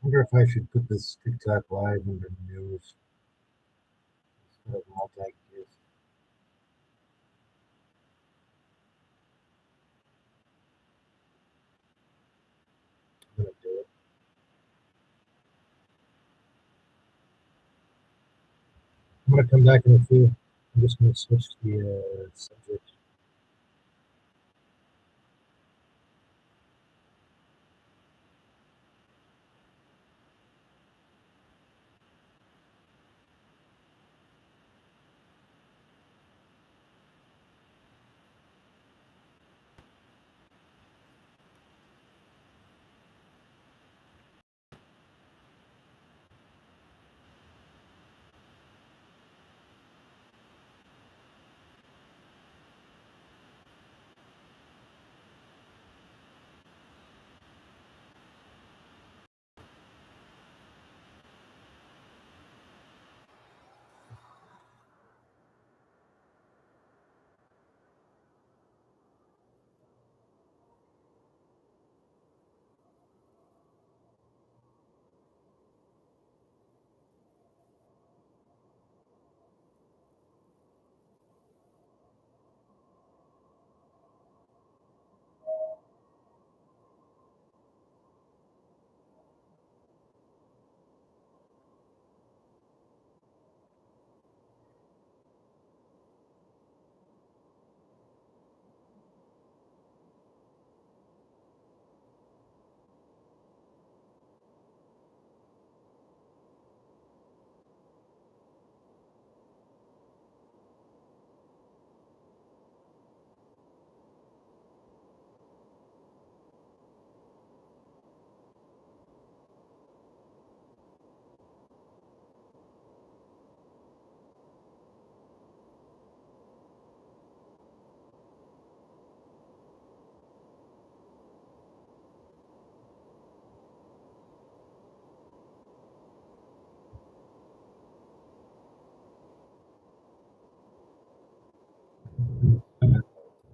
Wonder if I should put this TikTok live under news instead of multi-gift. I'm gonna do it. I'm gonna come back in a few. I'm just gonna switch the subject.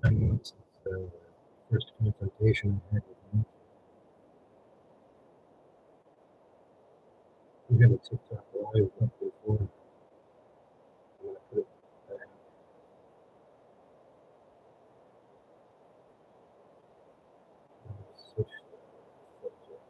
I know since the first confrontation I had with him. We had a TikTok live up before. I'm gonna put it back. I'm gonna switch the subject.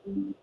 I'm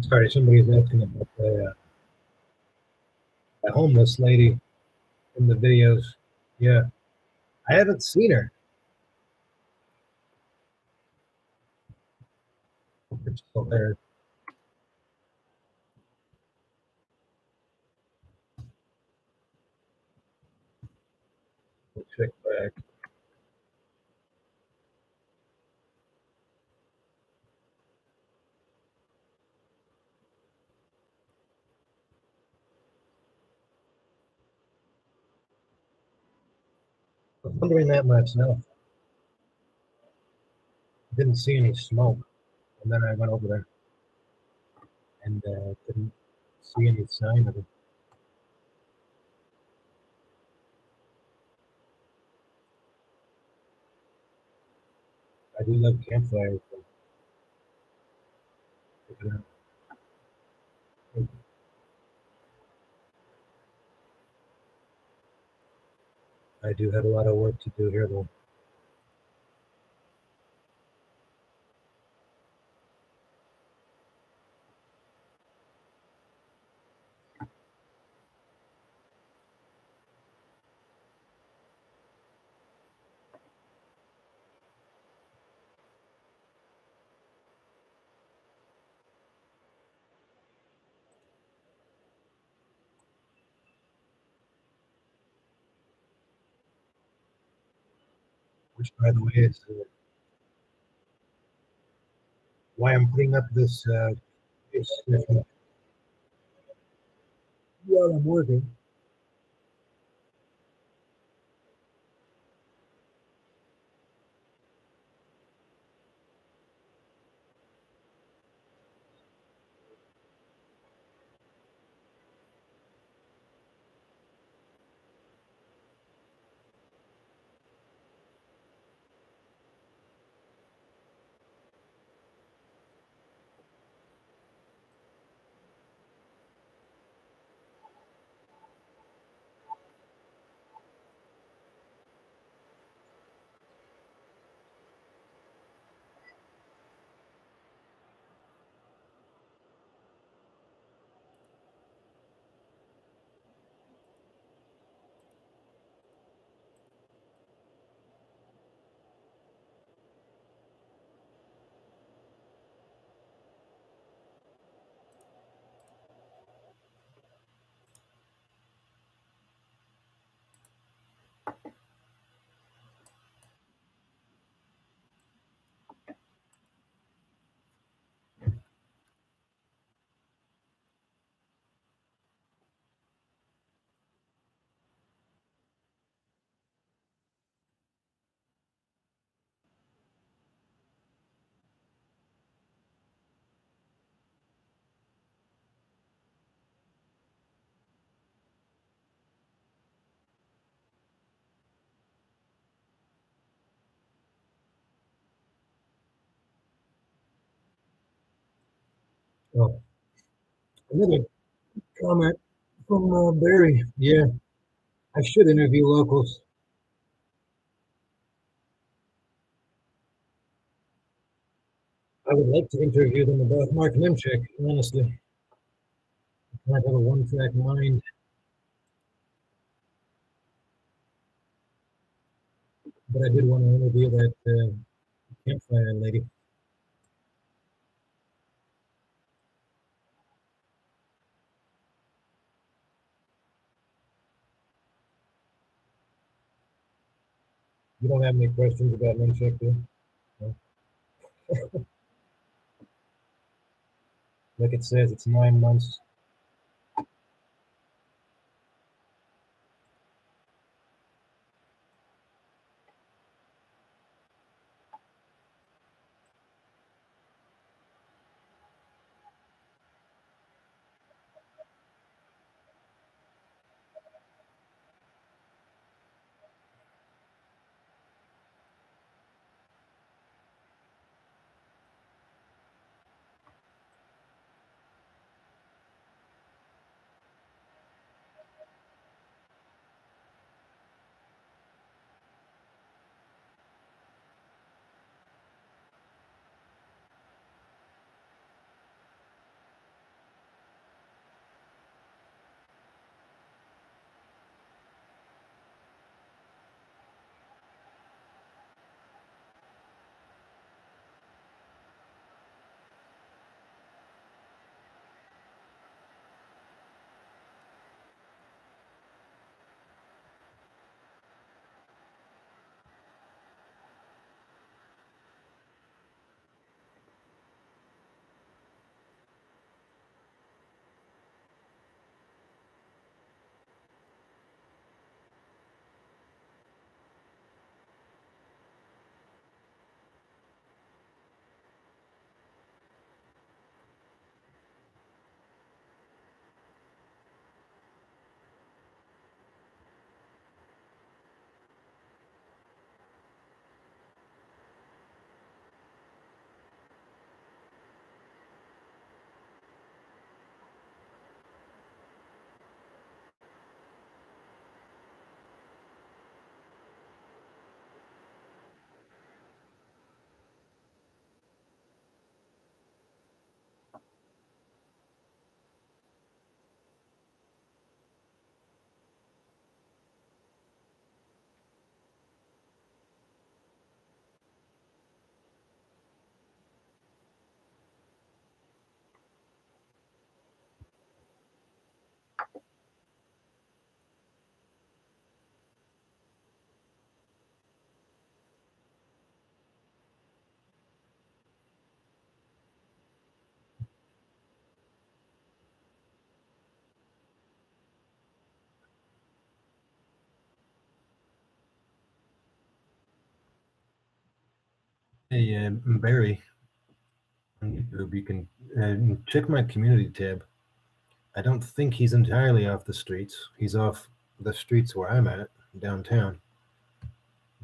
sorry, somebody's asking about the homeless lady in the videos. Yeah, I haven't seen her. It's still there. We'll check back. I was wondering that myself. Didn't see any smoke, and then I went over there and didn't see any sign of it. I do love campfires. So check it out. I do have a lot of work to do here, though. Which, by the way, is why I'm putting up this while I'm working. Oh, another comment from Barry. Yeah, I should interview locals. I would like to interview them about Mark Niemczyk, honestly. I kind of have a one-track mind, but I did want to interview that campfire lady. You don't have any questions about Niemczyk, do you? No? Like it says, it's 9 months. Hey, Barry, on YouTube, you can check my community tab. I don't think he's entirely off the streets. He's off the streets where I'm at, downtown.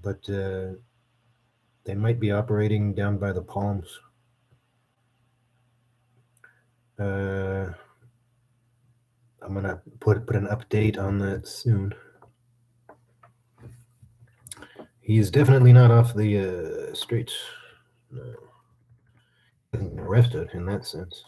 But they might be operating down by the Palms. Uh, I'm gonna put an update on that soon. He's definitely not off the streets. No. Arrested in that sense.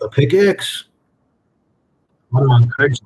The pickaxe. Put 'em on Craigslist.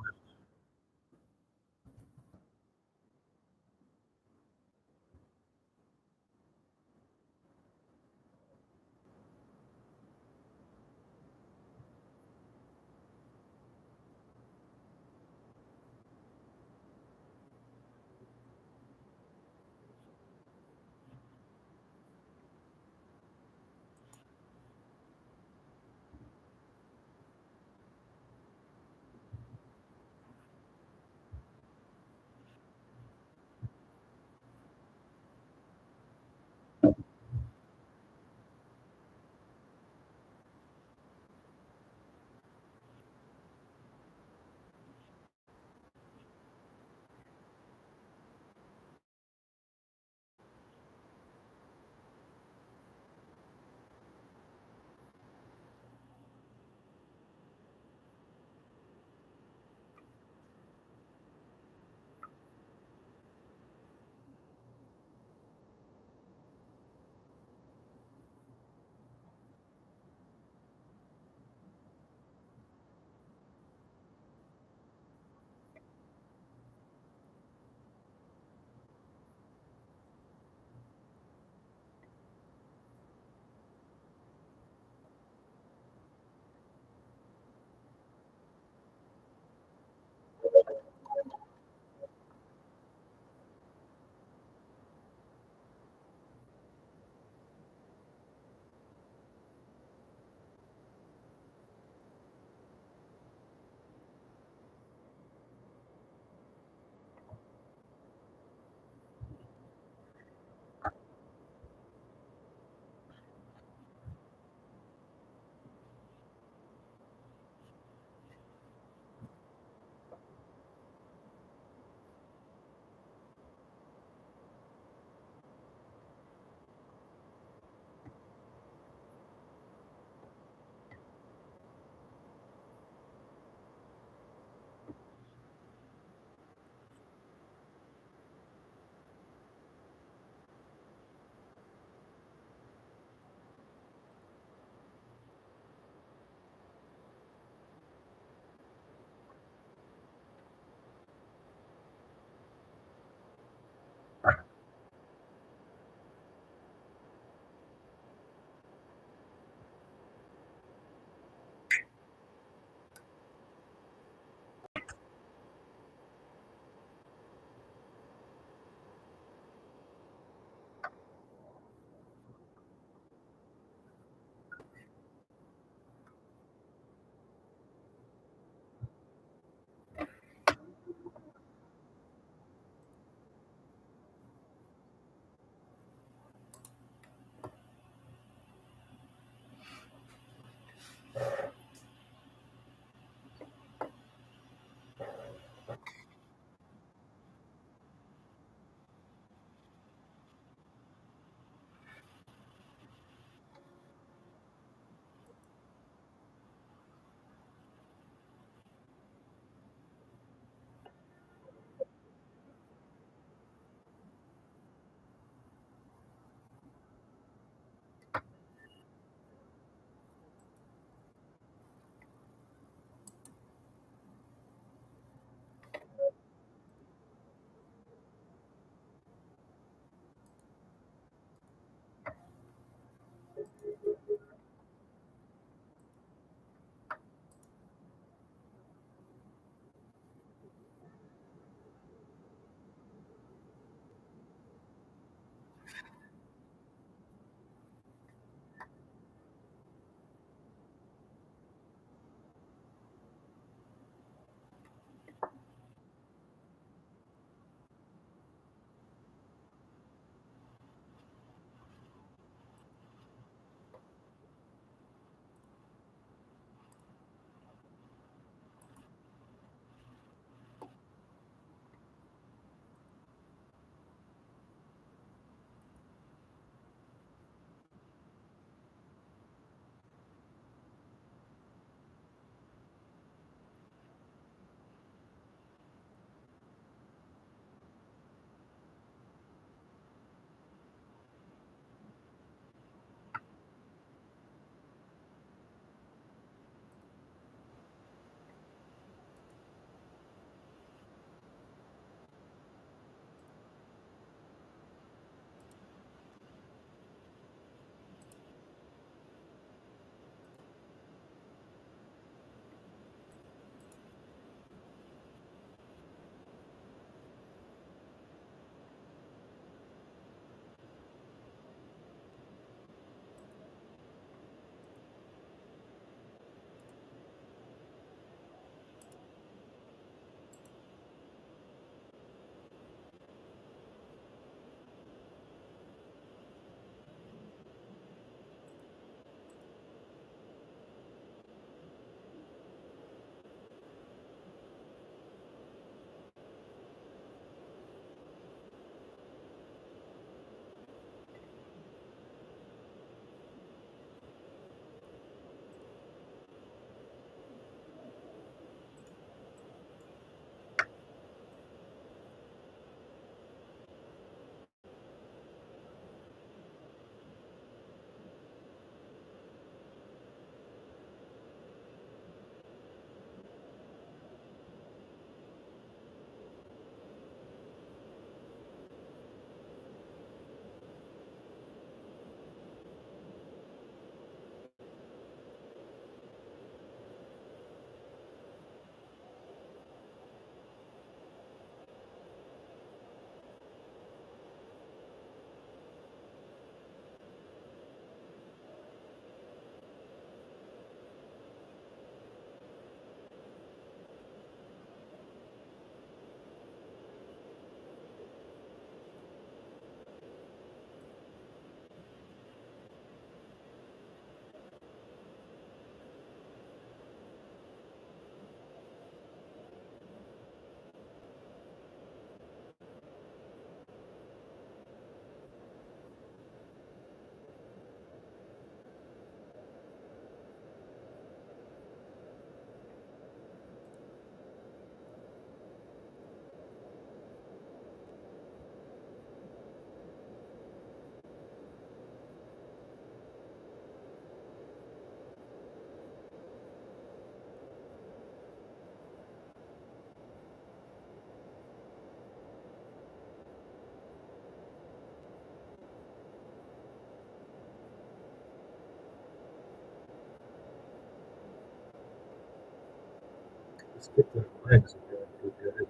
Skip the lines and go through the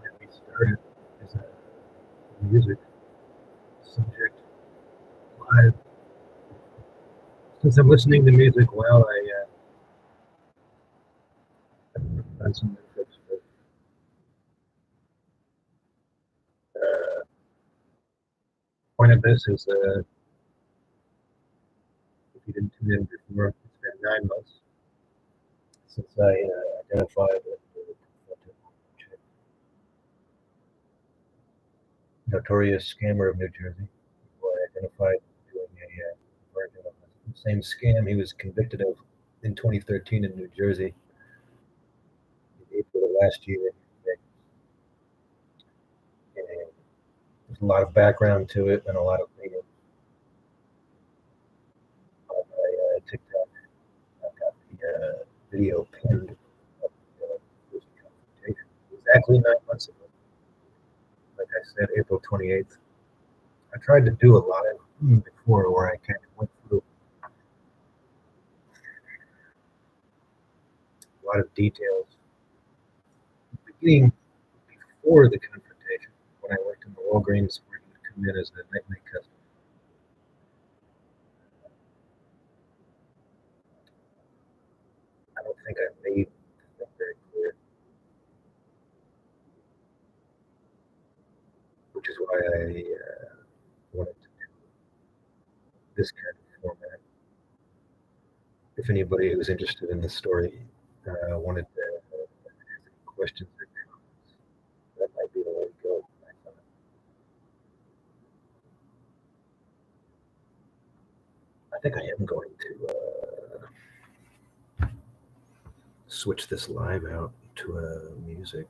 when we started as a music subject live. Since I'm listening to music while I find some tips, but point of this is if you didn't tune in before, it's been 9 months since I identified with the notorious scammer of New Jersey, who I identified doing a version of the same scam he was convicted of in 2013 in New Jersey in April of last year. And there's a lot of background to it and a lot of reading on my TikTok. I've got the video pinned of this confrontation exactly 9 months ago. Like I said, April 28th. I tried to do a live before where I kind of went through a lot of details beginning before the confrontation when I worked in the Walgreens where he would come in as a nightly customer. I don't think I made that very clear, which is why I wanted to do this kind of format. If anybody who's interested in this story wanted to ask any questions or comments, that might be the way to go. I think I am going to switch this live out to music.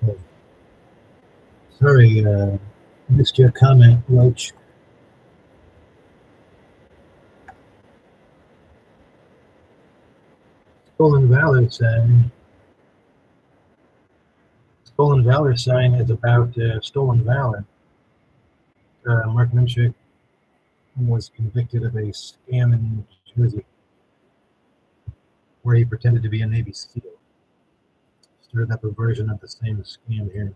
Oh, sorry, missed your comment, Roach. Stolen Valor sign. Stolen Valor sign is about stolen valor. Mark Niemczyk was convicted of a scam in New Jersey where he pretended to be a Navy SEAL. Stirred up a version of the same scam here.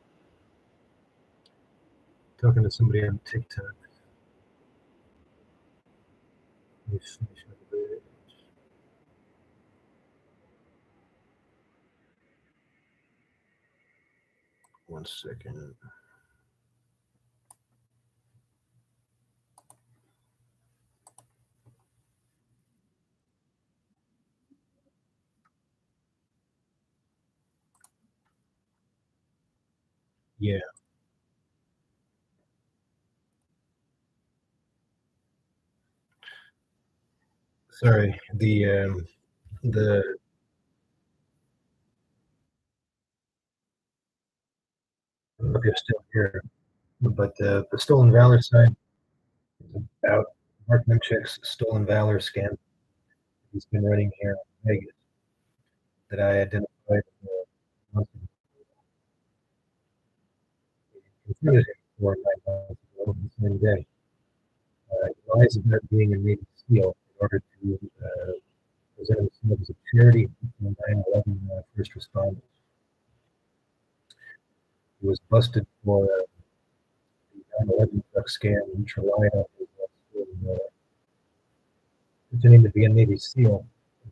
Talking to somebody on TikTok. Let me finish up a bit. One second. Yeah, sorry. The I don't know if you're still here, but the Stolen Valor sign is about Mark Niemczyk's Stolen Valor scam he's been running here in Vegas that I identified months ago. Confronted him for 9 months ago the same day. He lies about being a Navy SEAL in order to present himself as a charity for 9/11 first responders. He was busted for the 9/11 truck scam, which relied on his pretending to be a Navy SEAL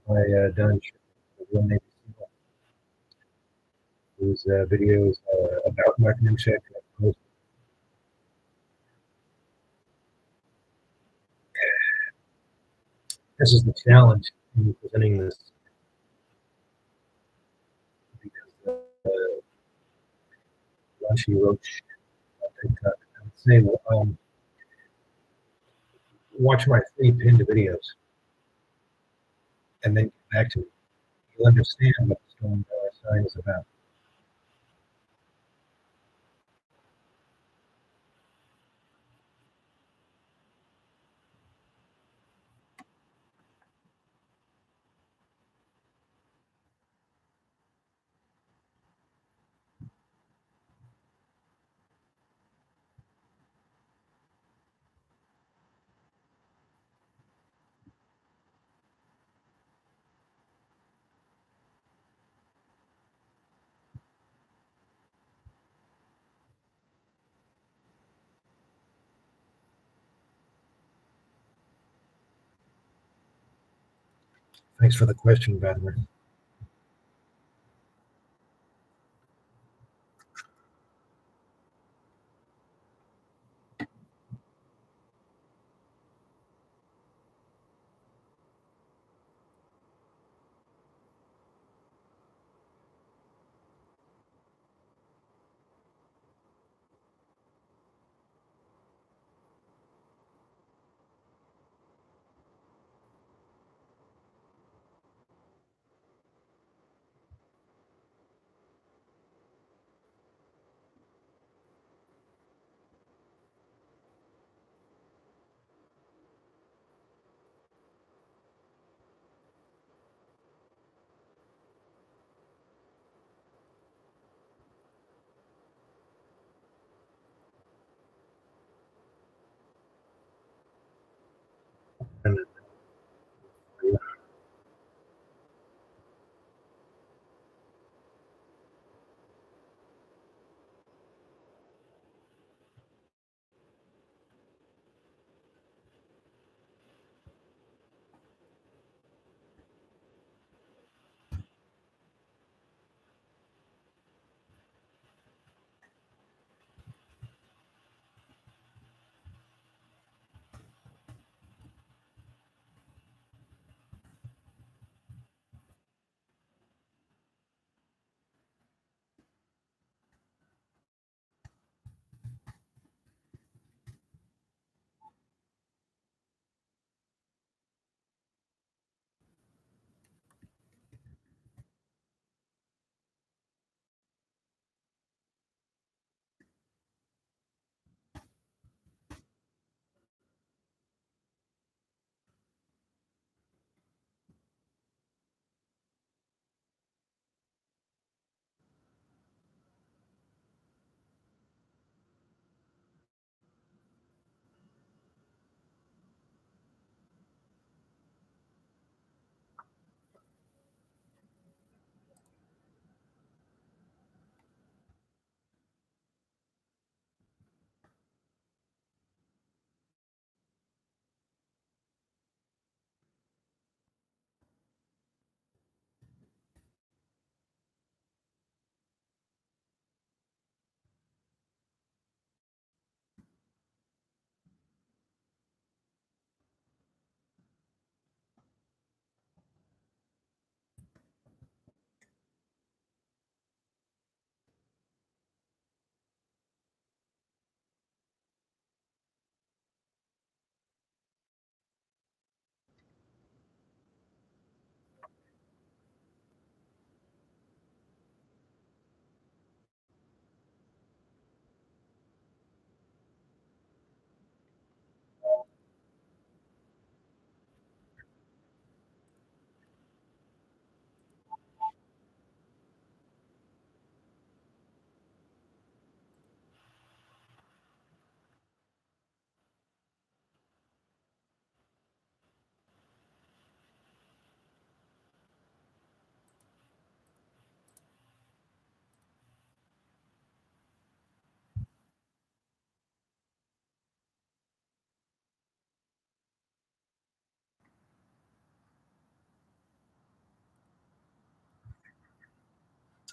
by Don Sh- a real Navy SEAL. His videos about Mark Niemczyk. This is the challenge in presenting this because Rashi Roach on TikTok. I would say, well, watch my three pinned videos and then get back to me. You'll understand what the Stolen Valor sign is about. Thanks for the question, Badmer. And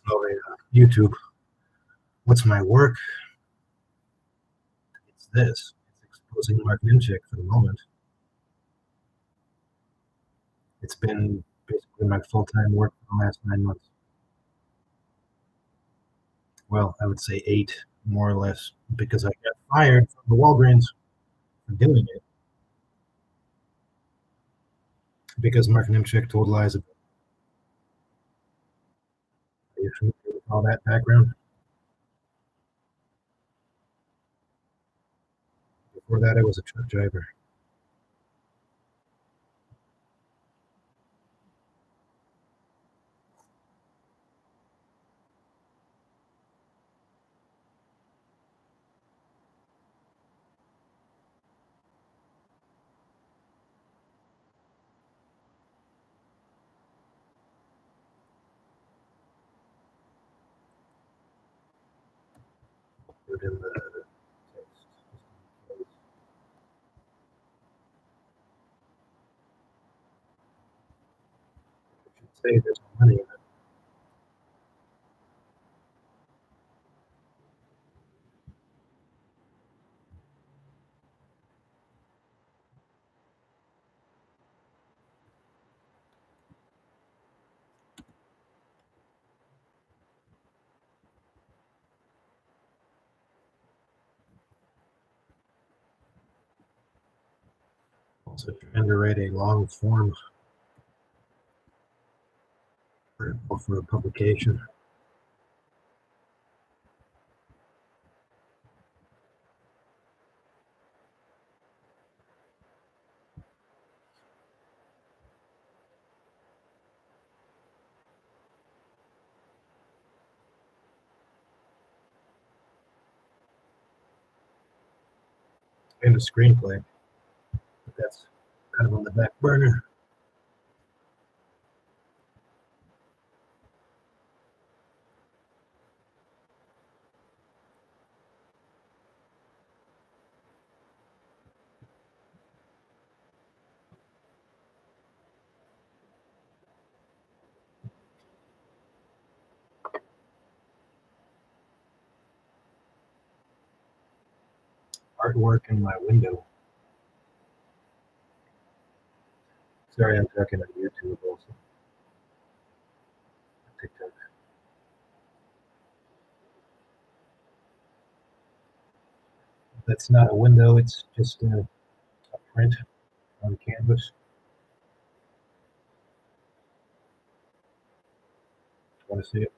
Oh, yeah. YouTube. What's my work? It's this. It's exposing Mark Niemczyk for the moment. It's been basically my full-time work for the last 9 months. Well, I would say eight, more or less, because I got fired from the Walgreens for doing it because Mark Niemczyk told lies about you familiar with all that background. Before that, I was a truck driver. Put in the text. I should say there's no money in it. Also trying to write a long form for a publication. And a screenplay, but that's kind of on the back burner. Artwork in my window. Sorry, I'm talking on YouTube also. TikTok. That's not a window, it's just a print on canvas. Want to see it?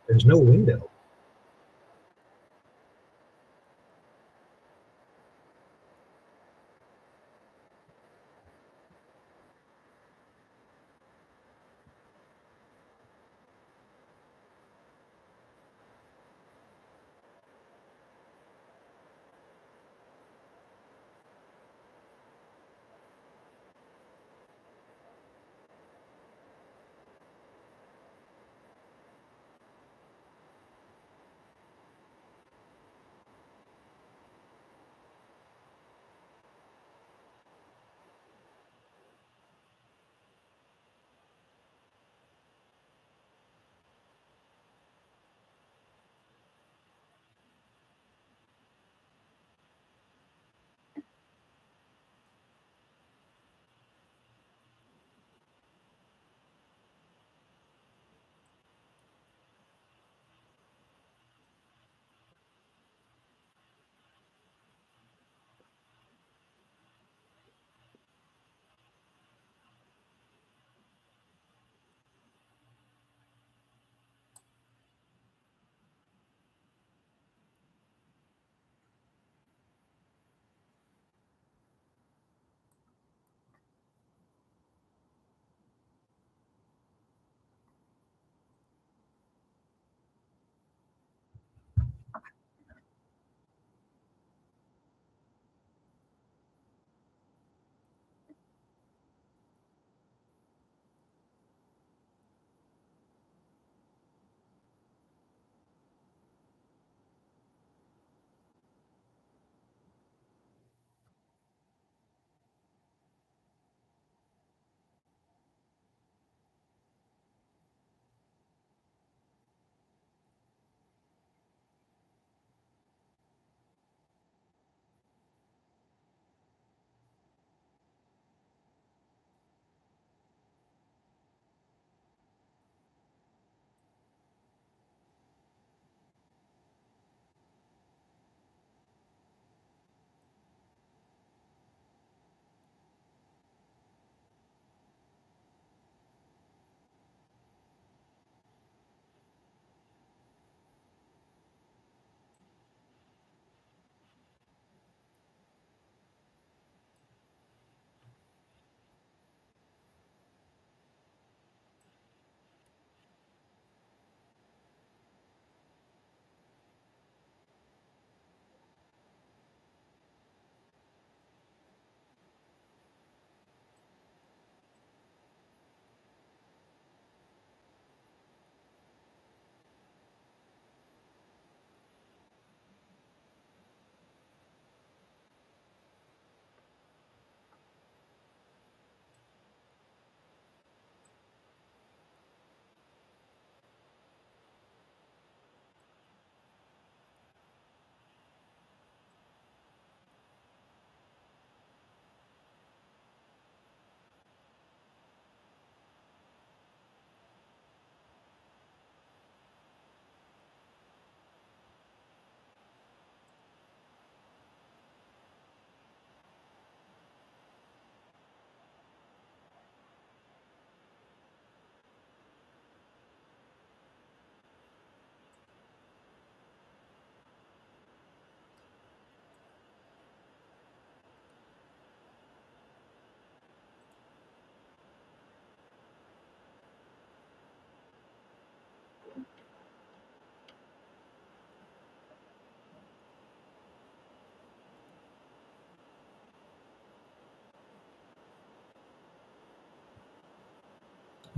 There's no window.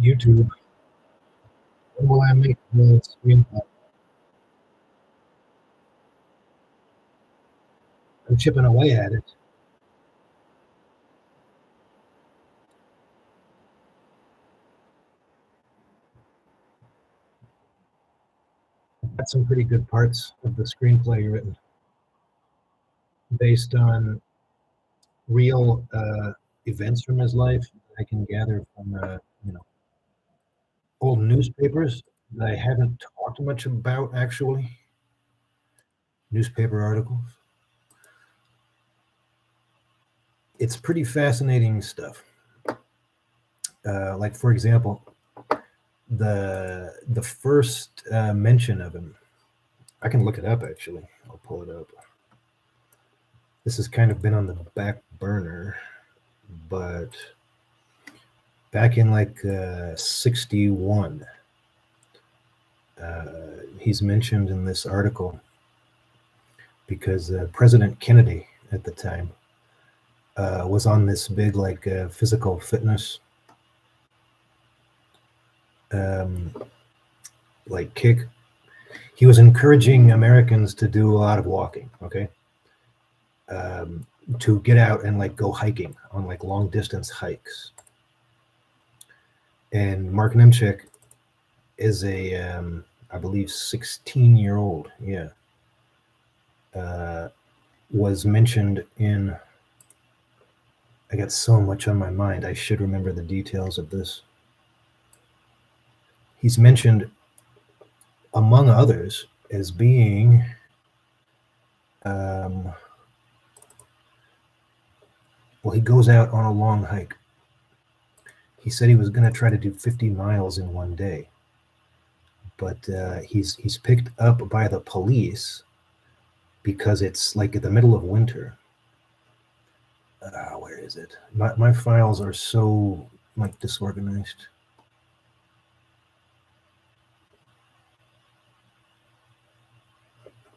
YouTube. When will I make the screenplay? I'm chipping away at it. Got some pretty good parts of the screenplay written based on real events from his life. I can gather from old newspapers that I haven't talked much about actually. Newspaper articles. It's pretty fascinating stuff. Like for example, The first mention of him, I can look it up actually. I'll pull it up. This has kind of been on the back burner, but back in like 61, he's mentioned in this article because President Kennedy at the time was on this big like physical fitness like kick. He was encouraging Americans to do a lot of walking, okay? To get out and like go hiking on like long distance hikes. And Mark Niemczyk is a, I believe, 16-year-old, yeah, was mentioned in, I got so much on my mind, I should remember the details of this. He's mentioned, among others, as being well, he goes out on a long hike. He said he was going to try to do 50 miles in one day, but he's picked up by the police because it's like in the middle of winter. Where is it? My files are so like disorganized.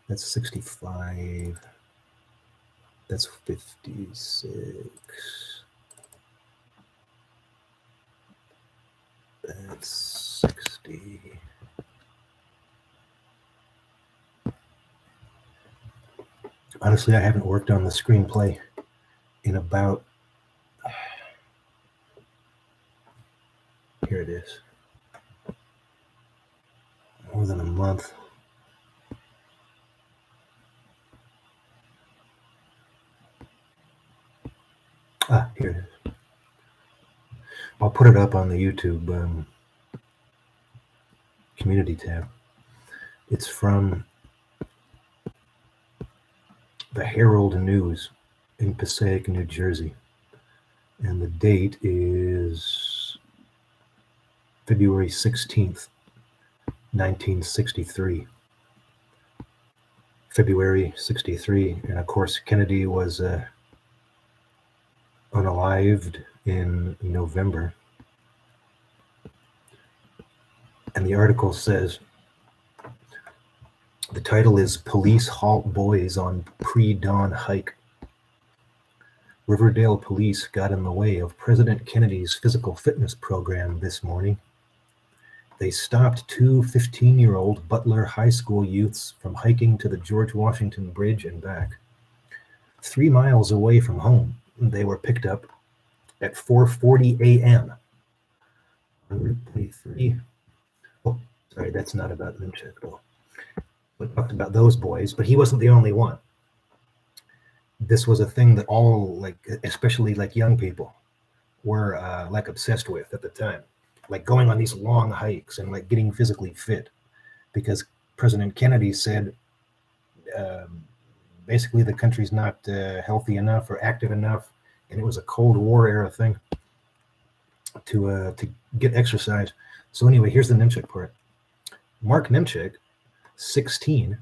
That's 65. That's 56. That's 60. Honestly, I haven't worked on the screenplay in about, here it is, more than a month. Here it is. I'll put it up on the YouTube community tab. It's from the Herald News in Passaic, New Jersey. And the date is February 16th, 1963. February 63. And of course, Kennedy was unalived in November. And the article says, the title is Police Halt Boys on Pre-Dawn Hike. Riverdale police got in the way of President Kennedy's physical fitness program this morning. They stopped two 15-year-old Butler High School youths from hiking to the George Washington Bridge and back. 3 miles away from home, they were picked up at 4:40 a.m. on 23. Oh, sorry, that's not about Niemczyk, though. We talked about those boys, but he wasn't the only one. This was a thing that all, like, especially like young people were like obsessed with at the time, like going on these long hikes and like getting physically fit, because President Kennedy said basically the country's not healthy enough or active enough, and it was a Cold War era thing to get exercise. So anyway, here's the Niemczyk part. Mark Niemczyk, 16,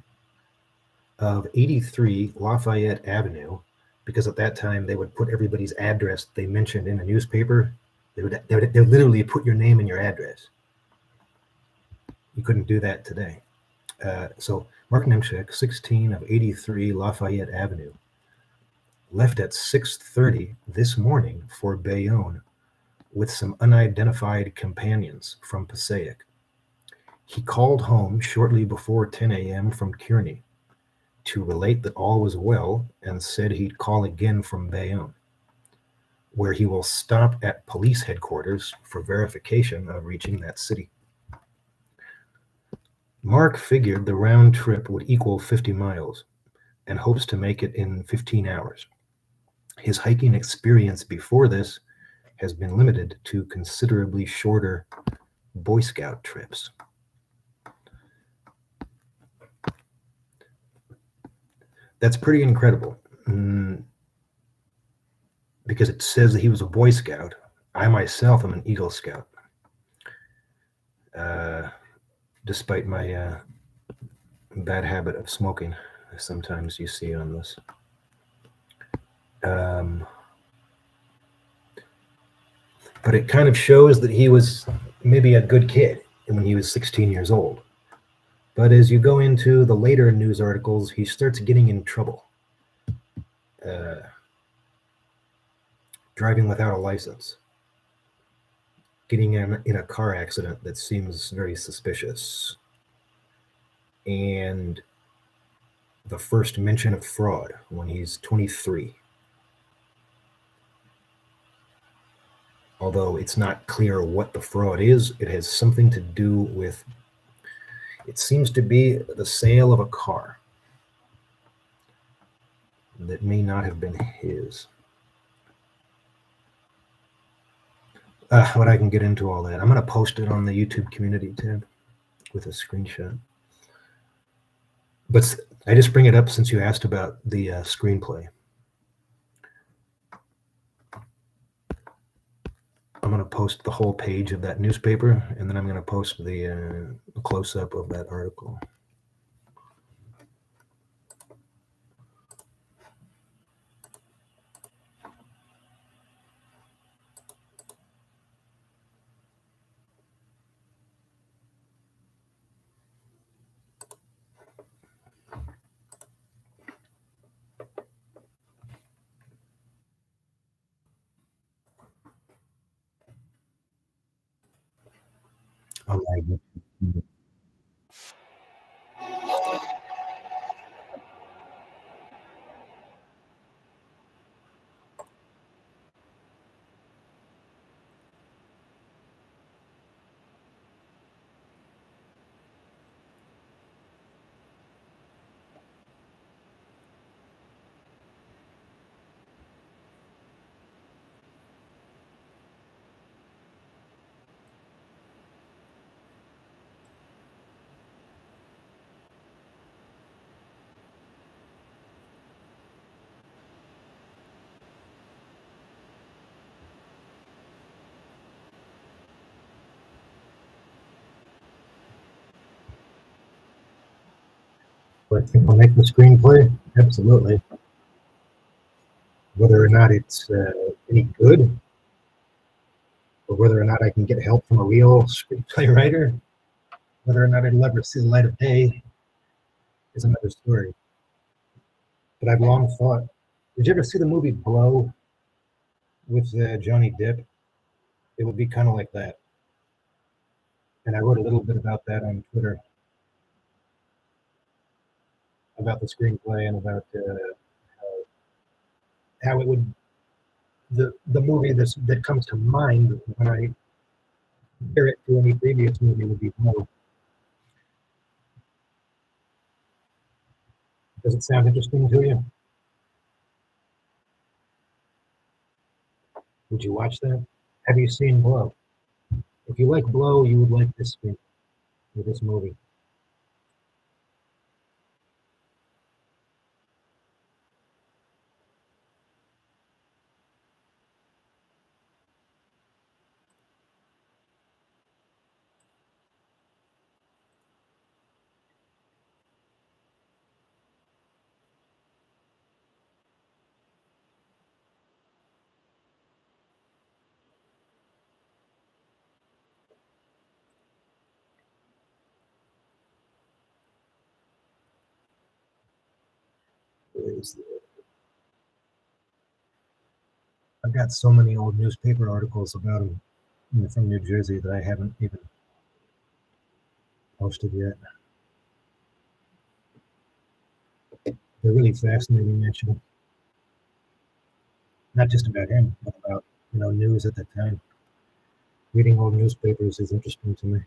of 83 Lafayette Avenue, because at that time they would put everybody's address they mentioned in the newspaper. They would literally put your name and your address. You couldn't do that today. So Mark Niemczyk, 16 of 83 Lafayette Avenue, left at 6:30 this morning for Bayonne with some unidentified companions from Passaic. He called home shortly before 10 a.m. from Kearney to relate that all was well and said he'd call again from Bayonne, where he will stop at police headquarters for verification of reaching that city. Mark figured the round trip would equal 50 miles and hopes to make it in 15 hours. His hiking experience before this has been limited to considerably shorter Boy Scout trips. That's pretty incredible, because it says that he was a Boy Scout. I myself am an Eagle Scout. uh, despite my bad habit of smoking. Sometimes you see on this. Um, but it kind of shows that he was maybe a good kid when he was 16 years old. But as you go into the later news articles, he starts getting in trouble, uh, driving without a license, getting in a car accident that seems very suspicious, and the first mention of fraud when he's 23. Although it's not clear what the fraud is, it has something to do with, it seems to be the sale of a car that may not have been his. But I can get into all that. I'm going to post it on the YouTube community tab with a screenshot. But I just bring it up since you asked about the screenplay. I'm going to post the whole page of that newspaper, and then I'm going to post the close-up of that article. On my YouTube. Do I think I'll make the screenplay? Absolutely. Whether or not it's any good, or whether or not I can get help from a real screenplay writer, whether or not it'll ever see the light of day is another story. But I've long thought. Did you ever see the movie Blow with Johnny Depp? It would be kind of like that. And I wrote a little bit about that on Twitter, about the screenplay and about how it would, the movie that comes to mind when I compare it to any previous movie would be Blow. Does it sound interesting to you? Would you watch that? Have you seen Blow? If you like Blow, you would like this screen with this movie. I've got so many old newspaper articles about him from New Jersey that I haven't even posted yet. They're really fascinating, actually. Not just about him, but about news at the time. Reading old newspapers is interesting to me.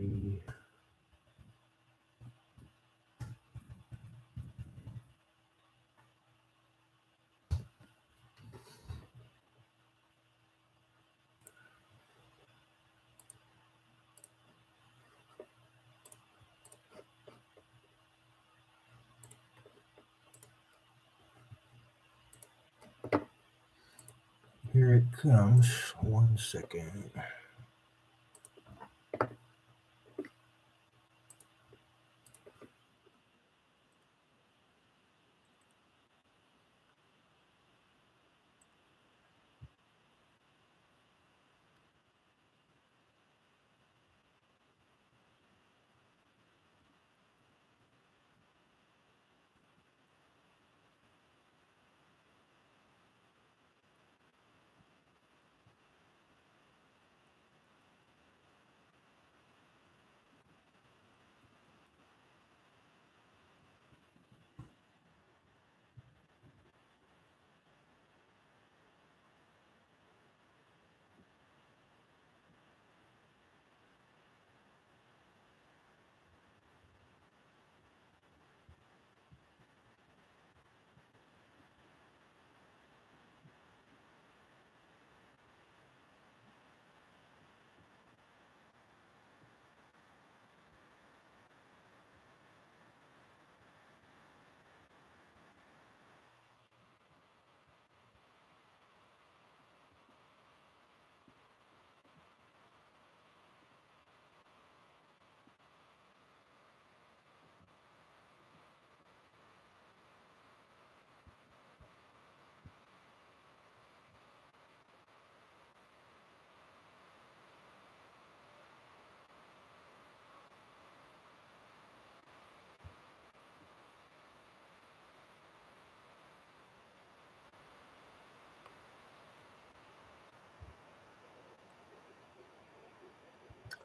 Be here it comes. 1 second.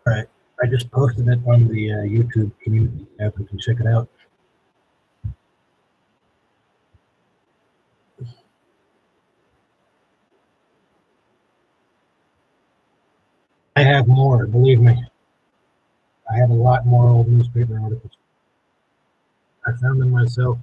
All right. I just posted it on the YouTube community tab. You can check it out. I have more, believe me. I have a lot more old newspaper articles. I found them myself.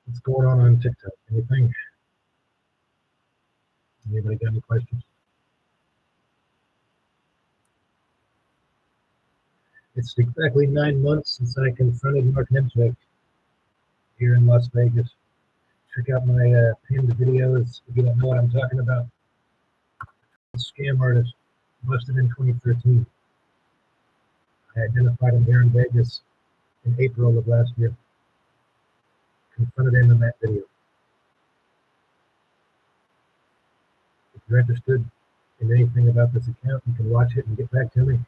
What's going on TikTok? Anything? Anybody got any questions? It's exactly 9 months since I confronted Mark Niemczyk here in Las Vegas. Check out my pinned videos if you don't know what I'm talking about. Scam artist busted in 2013. I identified him here in Vegas in April of last year. Confronted him in that video. If you're interested anything about this account, you can watch it and get back to me.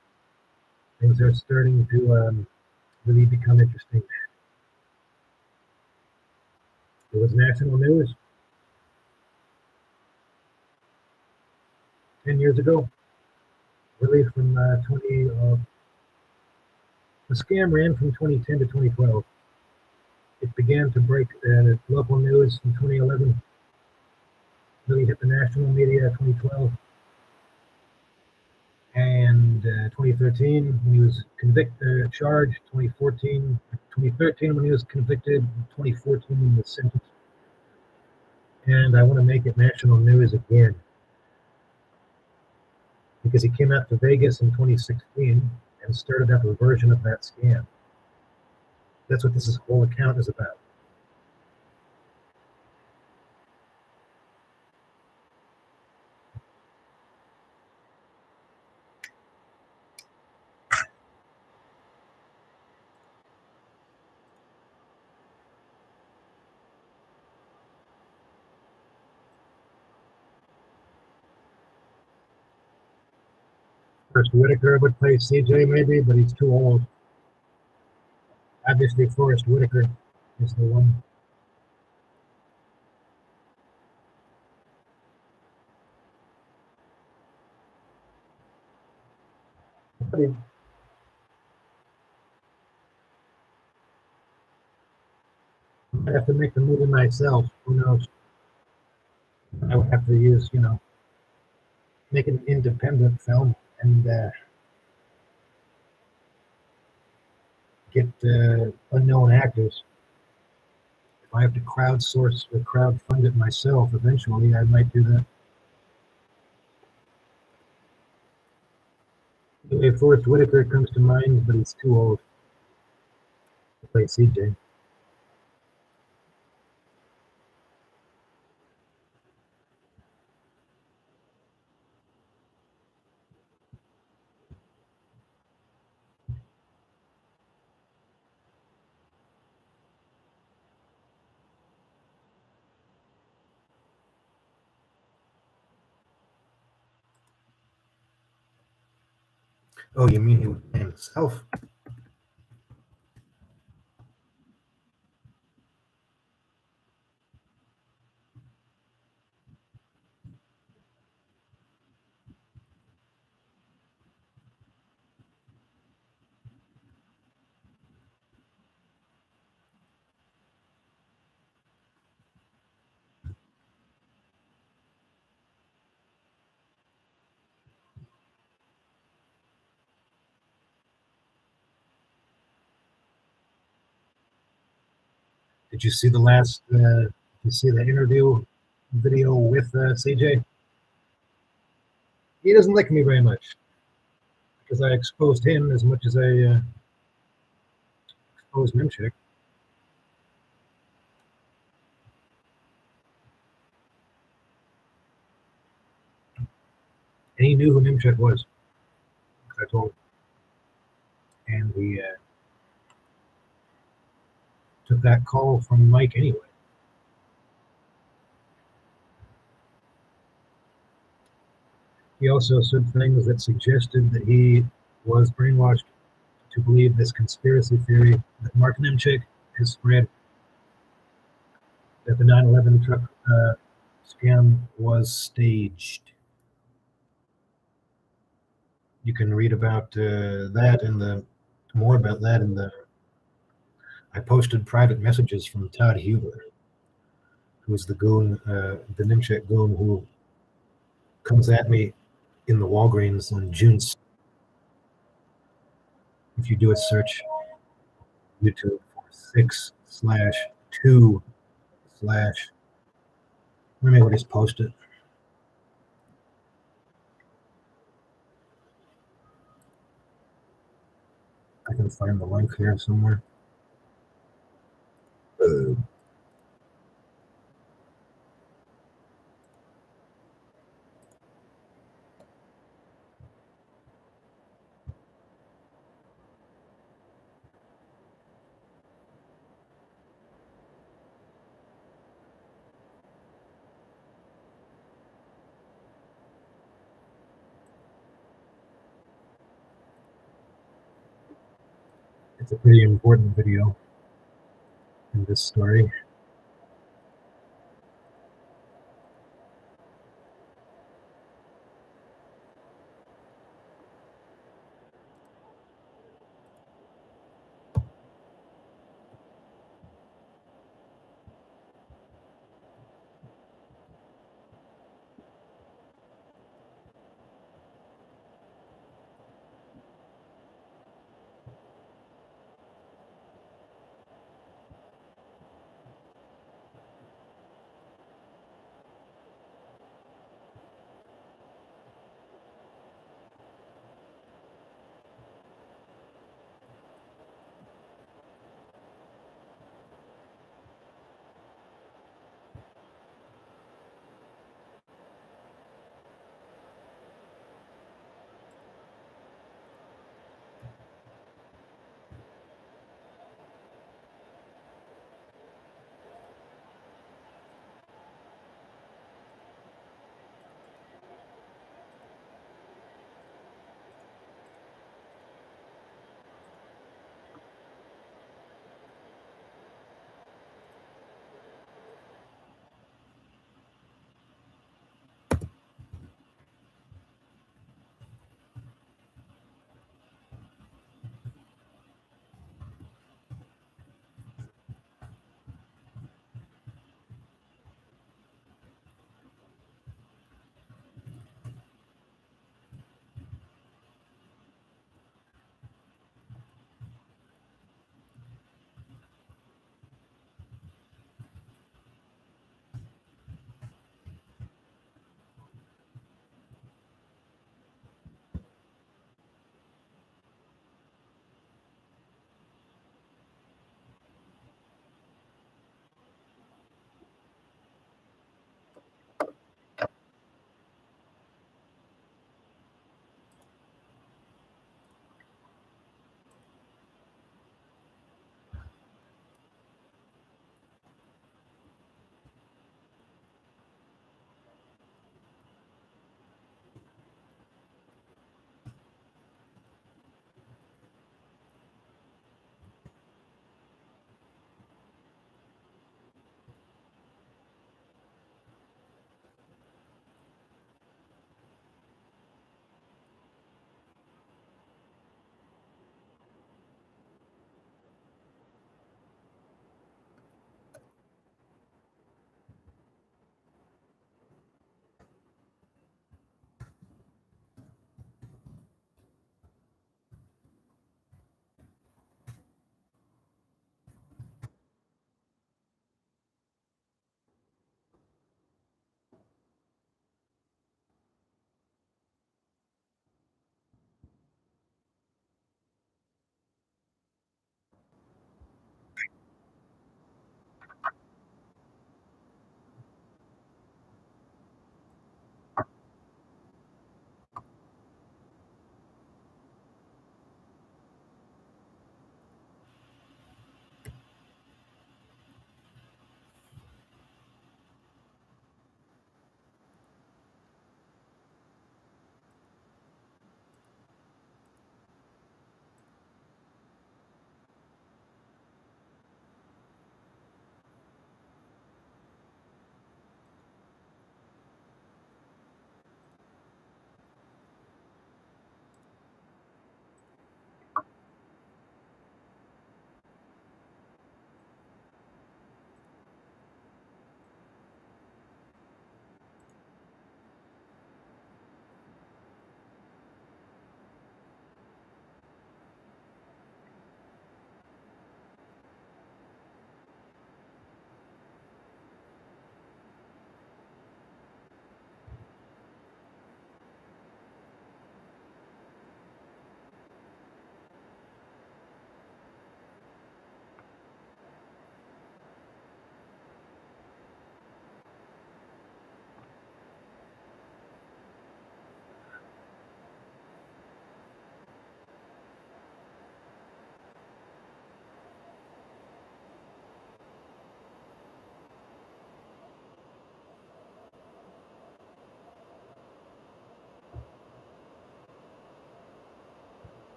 Things are starting to really become interesting. It was national news 10 years ago. Really, from 20, the scam ran from 2010 to 2012. It began to break local news in 2011. Really hit the national media 2012. And 2013 when he was charged, 2013 when he was convicted, 2014 when he was sentenced. And I want to make it national news again because he came out to Vegas in 2016 and started up a version of that scam. That's what this whole account is about. Forrest Whitaker would play CJ maybe, but he's too old. Obviously, Forrest Whitaker is the one. I have to make the movie myself. Who knows? I would have to use, make an independent film and get unknown actors. If I have to crowdsource or crowdfund it myself, eventually I might do that. Forrest Whitaker comes to mind, but he's too old to play CJ. Oh, you mean he would play himself? Did you see the last? Did you see the interview video with CJ? He doesn't like me very much because I exposed him as much as I exposed Niemczyk. And he knew who Niemczyk was. I told him. And he took that call from Mike anyway. He also said things that suggested that he was brainwashed to believe this conspiracy theory that Mark Niemczyk has spread, that the 9/11 truck scam was staged. You can read about that in the more about that in the. I posted private messages from Todd Huber, who's the goon, the Niemczyk goon, who comes at me in the Walgreens on June. If you do a search YouTube for 6/2/ maybe I'll just post it. I can find the link here somewhere. It's a pretty important video in this story.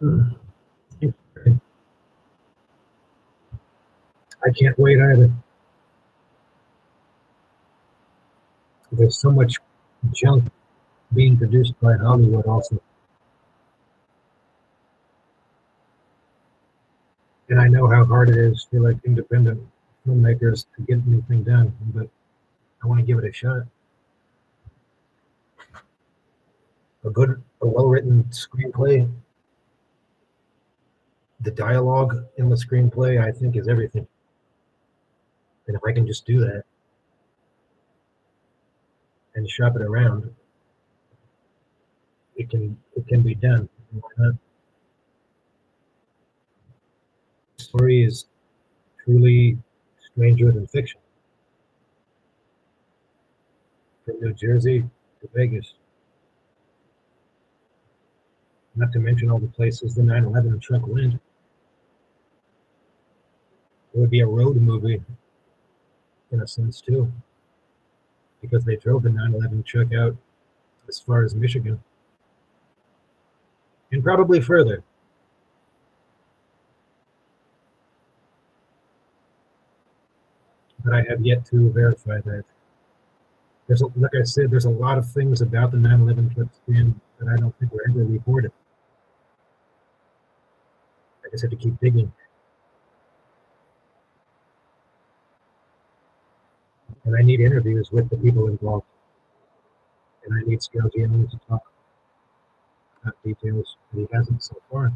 Mm. I can't wait either. There's so much junk being produced by Hollywood also. And I know how hard it is for like independent filmmakers to get anything done, but I want to give it a shot. A well-written screenplay, the dialogue in the screenplay, I think, is everything. And if I can just do that and shop it around, it can be done. Why not? The story is truly stranger than fiction. From New Jersey to Vegas, not to mention all the places the 9/11 truck went. It would be a road movie in a sense too, because they drove the 9/11 truck out as far as Michigan and probably further. But I have yet to verify that. Like I said, there's a lot of things about the 9/11 truck stand that I don't think were ever reported. I just have to keep digging, and I need interviews with the people involved, and I need Scalziano to talk about details, but he hasn't so far.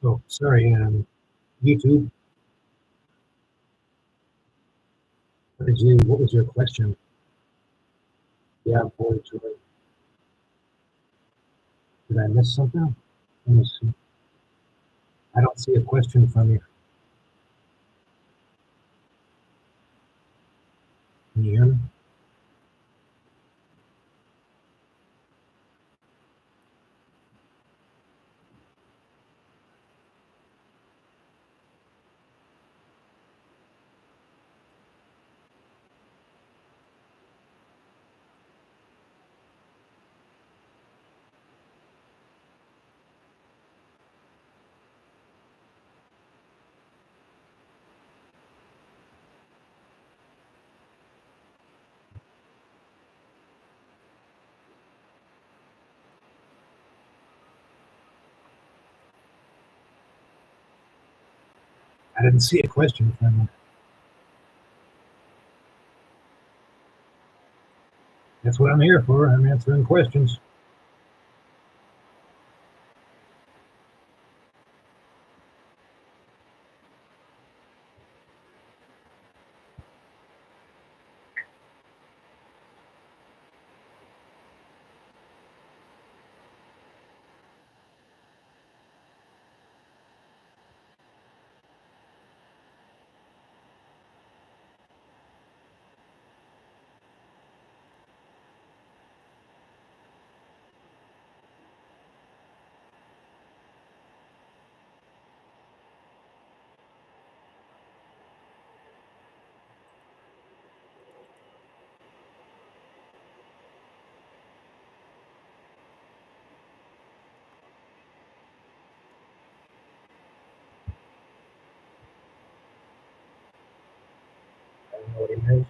Oh, sorry. YouTube. What was your question? Yeah, boy, Joy. Did I miss something? Let me see. I don't see a question from you. Can you hear me? I didn't see a question from you. That's what I'm here for. I'm answering questions. I don't know what he meant.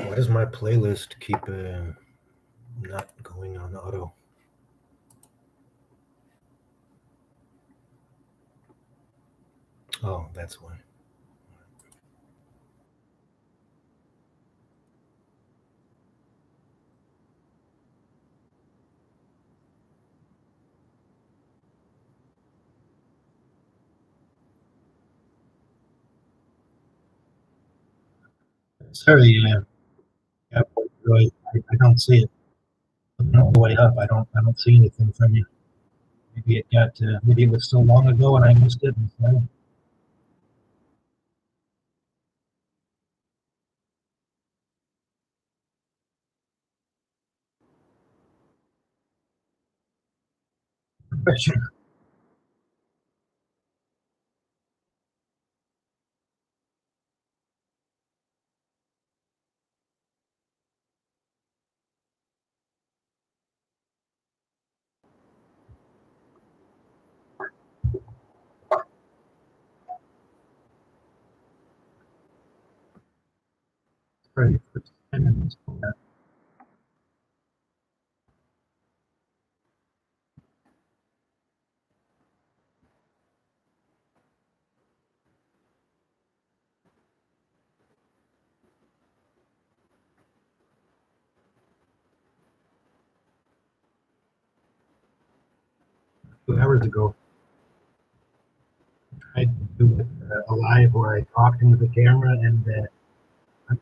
Why does my playlist keep not going on auto? Oh, that's why. Sorry, yeah, boy, Joy. I don't see it. Looking all the way up, I don't see anything from you. Maybe it was so long ago and I missed it. Question. Sorry for 10 minutes. 2 hours ago. I do a live where I talk into the camera, and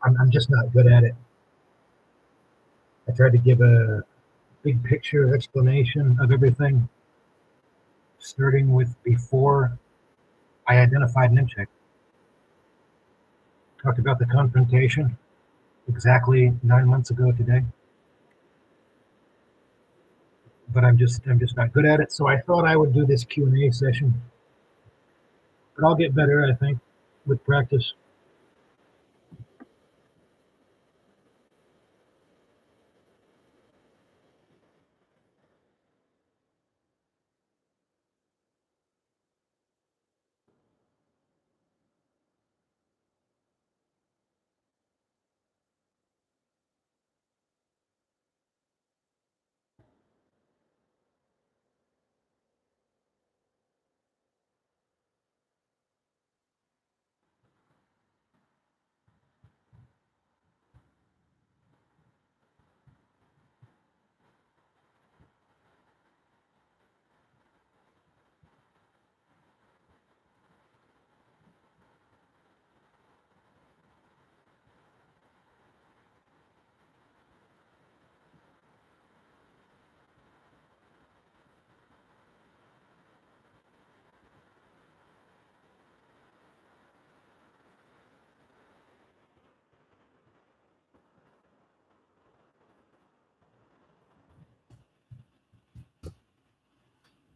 I'm just not good at it. I tried to give a big picture explanation of everything, starting with before I identified Niemczyk. Talked about the confrontation exactly 9 months ago today, but I'm just not good at it. So I thought I would do this Q&A session, but I'll get better, I think, with practice.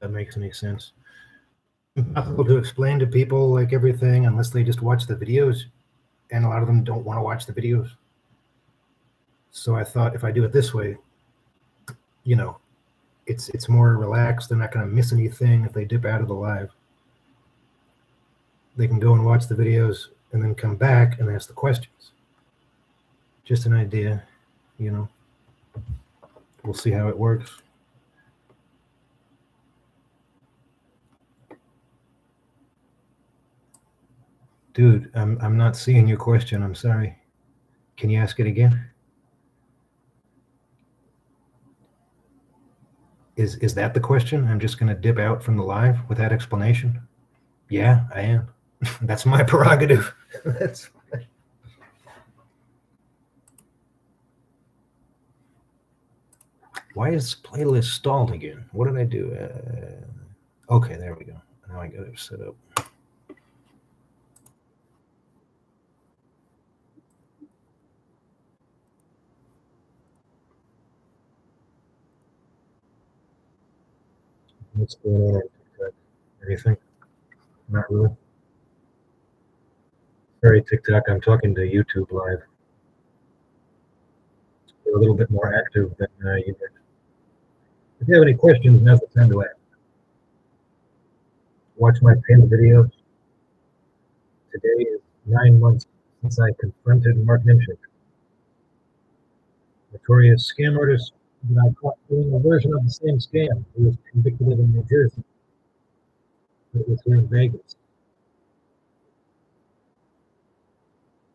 That makes any sense. Impossible to explain to people like everything unless they just watch the videos, and a lot of them don't want to watch the videos. So I thought if I do it this way, you know, it's more relaxed. They're not going to miss anything if they dip out of the live. They can go and watch the videos and then come back and ask the questions. Just an idea, you know. We'll see how it works. Dude, I'm not seeing your question. I'm sorry. Can you ask it again? Is that the question? I'm just going to dip out from the live with that explanation? Yeah, I am. That's my prerogative. That's Why is playlist stalled again? What did I do? Okay, there we go. Now I got it set up. What's going on on TikTok? Anything? Not really. Sorry, TikTok. I'm talking to YouTube live. They're a little bit more active than you did. If you have any questions, now's the time to ask. Watch my pinned videos. Today is 9 months since I confronted Mark Niemczyk, notorious scam artist that I caught doing a version of the same scam. He was convicted of in New Jersey, but it was here in Vegas.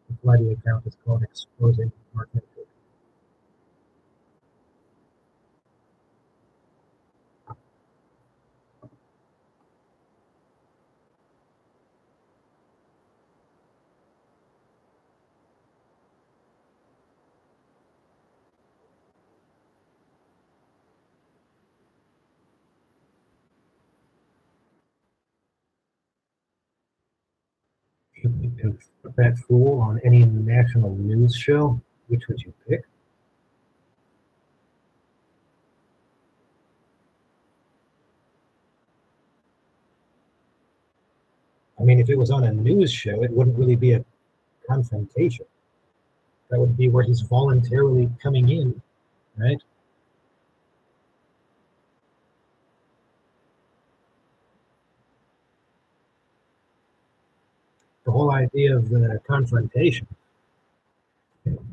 That's why the account is called Exposing Mark Niemczyk. If you could put that fool on any national news show, which would you pick? I mean, if it was on a news show, it wouldn't really be a confrontation. That would be where he's voluntarily coming in, right? The whole idea of the confrontation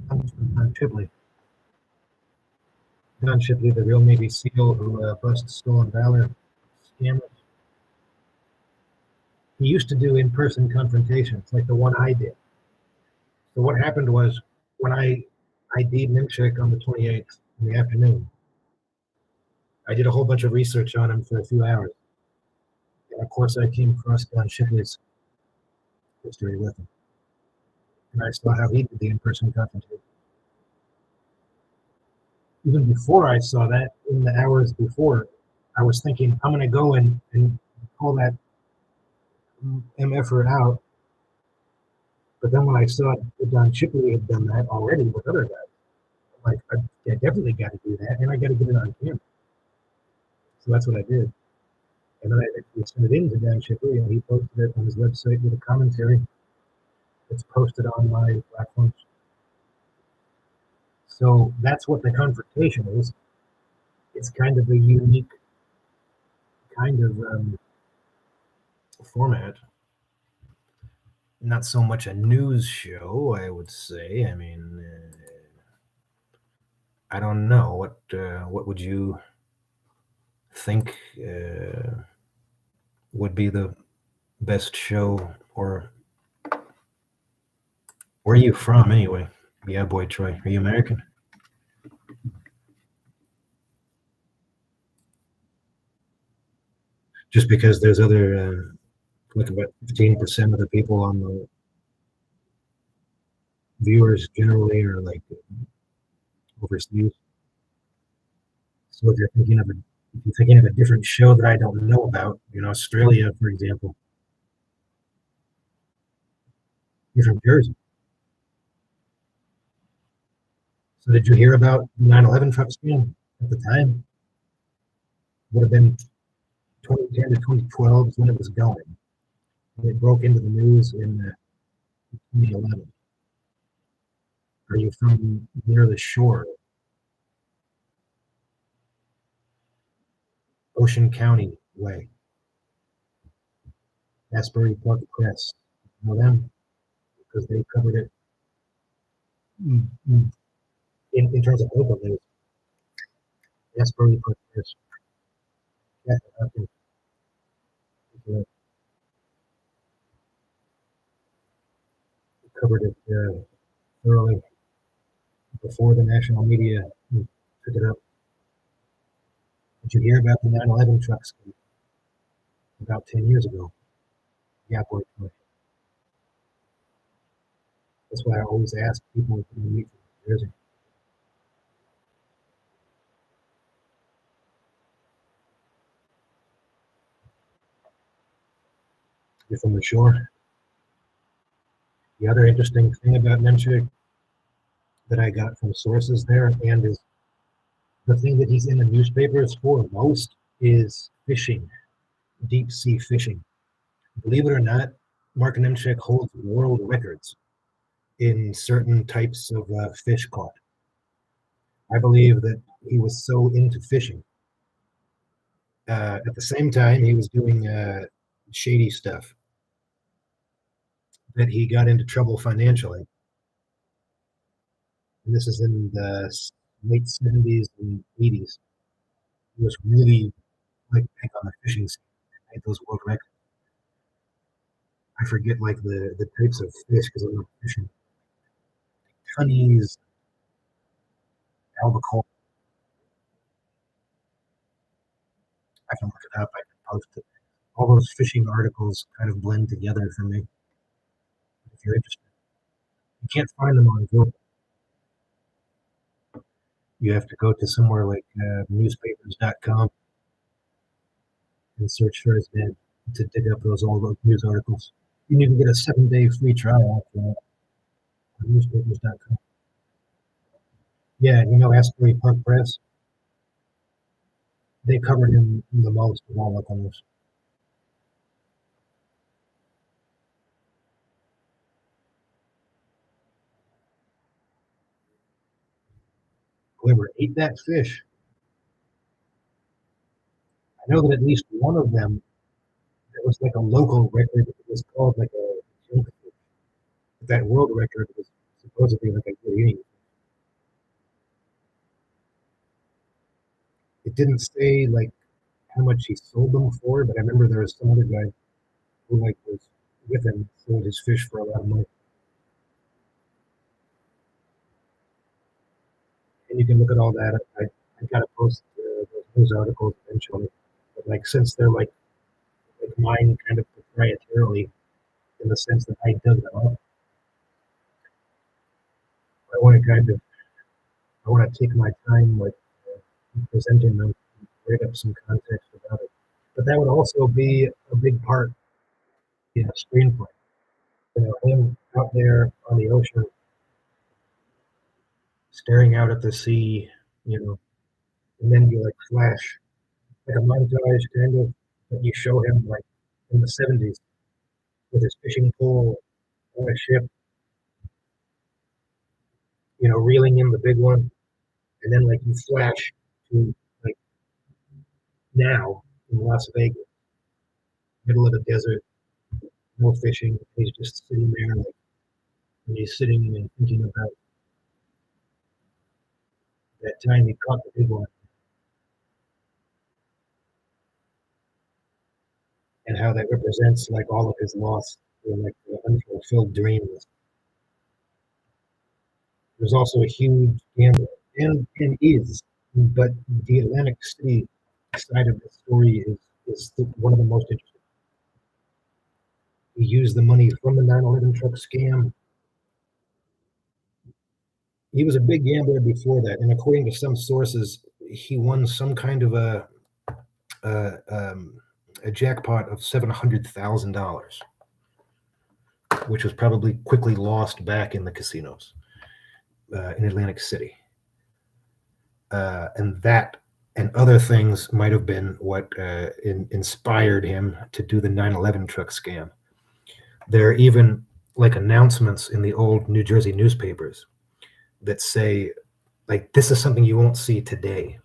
comes from Don Shipley. Don Shipley, the real Navy SEAL who busts stolen valor scammers. He used to do in-person confrontations like the one I did. So what happened was when I ID'd Niemczyk on the 28th in the afternoon, I did a whole bunch of research on him for a few hours. Of course, I came across Don Shipley's history with him, and I saw how he did the in-person confrontation. Even before I saw that, in the hours before, I was thinking, I'm going to go and call that MFer out. But then when I saw that Don Shipley had done that already with other guys, I'm like, I definitely got to do that, and I got to get it on camera. So that's what I did. And then I actually sent it in to Dan Shipley, and he posted it on his website with a commentary. It's posted on my platforms. So that's what the confrontation is. It's kind of a unique kind of format. Not so much a news show, I would say. I mean, I don't know what would you think would be the best show, or where are you from anyway? Yeah, boy, Troy, are you American? Just because there's other like about 15% of the people on the viewers generally are like overseas. So if you're thinking of a different show that I don't know about, Australia, for example, you're from Jersey. So did you hear about 9/11 truck scam at the time? Would have been 2010 to 2012 is when it was going. It broke into the news in 2011. Are you from near the shore? Ocean County way. Asbury Park Press. You know them? Because they covered it in, in terms of local news. Asbury Park Press. Yeah, covered it thoroughly before the national media took it up. Did you hear about the 9/11 trucks about 10 years ago? Yeah, boy. That's why I always ask people if they meet from Jersey. You're from the shore. The other interesting thing about Niemczyk that I got from sources there, and is the thing that he's in the newspapers for most, is fishing, deep sea fishing. Believe it or not, Mark Niemczyk holds world records in certain types of fish caught. I believe that he was so into fishing. At the same time, he was doing shady stuff that he got into trouble financially. And this is in the late 70s and 80s. He was really like big on the fishing scene, made those world records. I forget like the types of fish because I'm not fishing. Tunnies, albacore. I can look it up. I can post it. All those fishing articles kind of blend together for me. If you're interested, you can't find them on Google. You have to go to somewhere like newspapers.com and search for his name to dig up those old news articles. You can even get a 7-day free trial on newspapers.com. Yeah, Asbury Park Press. They covered him the most of all of them. Whoever ate that fish, I know that at least one of them, it was like a local record. It was called like a joke fish. That world record was supposedly like a good eating. It didn't say like how much he sold them for, but I remember there was some other guy who like was with him, sold his fish for a lot of money. And you can look at all that. I gotta post those news articles eventually. But like since they're like like mine kind of proprietarily in the sense that I dug them up. I want to kind of I want to take my time like presenting them, bring up some context about it. But that would also be a big part in a screenplay. Him out there on the ocean, staring out at the sea, you know, and then you like flash like a montage kind of, but you show him like in the 70s with his fishing pole on a ship, reeling in the big one, and then like you flash to like now in Las Vegas, middle of the desert, no fishing. He's just sitting there, like, and he's sitting and thinking about that time he caught the big one and how that represents like all of his lost, like the unfulfilled dreams. There's also a huge gambler, and is, but the Atlantic City side of the story is one of the most interesting. He used the money from the 9/11 truck scam. He was a big gambler before that, and according to some sources, he won some kind of a, um, a jackpot of $700,000, which was probably quickly lost back in the casinos in Atlantic City. And that and other things might have been what inspired him to do the 9/11 truck scam. There are even like announcements in the old New Jersey newspapers that say, like, this is something you won't see today,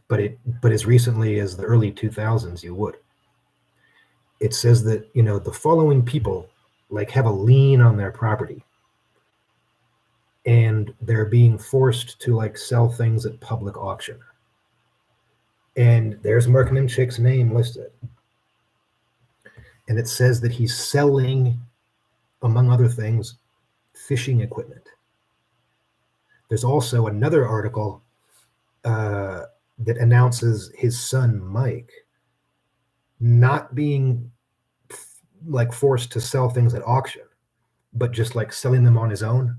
but as recently as the early 2000s you would. It says that the following people like have a lien on their property, and they're being forced to like sell things at public auction. And there's Mark Niemczyk's name listed. And it says that he's selling, among other things, fishing equipment. There's also another article that announces his son, Mike, not being like forced to sell things at auction, but just like selling them on his own,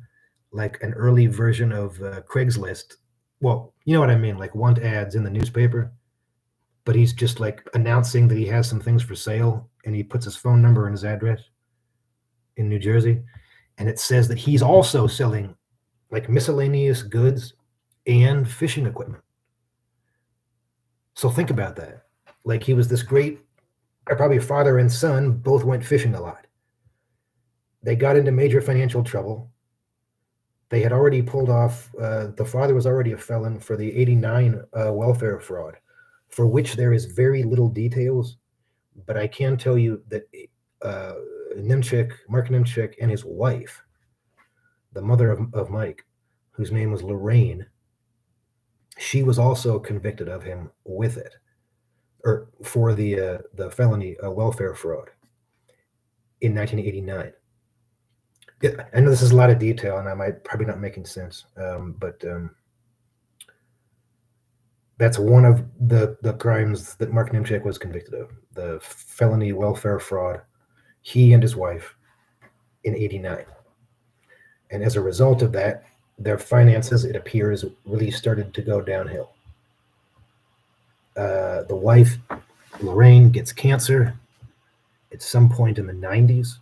like an early version of Craigslist. Well, you know what I mean, like want ads in the newspaper, but he's just like announcing that he has some things for sale, and he puts his phone number and his address in New Jersey, and it says that he's also selling like miscellaneous goods and fishing equipment. So think about that. Like he was this great, probably father and son both went fishing a lot. They got into major financial trouble. They had already pulled off, the father was already a felon for the 89 welfare fraud, for which there is very little details. But I can tell you that Mark Niemczyk, and his wife, the mother of Mike, whose name was Lorraine, she was also convicted of him with it, or for the felony welfare fraud in 1989. Yeah, I know this is a lot of detail, and I might probably not making sense, but that's one of the crimes that Mark Niemczyk was convicted of: the felony welfare fraud. He and his wife in '89, and as a result of that, their finances, it appears, really started to go downhill. The wife, Lorraine, gets cancer at some point in the '90s,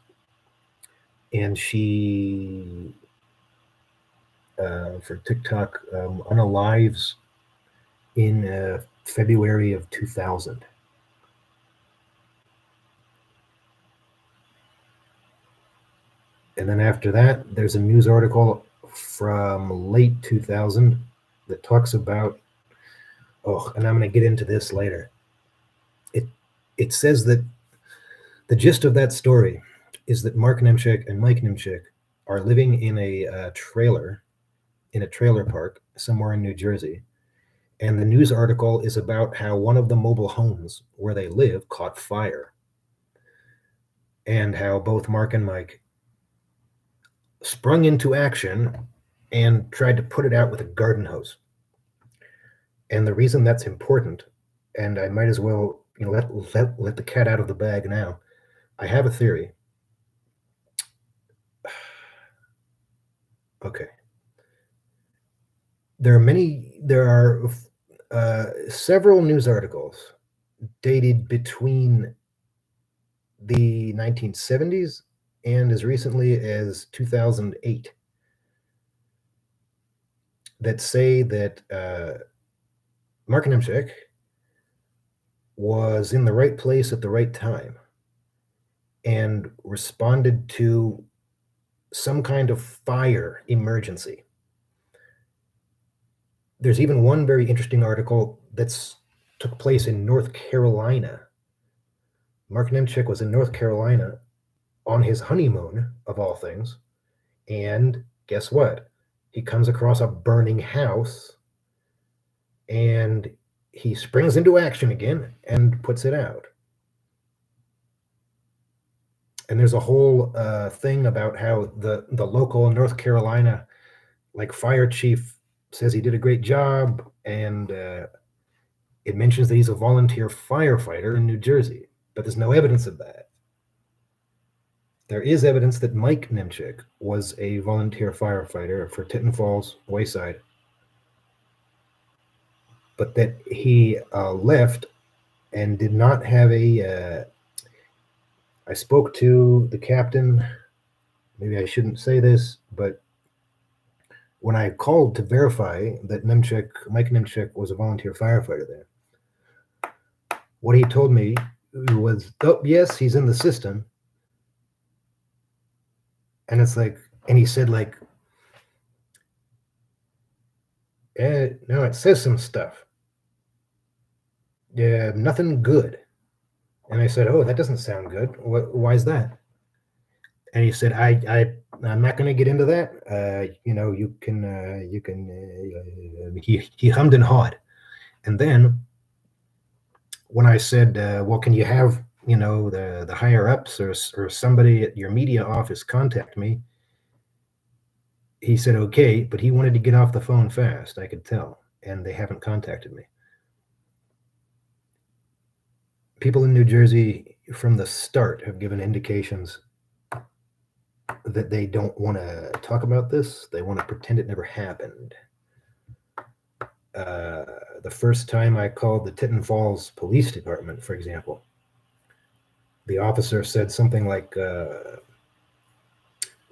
and she, for TikTok, unalives in February of 2000. And then after that, there's a news article from late 2000 that talks about, and I'm going to get into this later. It says that the gist of that story is that Mark Niemczyk and Mike Niemczyk are living in a trailer park somewhere in New Jersey. And the news article is about how one of the mobile homes where they live caught fire, and how both Mark and Mike sprung into action and tried to put it out with a garden hose. And the reason that's important, and I might as well let the cat out of the bag now. I have a theory. Okay. There are several news articles dated between the 1970s and as recently as 2008 that say that Mark Niemczyk was in the right place at the right time and responded to some kind of fire emergency. There's even one very interesting article that's took place in North Carolina. Mark Niemczyk was in North Carolina on his honeymoon, of all things, and guess what? He comes across a burning house and he springs into action again and puts it out. And there's a whole thing about how the local North Carolina fire chief says he did a great job, and it mentions that he's a volunteer firefighter in New Jersey, but there's no evidence of that. There is evidence that Mike Niemczyk was a volunteer firefighter for Tinton Falls Wayside, but that he left and did not have a. I spoke to the captain. Maybe I shouldn't say this, but when I called to verify that Mike Niemczyk was a volunteer firefighter there, what he told me was, "Oh, yes, he's in the system." And it's like, and he said, no, it says some stuff. Yeah, nothing good. And I said, "Oh, that doesn't sound good. Why is that?" And he said, I'm not going to get into that. You can. He hummed and hawed, and then when I said, "Well, can you have the higher ups or somebody at your media office contact me?" He said, "Okay," but he wanted to get off the phone fast. I could tell, and they haven't contacted me. People in New Jersey from the start have given indications that they don't want to talk about this. They want to pretend it never happened. The first time I called the Tinton Falls Police Department, for example, the officer said something like,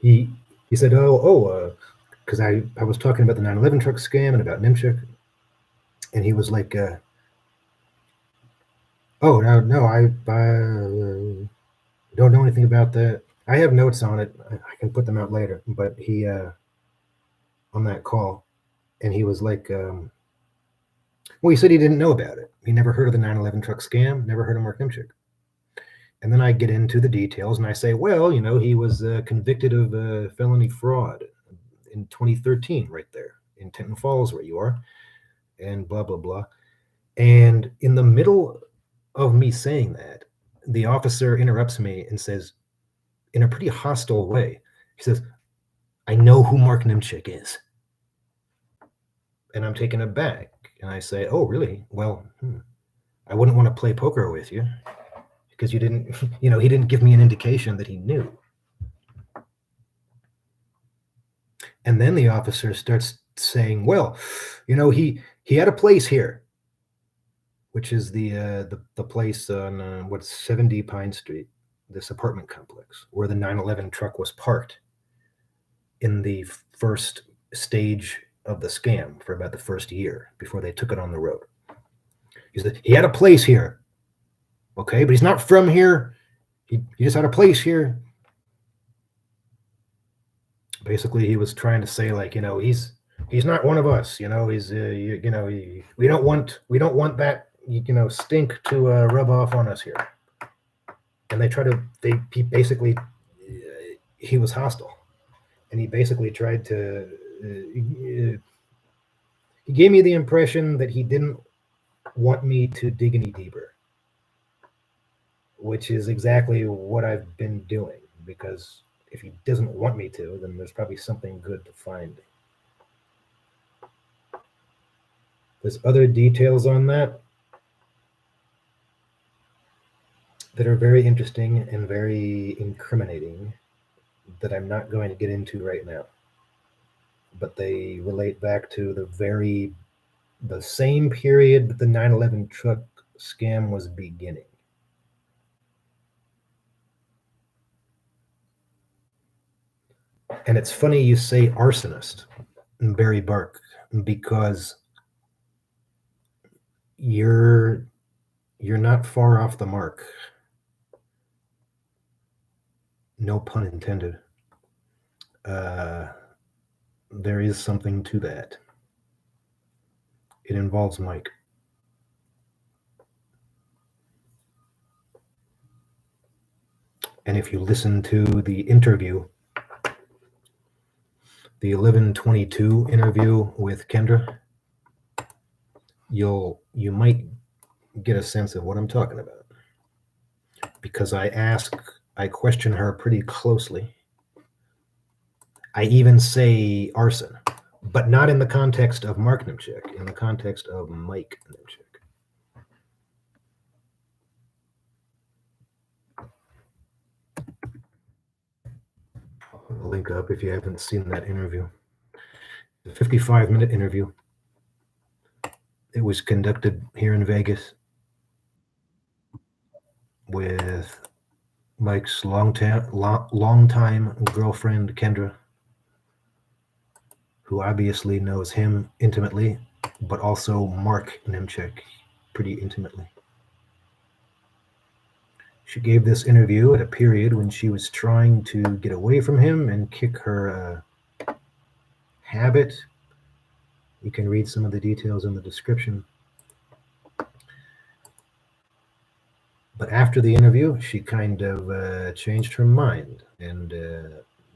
he said, because I was talking about the 9/11 truck scam and about Niemczyk, and he was like, "Oh, no, I don't know anything about that. I have notes on it. I can put them out later." But he, on that call, and he was like, well, he said he didn't know about it. He never heard of the 9/11 truck scam, never heard of Mark Niemczyk. And then I get into the details and I say, well, he was convicted of felony fraud in 2013, right there in Tinton Falls, where you are, and blah, blah, blah. And in the middle of me saying that, the officer interrupts me and says, in a pretty hostile way, he says, "I know who Mark Niemczyk is." And I'm taken aback. And I say, "Oh, really? Well, I wouldn't want to play poker with you because you didn't, he didn't give me an indication that he knew." And then the officer starts saying, "Well, he had a place here," which is the place on what's 70 Pine Street, this apartment complex where the 9/11 truck was parked in the first stage of the scam for about the first year before they took it on the road. He said he had a place here, okay, but he's not from here. He just had a place here. Basically, he was trying to say, he's not one of us. He's we don't want that stink to rub off on us here. And he basically he was hostile, and he basically tried to. He gave me the impression that he didn't want me to dig any deeper, which is exactly what I've been doing, because if he doesn't want me to, then there's probably something good to find. There's other details on that. that are very interesting and very incriminating that I'm not going to get into right now. But they relate back to the same period that the 9/11 truck scam was beginning. And it's funny you say arsonist, Barry Bark, because you're you're not far off the mark. No pun intended. Uh, there is something to that. It involves Mike. And if you listen to the interview, the 11/22 interview with Kendra, you might get a sense of what I'm talking about. Because I question her pretty closely. I even say arson, but not in the context of Mark Niemczyk, in the context of Mike Niemczyk. I'll put a link up if you haven't seen that interview. The 55-minute interview. It was conducted here in Vegas with Mike's longtime girlfriend, Kendra, who obviously knows him intimately, but also Mark Niemczyk pretty intimately. She gave this interview at a period when she was trying to get away from him and kick her habit. You can read some of the details in the description. But after the interview, she kind of changed her mind and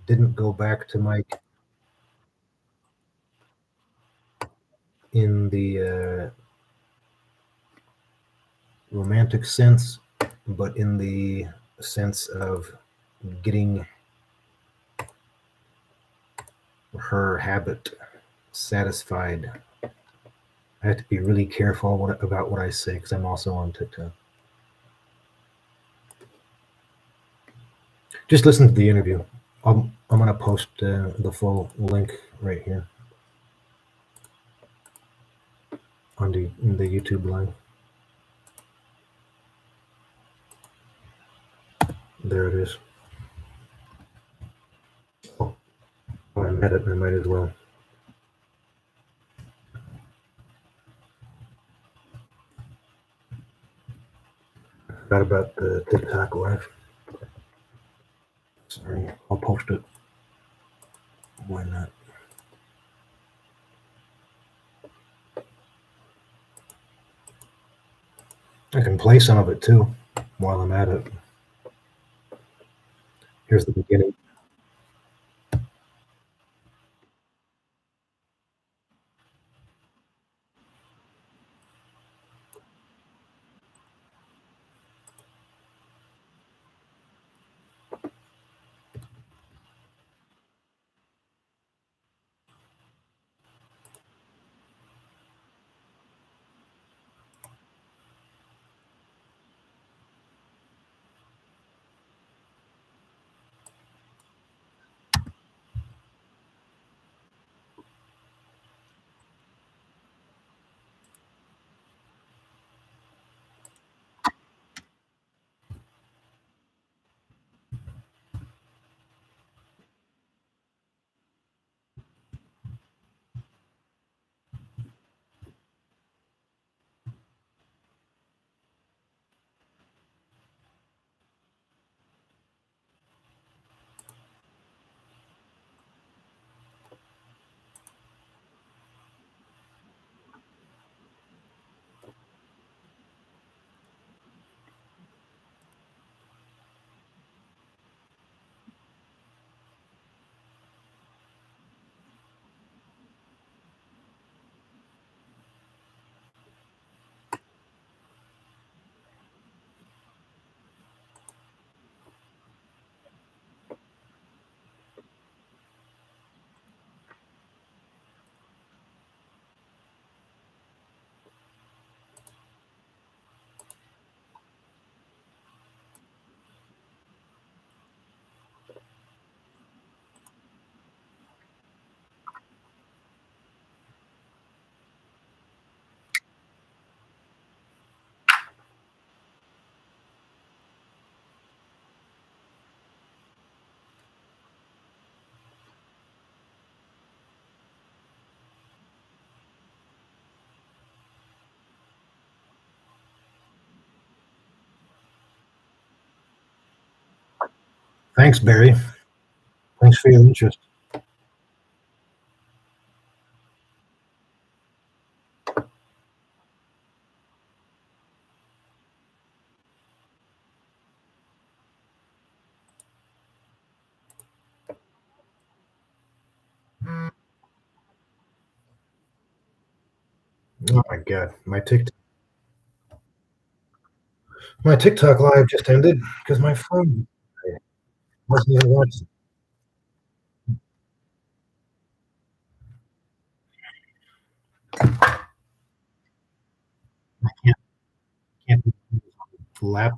didn't go back to Mike in the romantic sense, but in the sense of getting her habit satisfied. I have to be really careful about what I say because I'm also on TikTok. Just listen to the interview. I'm going to post the full link right here on the YouTube live. There it is. Oh, I'm at it. I might as well. I forgot about the TikTok live. Sorry, I'll post it. Why not? I can play some of it too while I'm at it. Here's the beginning. Thanks, Barry. Thanks for your interest. Oh my god, my TikTok live just ended because my phone wasn't even watching. I can't lap.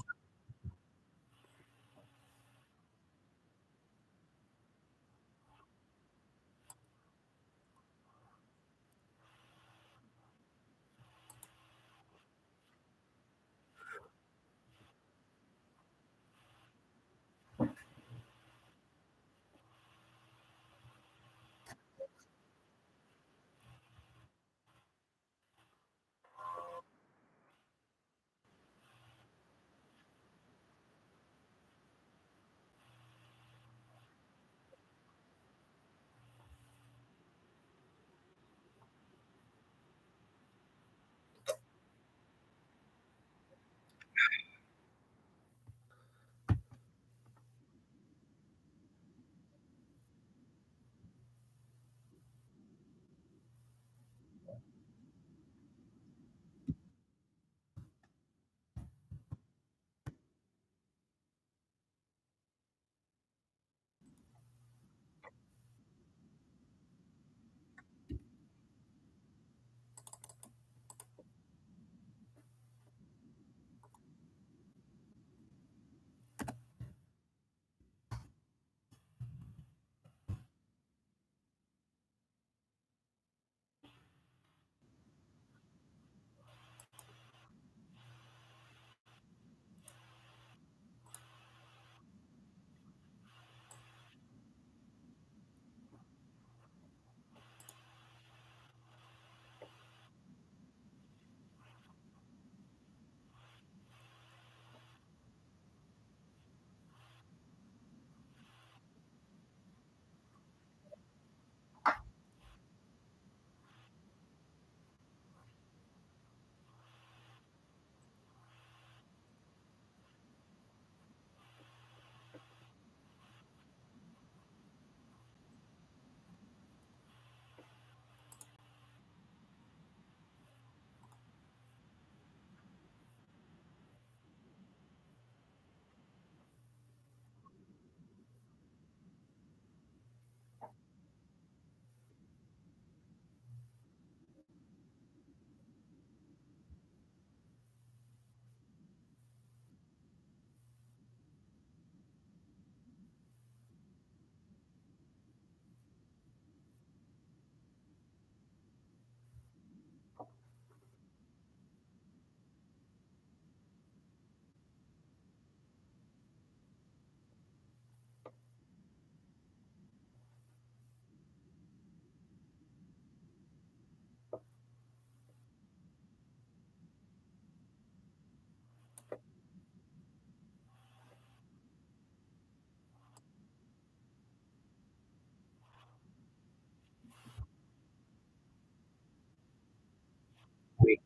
Wait,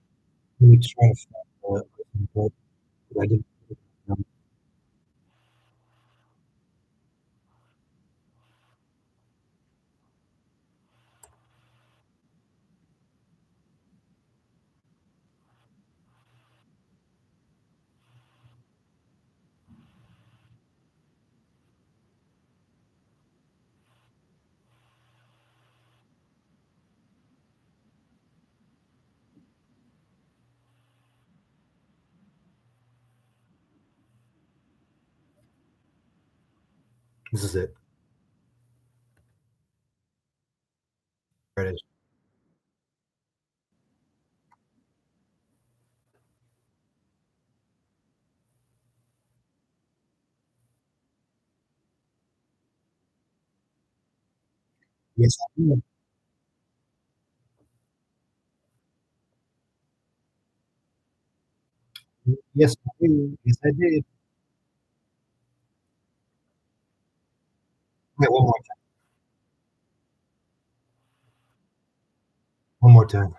let me try to find what I didn't. This is it. There it is. Yes, I did. Yes, I did. Yes, I did. Wait, one more time.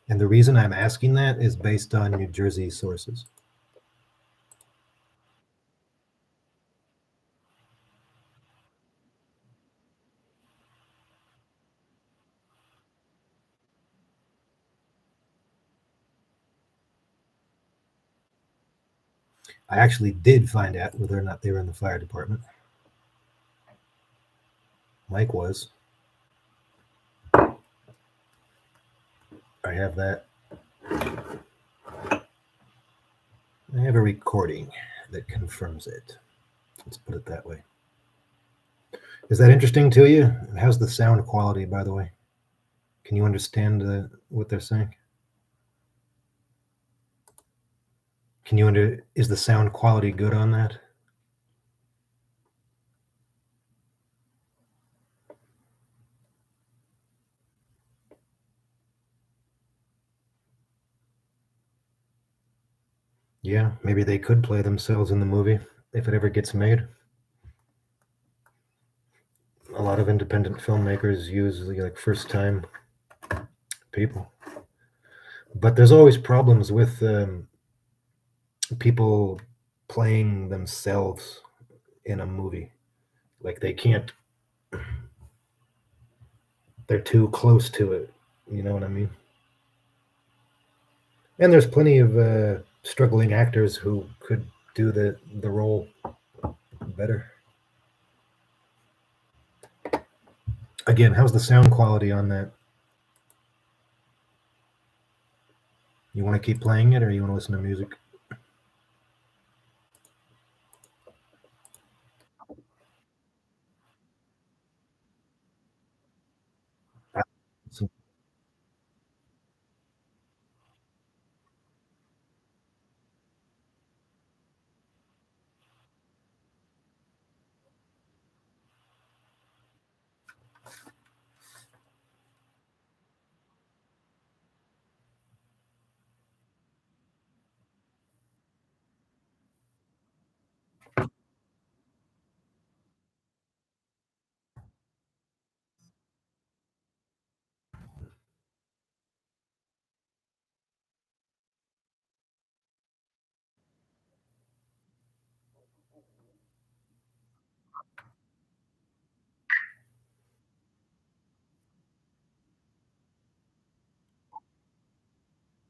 And the reason I'm asking that is based on New Jersey sources. I actually did find out whether or not they were in the fire department. Mike was. I have that. I have a recording that confirms it. Let's put it that way. Is that interesting to you? How's the sound quality, by the way? Can you understand what they're saying? Can you under? Is the sound quality good on that? Yeah, maybe they could play themselves in the movie if it ever gets made. A lot of independent filmmakers use like first time people, but there's always problems with people playing themselves in a movie. Like they can't, they're too close to it. You know what I mean? And there's plenty of struggling actors who could do the role better. Again, how's the sound quality on that? You want to keep playing it, or you want to listen to music? So-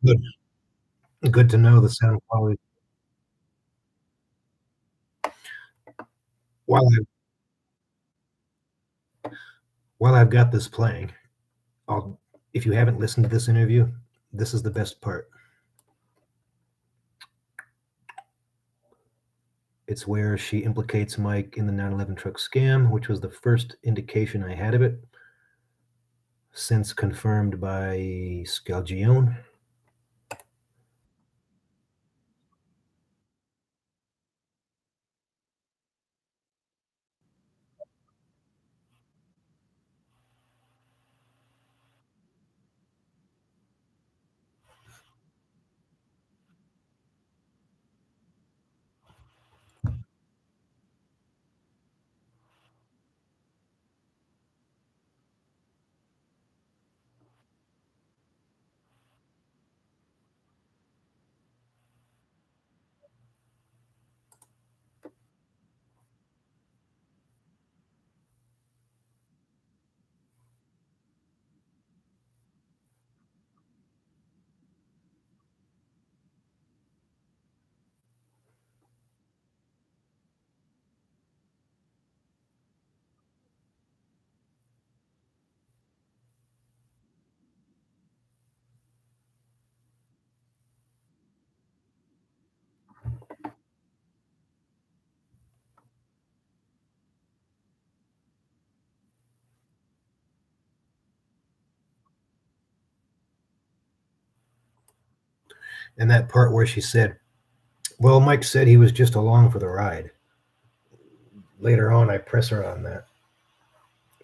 Good, good to know the sound quality. While I while I've got this playing, I'll if you haven't listened to this interview, this is the best part. It's where she implicates Mike in the 9/11 truck scam, which was the first indication I had of it, since confirmed by Scalgione. And that part where she said, well, Mike said he was just along for the ride. Later on, I press her on that,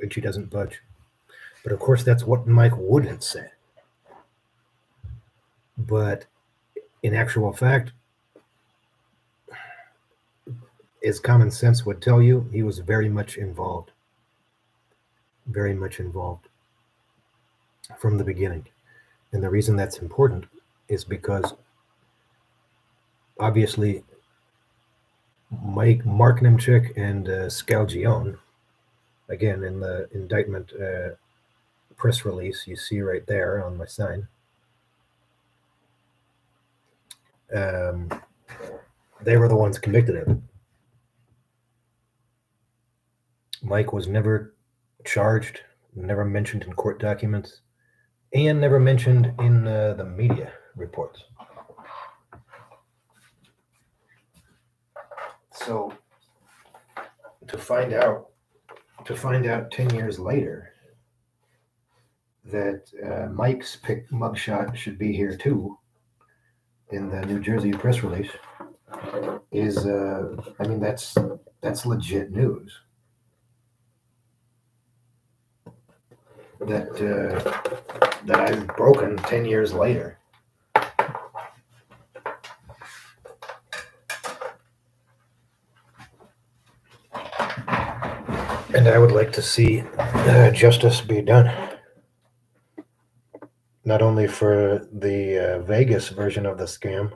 and she doesn't budge. But of course, that's what Mike wouldn't say. But in actual fact, as common sense would tell you, he was very much involved from the beginning. And the reason that's important is because obviously Mark Niemczyk and Scalgione, again in the indictment press release you see right there on my sign, um, they were the ones convicted of it. Mike was never charged, never mentioned in court documents, and never mentioned in the media reports. So to find out, 10 years later that Mike's pick mugshot should be here too in the New Jersey press release is, I mean, that's legit news. That I've broken 10 years later. And I would like to see justice be done. Not only for the Vegas version of the scam,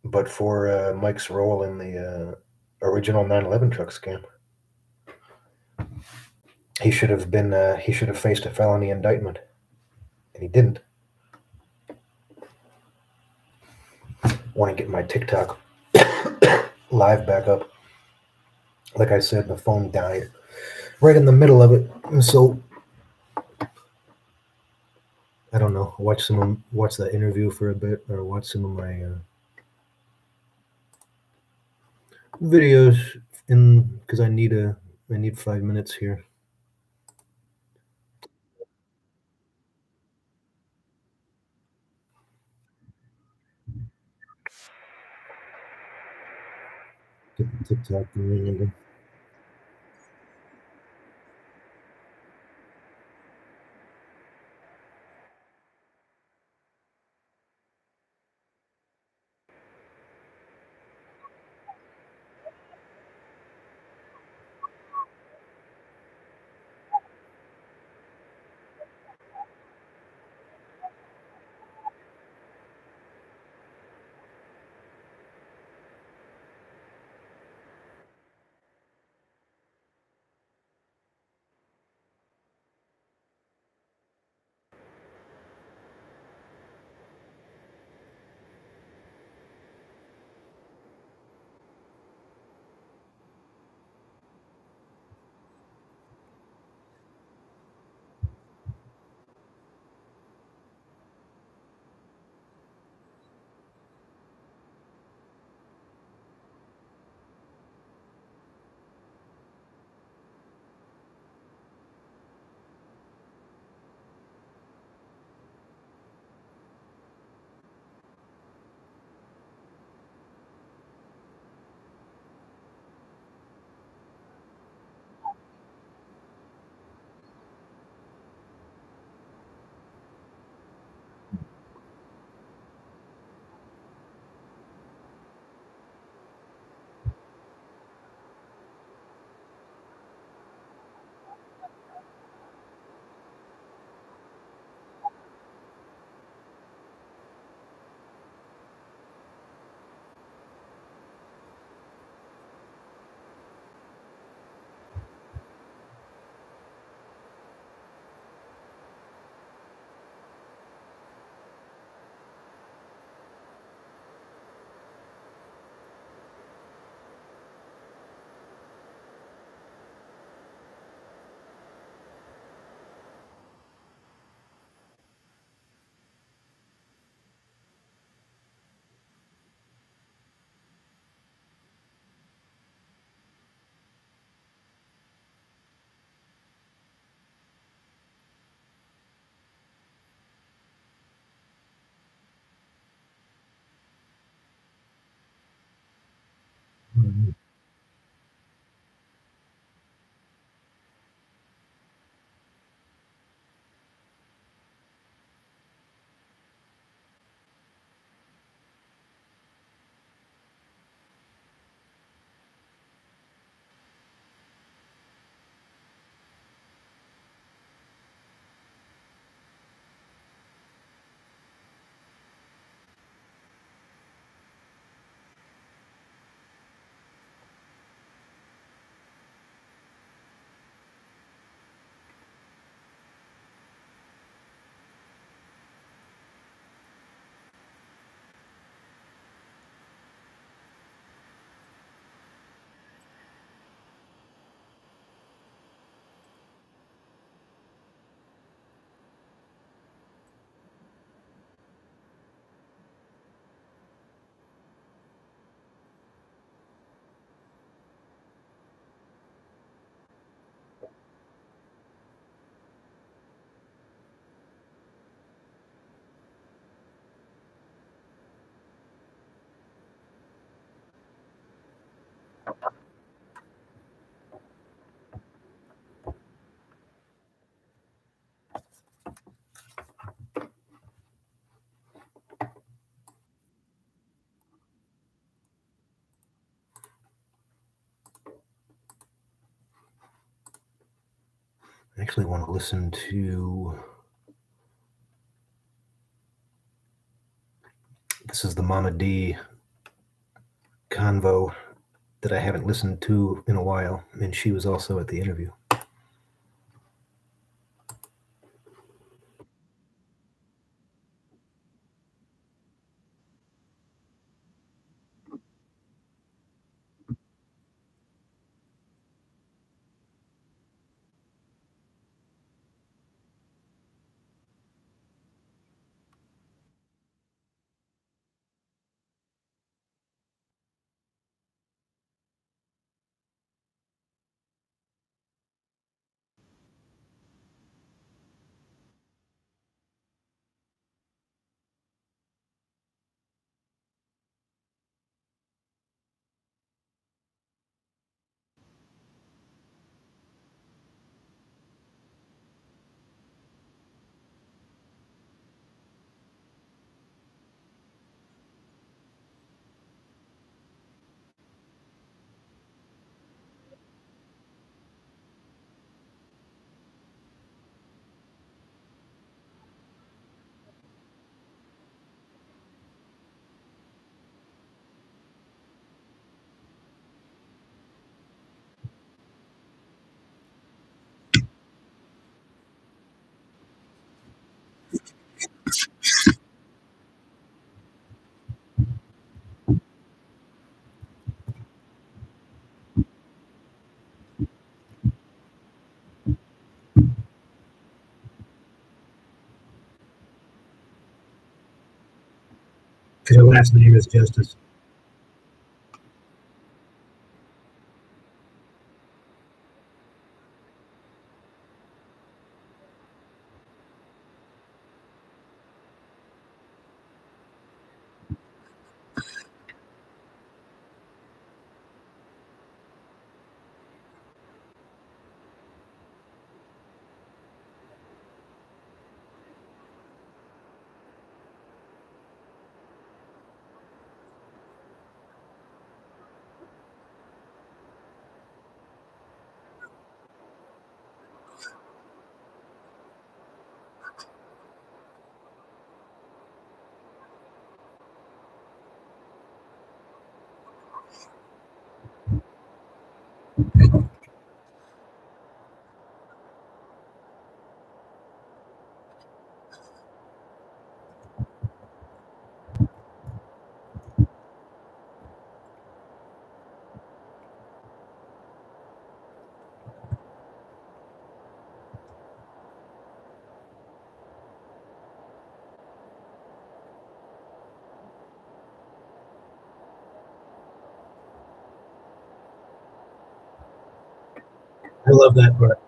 but for Mike's role in the original 9/11 truck scam. He should have been. He should have faced a felony indictment, and he didn't. Want to get my TikTok live back up. Like I said, the phone died right in the middle of it, so I don't know. Watch that interview for a bit, or watch some of my videos in because I need 5 minutes here. Get the TikTok going again. I actually want to listen to. This is the Mama D convo that I haven't listened to in a while, and she was also at the interview. Her last name is Justice. I love that part.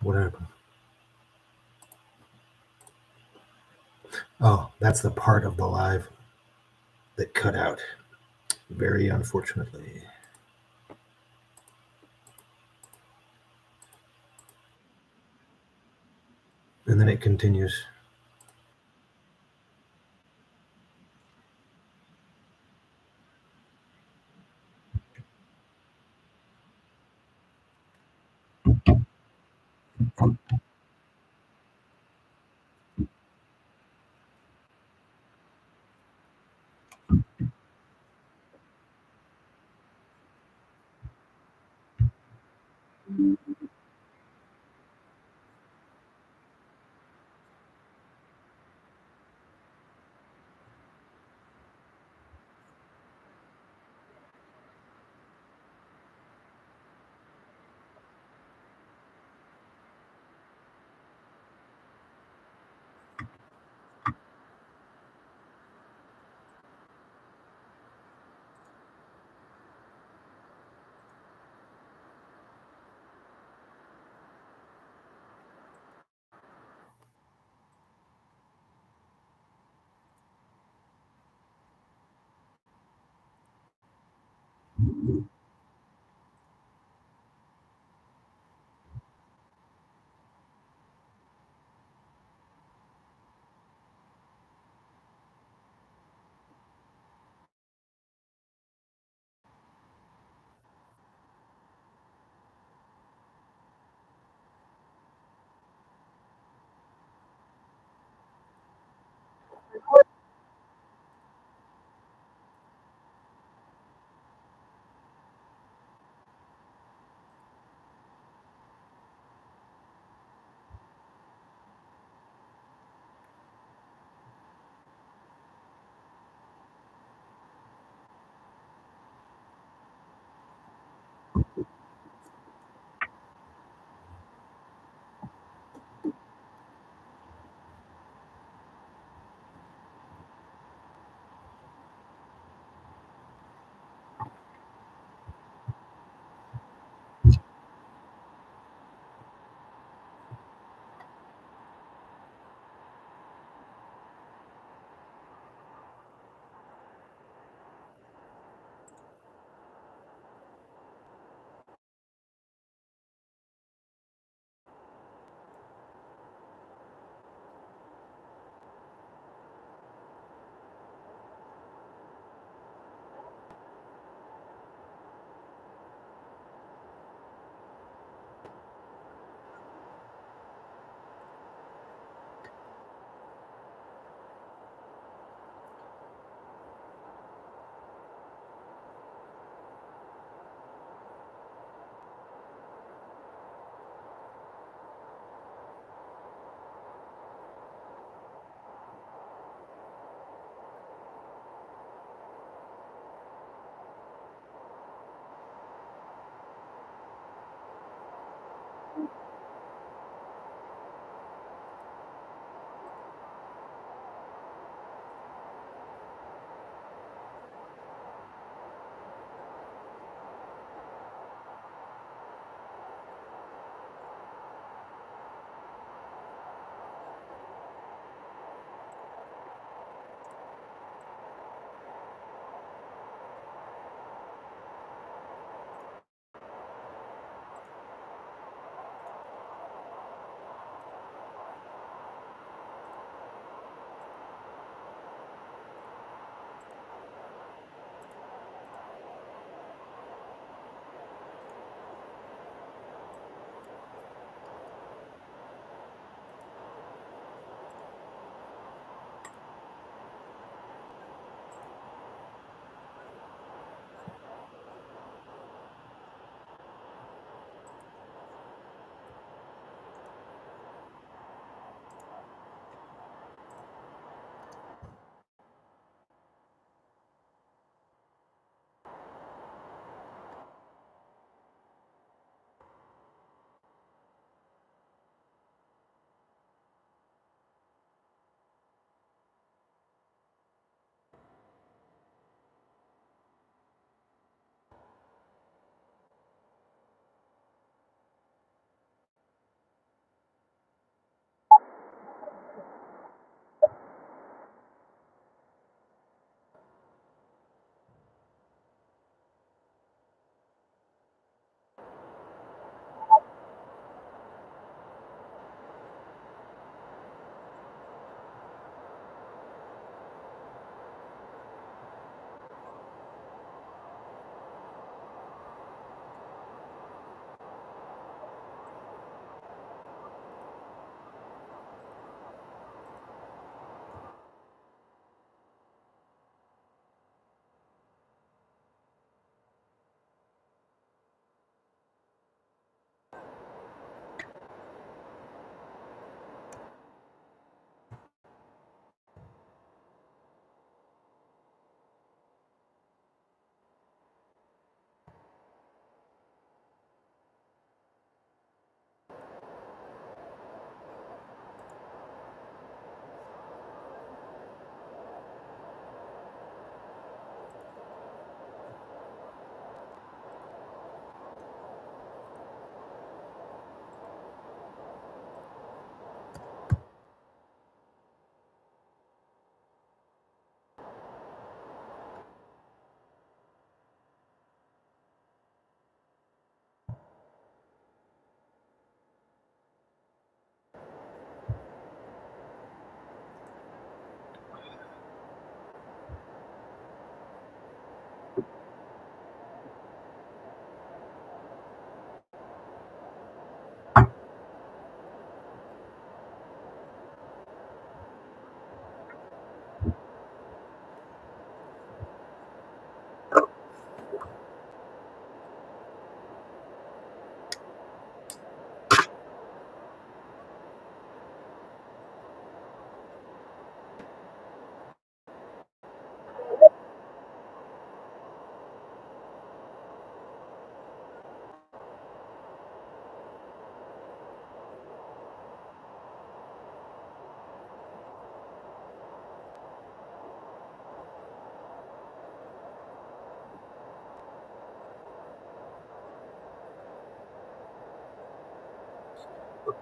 What happened? Oh, that's the part of the live that cut out. Very unfortunately. And then it continues.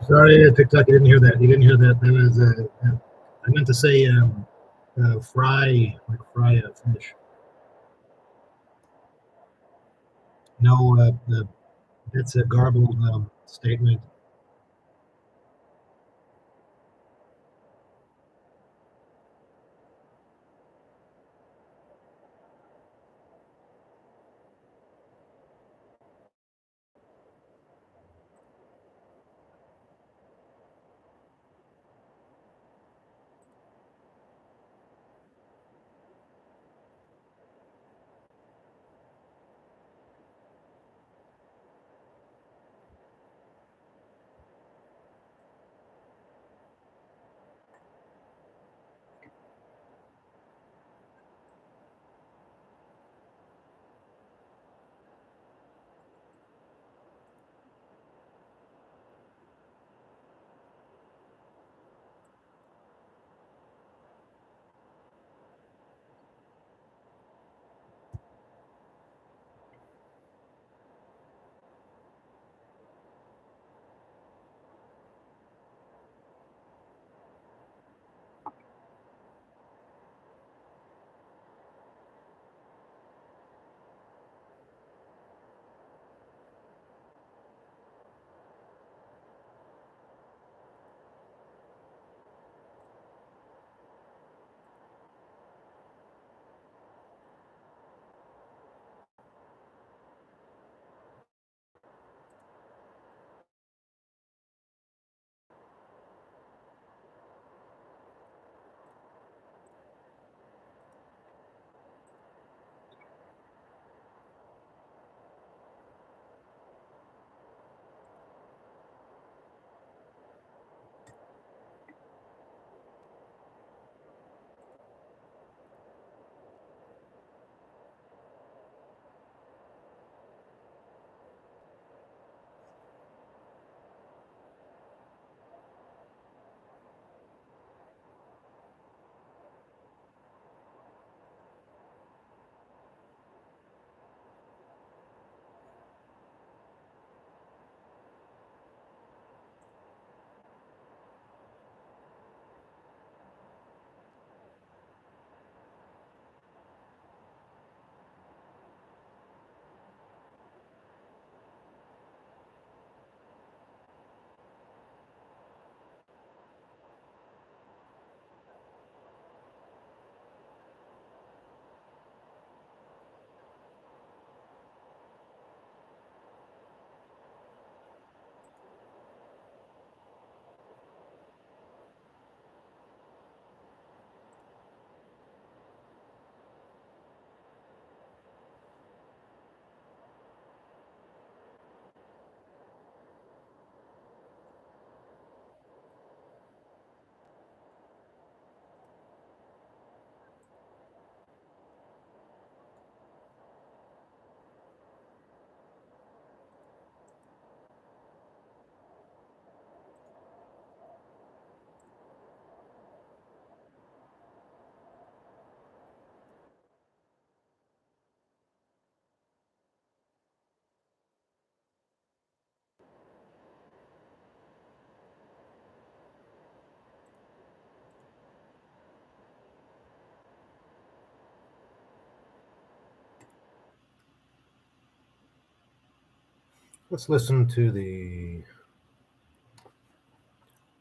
Sorry, TikTok. You didn't hear that. You didn't hear that. That was. I meant to say fry, like fry a fish. No, that's a garbled statement. Let's listen to the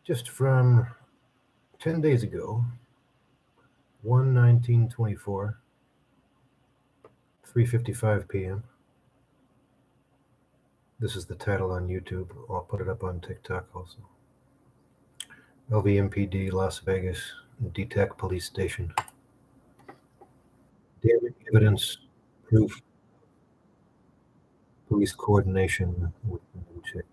just from 10 days ago, 1/19/24, 3:55 p.m. This is the title on YouTube. I'll put it up on TikTok also. LVMPD Las Vegas DTAC Police Station. Damning evidence, proof, police coordination with Niemczyk.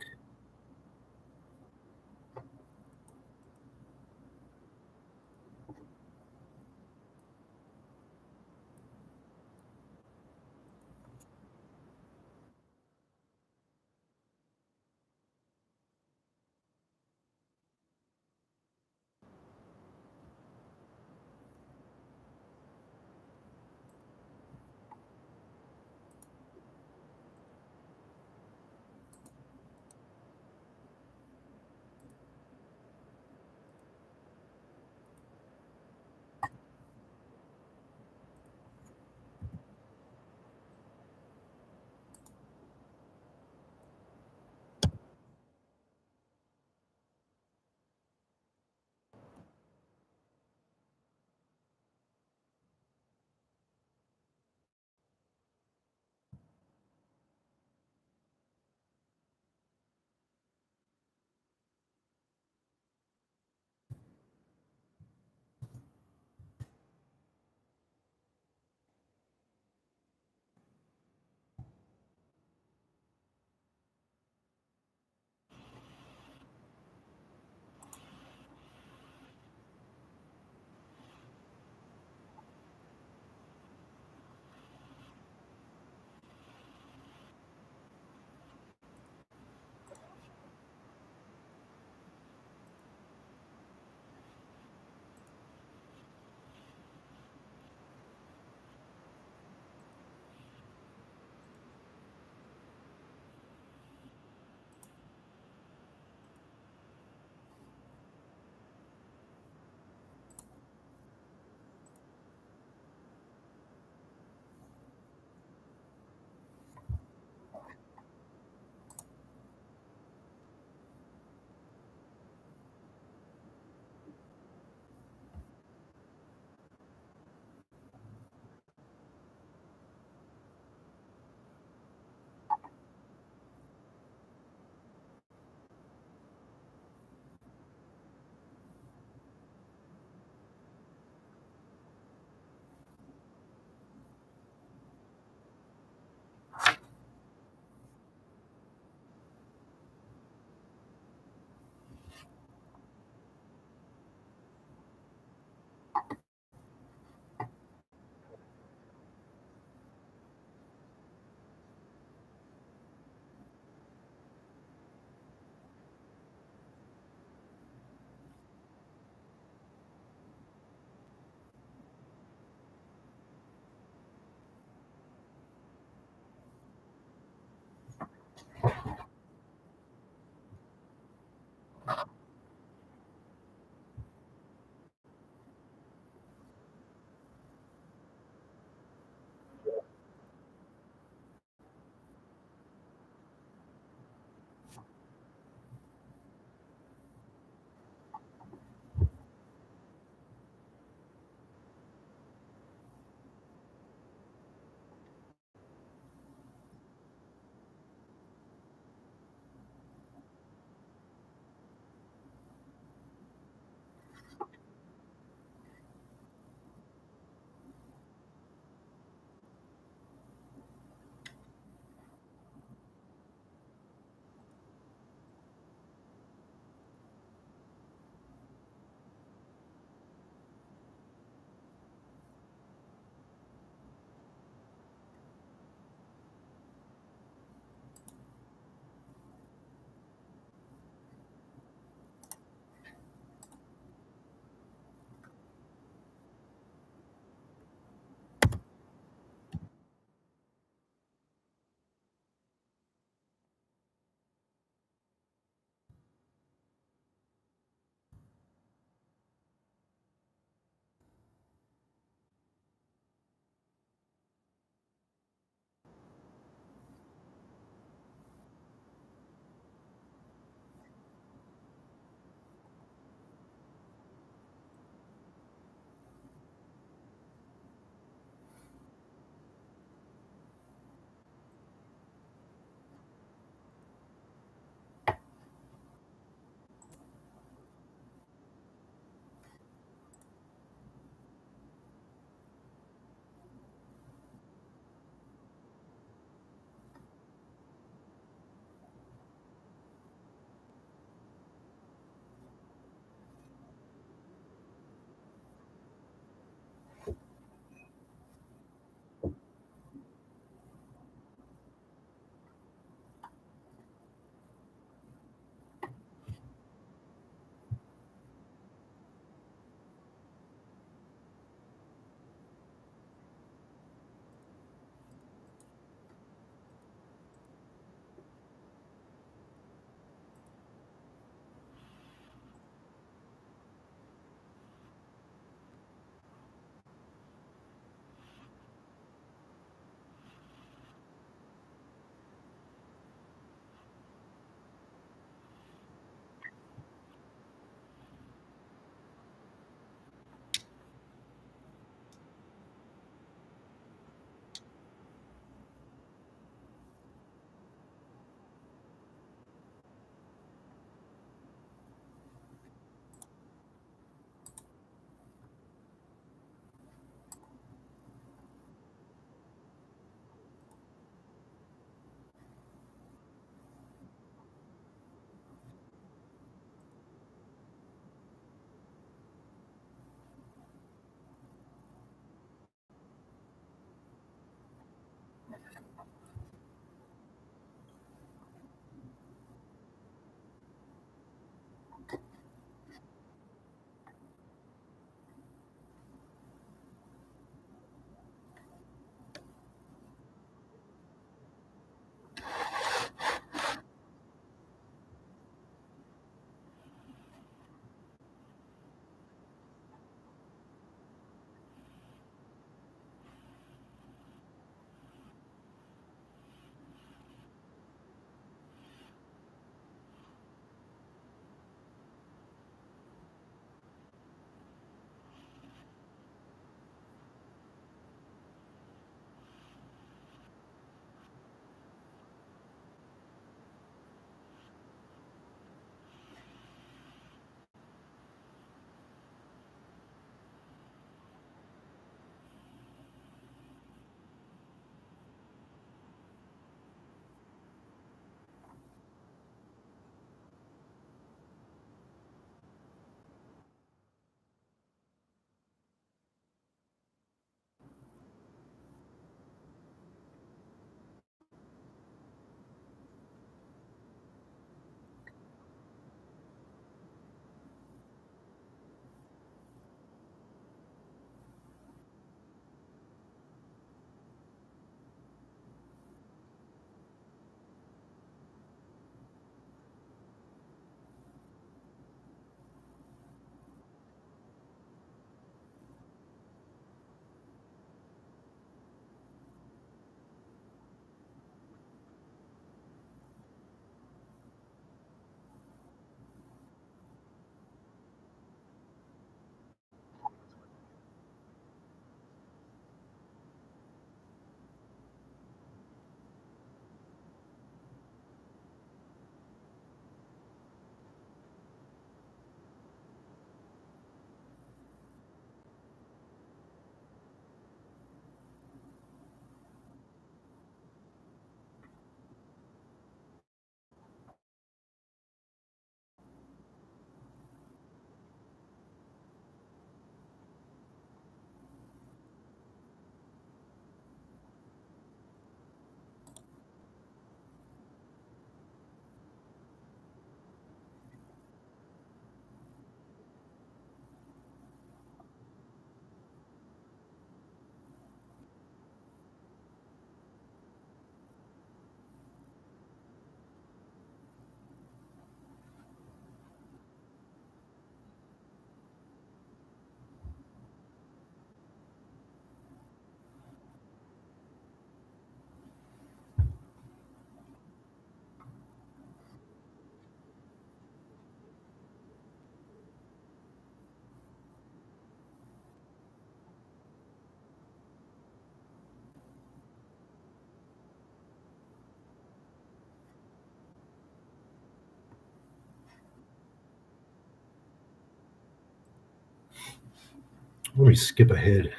Let me skip ahead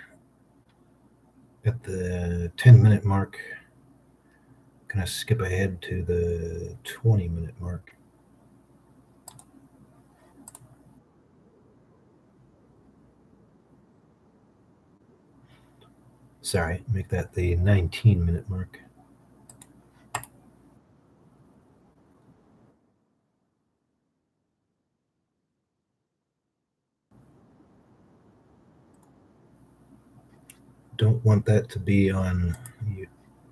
at the 10-minute mark. Can I skip ahead to the 20-minute mark? Sorry, make that the 19-minute mark. Don't want that to be on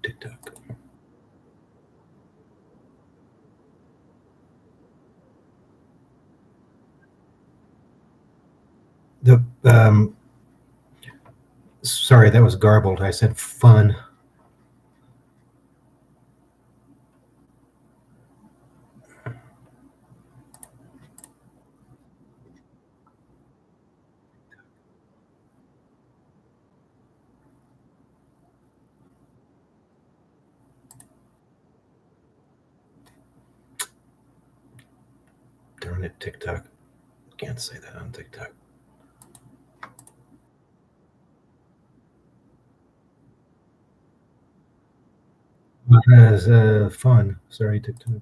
TikTok. The Sorry, that was garbled. I said fun. Darn it, TikTok. Can't say that on TikTok. That is fun. Sorry, TikTok.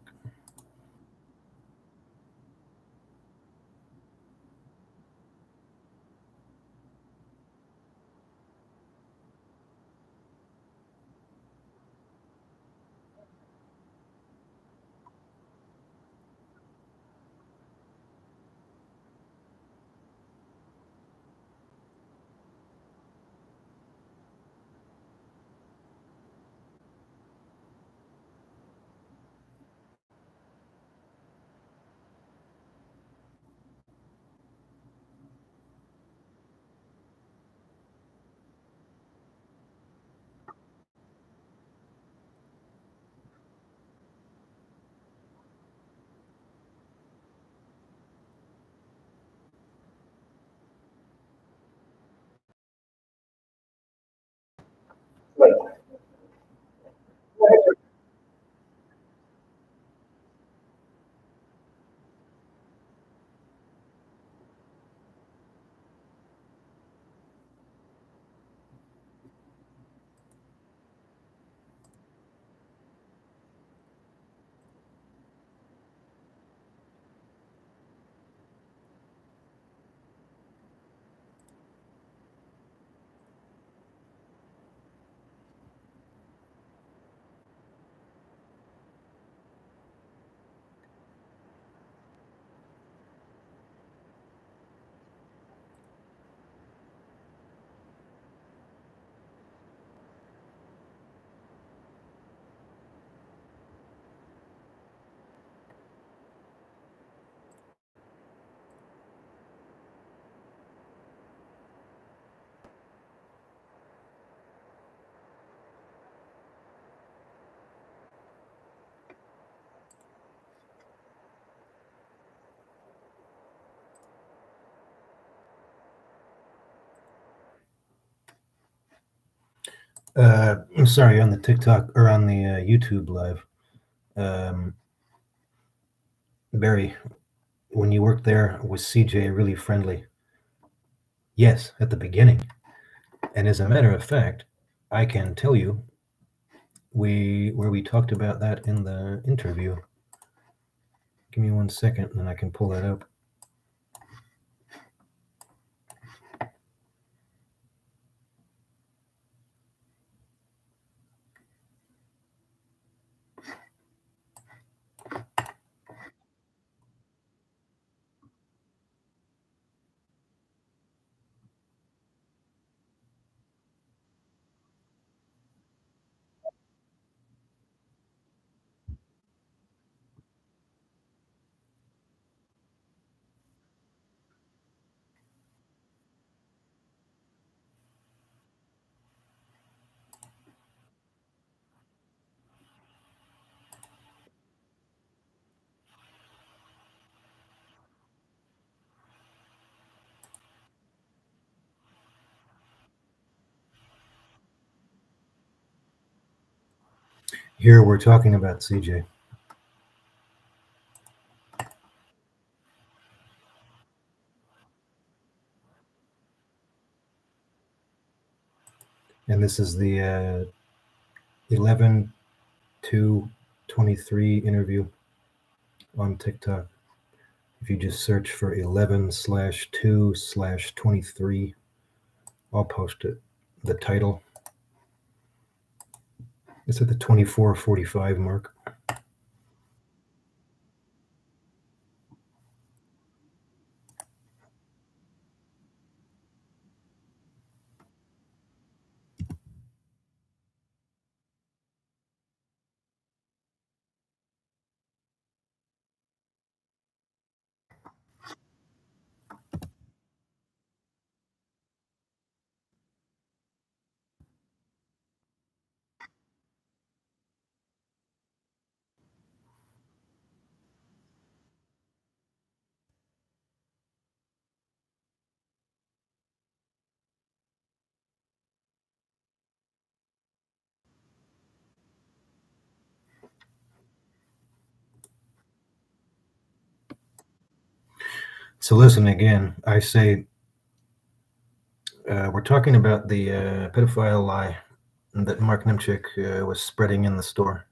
I'm sorry, on the TikTok or on the YouTube live. Um, Barry, when you worked there, was CJ really friendly? Yes, at the beginning. And as a matter of fact, I can tell you we talked about that in the interview. Give me 1 second, and I can pull that up. Here we're talking about CJ. And this is the 11 to 23 interview on TikTok. If you just search for 11/2/23, I'll post it. The title. It's at the 24:45 mark. So listen again. I say we're talking about the pedophile lie that Mark Niemczyk was spreading in the store,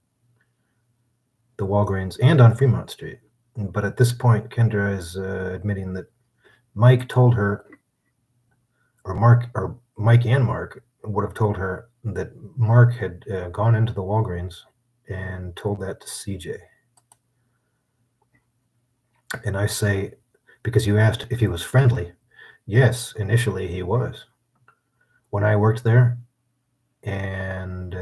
the Walgreens, and on Fremont Street. But at this point, Kendra is admitting that Mike told her, or Mike and Mark would have told her that Mark had gone into the Walgreens and told that to CJ. And I say, because you asked if he was friendly, yes, initially he was. When I worked there, and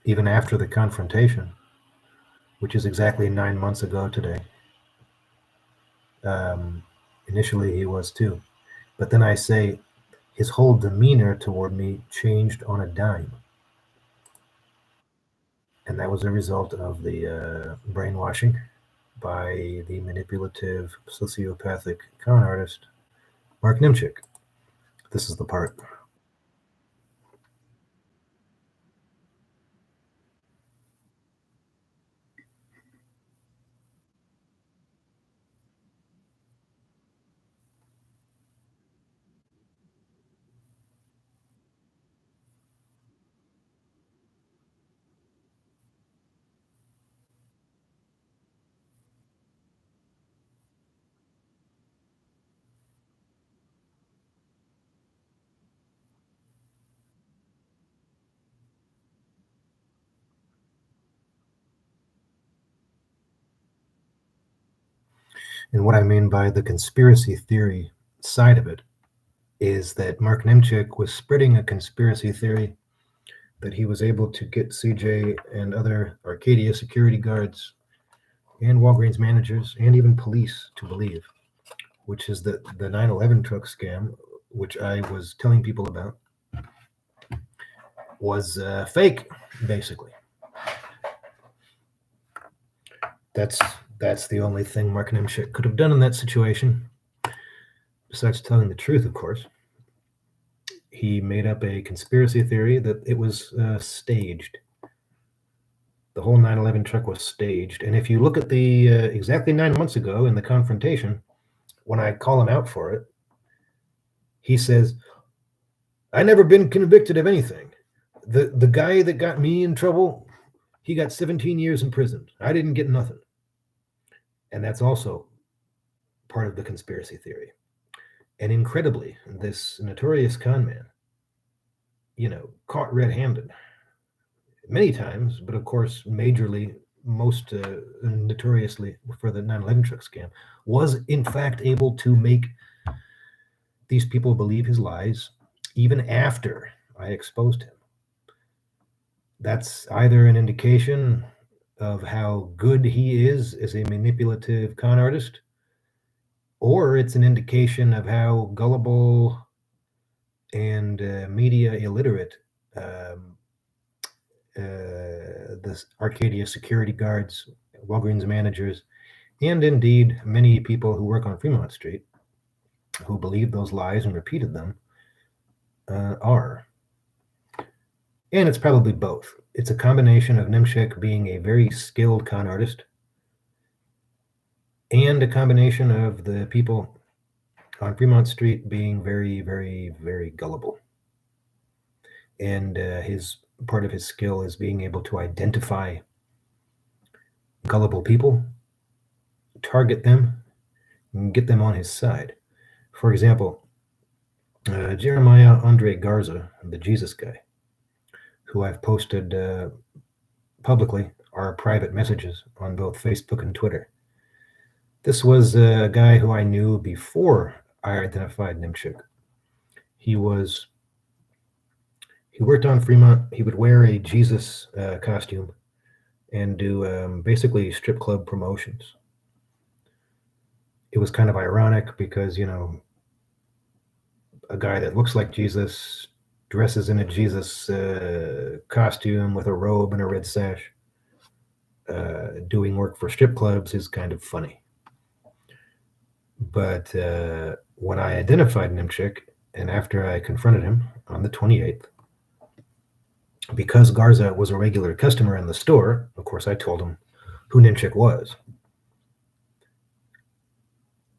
even after the confrontation, which is exactly 9 months ago today, initially he was too. But then I say his whole demeanor toward me changed on a dime. And that was a result of the brainwashing by the manipulative, sociopathic con artist, Mark Niemczyk. This is the part. And what I mean by the conspiracy theory side of it is that Mark Niemczyk was spreading a conspiracy theory that he was able to get CJ and other Arcadia security guards and Walgreens managers and even police to believe, which is that the 9/11 truck scam, which I was telling people about, was fake, basically. That's the only thing Mark Niemczyk could have done in that situation, besides telling the truth, of course. He made up a conspiracy theory that it was staged. The whole 9/11 truck was staged. And if you look at the exactly 9 months ago in the confrontation, when I call him out for it, he says, I never been convicted of anything. The guy that got me in trouble, he got 17 years in prison. I didn't get nothing. And that's also part of the conspiracy theory. And incredibly, this notorious con man, caught red-handed many times, but of course, majorly, most notoriously for the 9/11 truck scam, was in fact able to make these people believe his lies even after I exposed him. That's either an indication of how good he is as a manipulative con artist, or it's an indication of how gullible and media illiterate the Arcadia security guards, Walgreens managers, and indeed many people who work on Fremont Street who believed those lies and repeated them are. And it's probably both. It's a combination of Niemczyk being a very skilled con artist and a combination of the people on Fremont Street being very, very, very gullible. And his part of his skill is being able to identify gullible people, target them, and get them on his side. For example, Jeremiah Andre Garza, the Jesus guy, who I've posted publicly our private messages on both Facebook and Twitter. This was a guy who I knew before I identified Niemczyk. He worked on Fremont. He would wear a Jesus costume and do basically strip club promotions. It was kind of ironic because, you know, a guy that looks like Jesus dresses in a Jesus costume with a robe and a red sash doing work for strip clubs is kind of funny. But when I identified Niemczyk, and after I confronted him on the 28th, because Garza was a regular customer in the store, of course, I told him who Niemczyk was.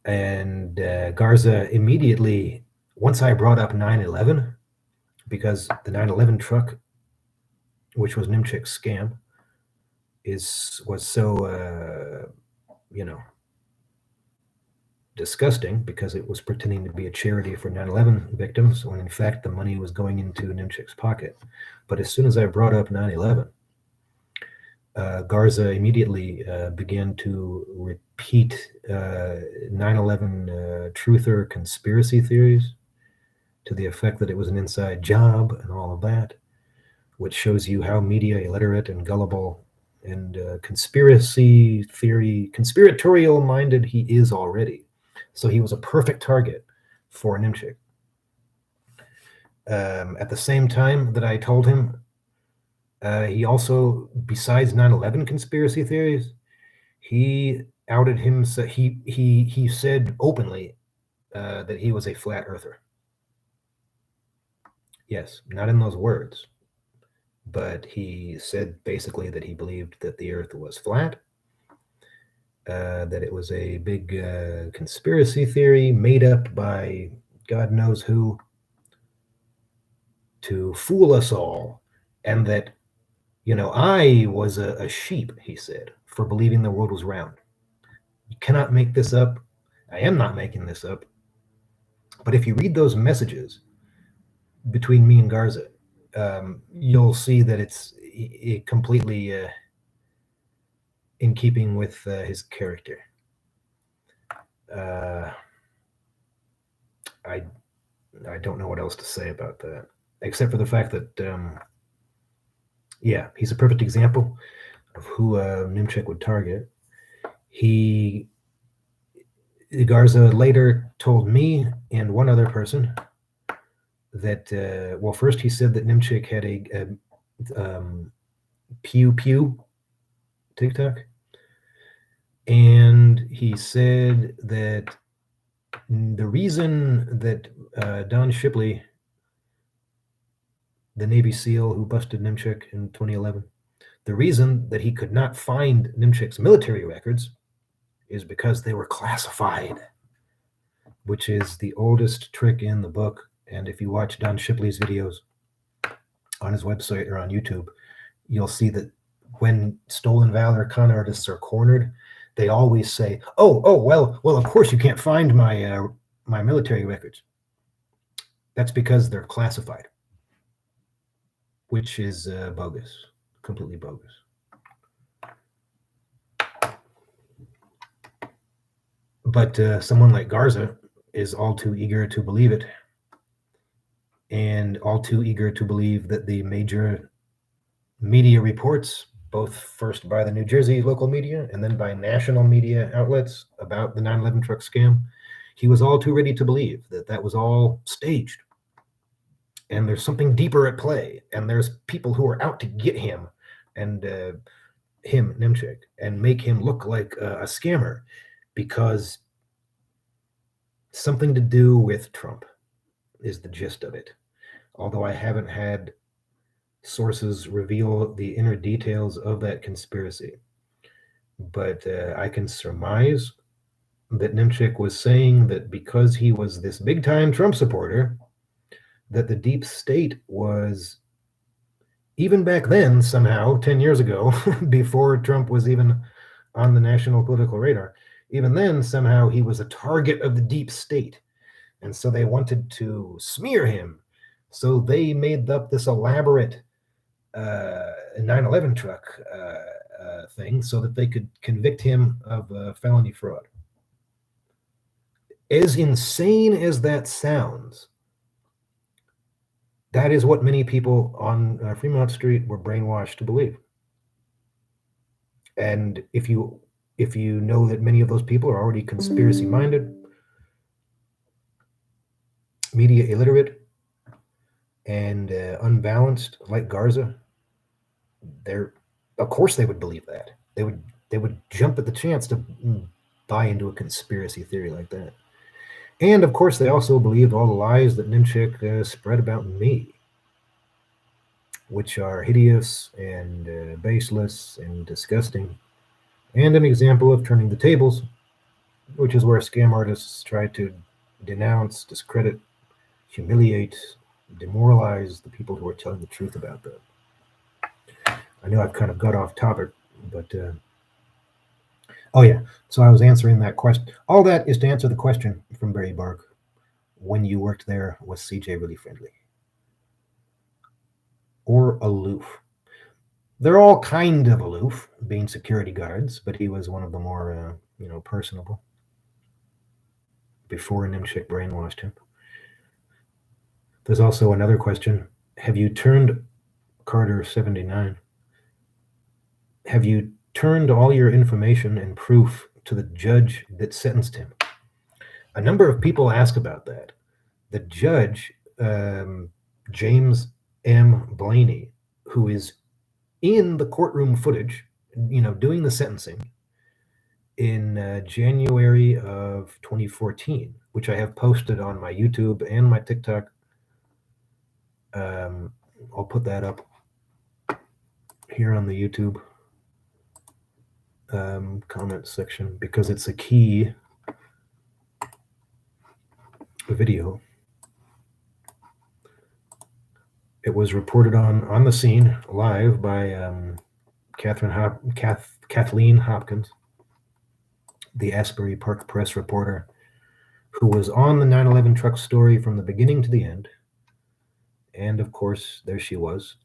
And Garza immediately, once I brought up 9/11, because the 9/11 truck, which was Niemczyk's scam, was so disgusting because it was pretending to be a charity for 9/11 victims when in fact the money was going into Niemczyk's pocket. But as soon as I brought up 9/11, Garza immediately began to repeat 9/11 truther conspiracy theories to the effect that it was an inside job and all of that, which shows you how media illiterate and gullible and conspiracy theory, conspiratorial minded he is already. So he was a perfect target for Niemczyk. At the same time that I told him, he also, besides 9/11 conspiracy theories, he outed him. So he said openly that he was a flat earther. Yes, not in those words, but he said basically that he believed that the earth was flat, that it was a big conspiracy theory made up by God knows who to fool us all, and that, you know, I was a sheep, he said, for believing the world was round. You cannot make this up. I am not making this up. But if you read those messages between me and Garza, you'll see that it's completely in keeping with his character. I don't know what else to say about that, except for the fact that, yeah, he's a perfect example of who Niemczyk would target. Garza later told me and one other person that, well, first he said that Niemczyk had a Pew Pew TikTok, and he said that the reason that Don Shipley, the Navy SEAL who busted Niemczyk in 2011, the reason that he could not find Niemczyk's military records is because they were classified, which is the oldest trick in the book. And if you watch Don Shipley's videos on his website or on YouTube, you'll see that when stolen valor con artists are cornered, they always say, well, of course you can't find my my military records. That's because they're classified, which is bogus, completely bogus. But someone like Garza is all too eager to believe it, and all too eager to believe that the major media reports, both first by the New Jersey local media and then by national media outlets about the 9/11 truck scam, he was all too ready to believe that that was all staged. And there's something deeper at play, and there's people who are out to get him and him, Niemczyk, and make him look like a scammer because something to do with Trump is the gist of it. Although I haven't had sources reveal the inner details of that conspiracy, but I can surmise that Niemczyk was saying that because he was this big time Trump supporter, that the deep state was, even back then, somehow, 10 years ago, before Trump was even on the national political radar, even then, somehow he was a target of the deep state. And so they wanted to smear him. So they made up this elaborate 9/11 truck thing so that they could convict him of felony fraud. As insane as that sounds, that is what many people on Fremont Street were brainwashed to believe. And if you know that many of those people are already conspiracy minded, media illiterate, and unbalanced like Garza, they're of course they would believe that. They would jump at the chance to buy into a conspiracy theory like that. And of course, they also believed all the lies that Niemczyk spread about me, which are hideous and baseless and disgusting, and an example of turning the tables, which is where scam artists try to denounce, discredit, humiliate, demoralize the people who are telling the truth about them. I know I've kind of got off topic, but oh yeah. So I was answering that question. All that is to answer the question from Barry Bark. When you worked there, was CJ really friendly or aloof? They're all kind of aloof, being security guards, but he was one of the more, personable. Before Niemczyk brainwashed him. There's also another question: Have you turned Carter 79? Have you turned all your information and proof to the judge that sentenced him? A number of people ask about that. The judge, James M. Blaney, who is in the courtroom footage, doing the sentencing in January of 2014, which I have posted on my YouTube and my TikTok. I'll put that up here on the YouTube comment section because it's a key video. It was reported on the scene live by Kathleen Hopkins, the Asbury Park Press reporter, who was on the 9/11 truck story from the beginning to the end. And of course, there she was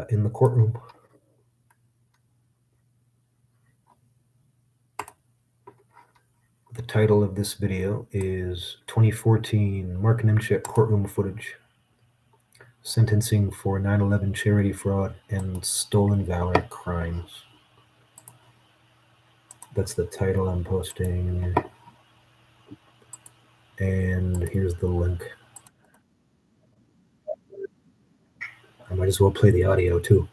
in the courtroom. The title of this video is 2014 Mark Niemczyk courtroom footage. Sentencing for 9/11 charity fraud and stolen valor crimes. That's the title I'm posting. And here's the link. I might as well play the audio too.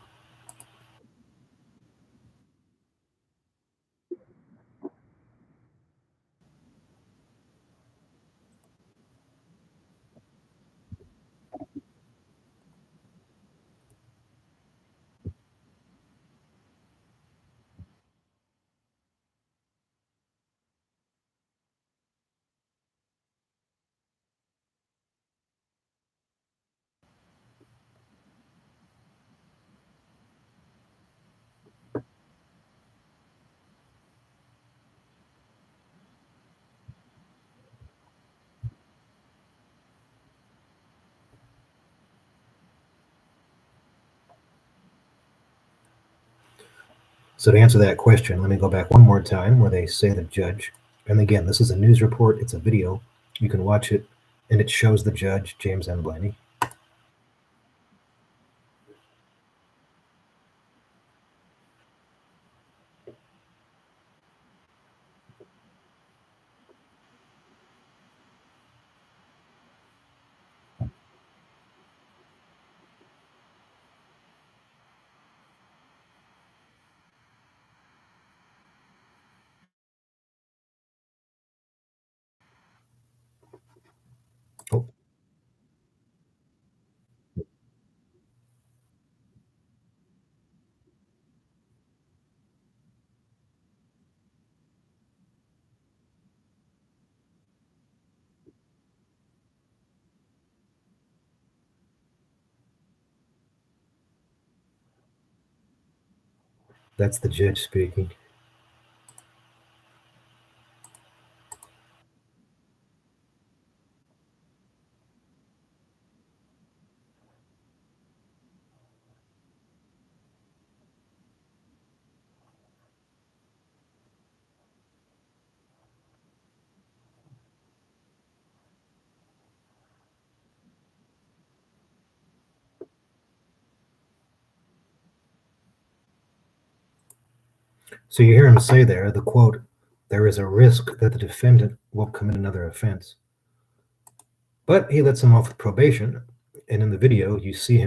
So to answer that question, let me go back one more time where they say the judge. And again, this is a news report. It's a video. You can watch it, and it shows the judge, James M. Blaney. Oh, That's the judge speaking. So you hear him say there, the quote, there is a risk that the defendant will commit another offense. But he lets him off with probation. And in the video, you see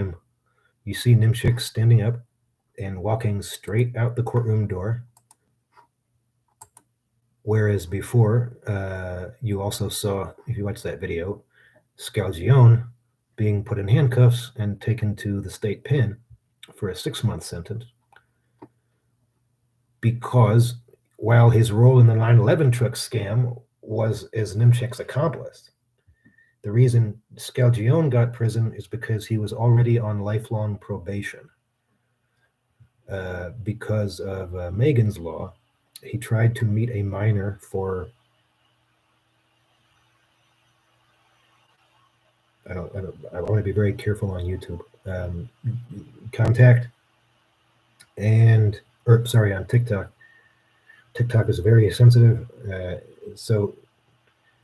Niemczyk standing up and walking straight out the courtroom door. Whereas before, you also saw, if you watch that video, Scalgione being put in handcuffs and taken to the state pen for a 6-month sentence because while his role in the 9/11 truck scam was as Niemczyk's accomplice, the reason Scalgione got prison is because he was already on lifelong probation. Because of Megan's law, he tried to meet a minor for I want to be very careful on YouTube. Contact on TikTok. TikTok is very sensitive. So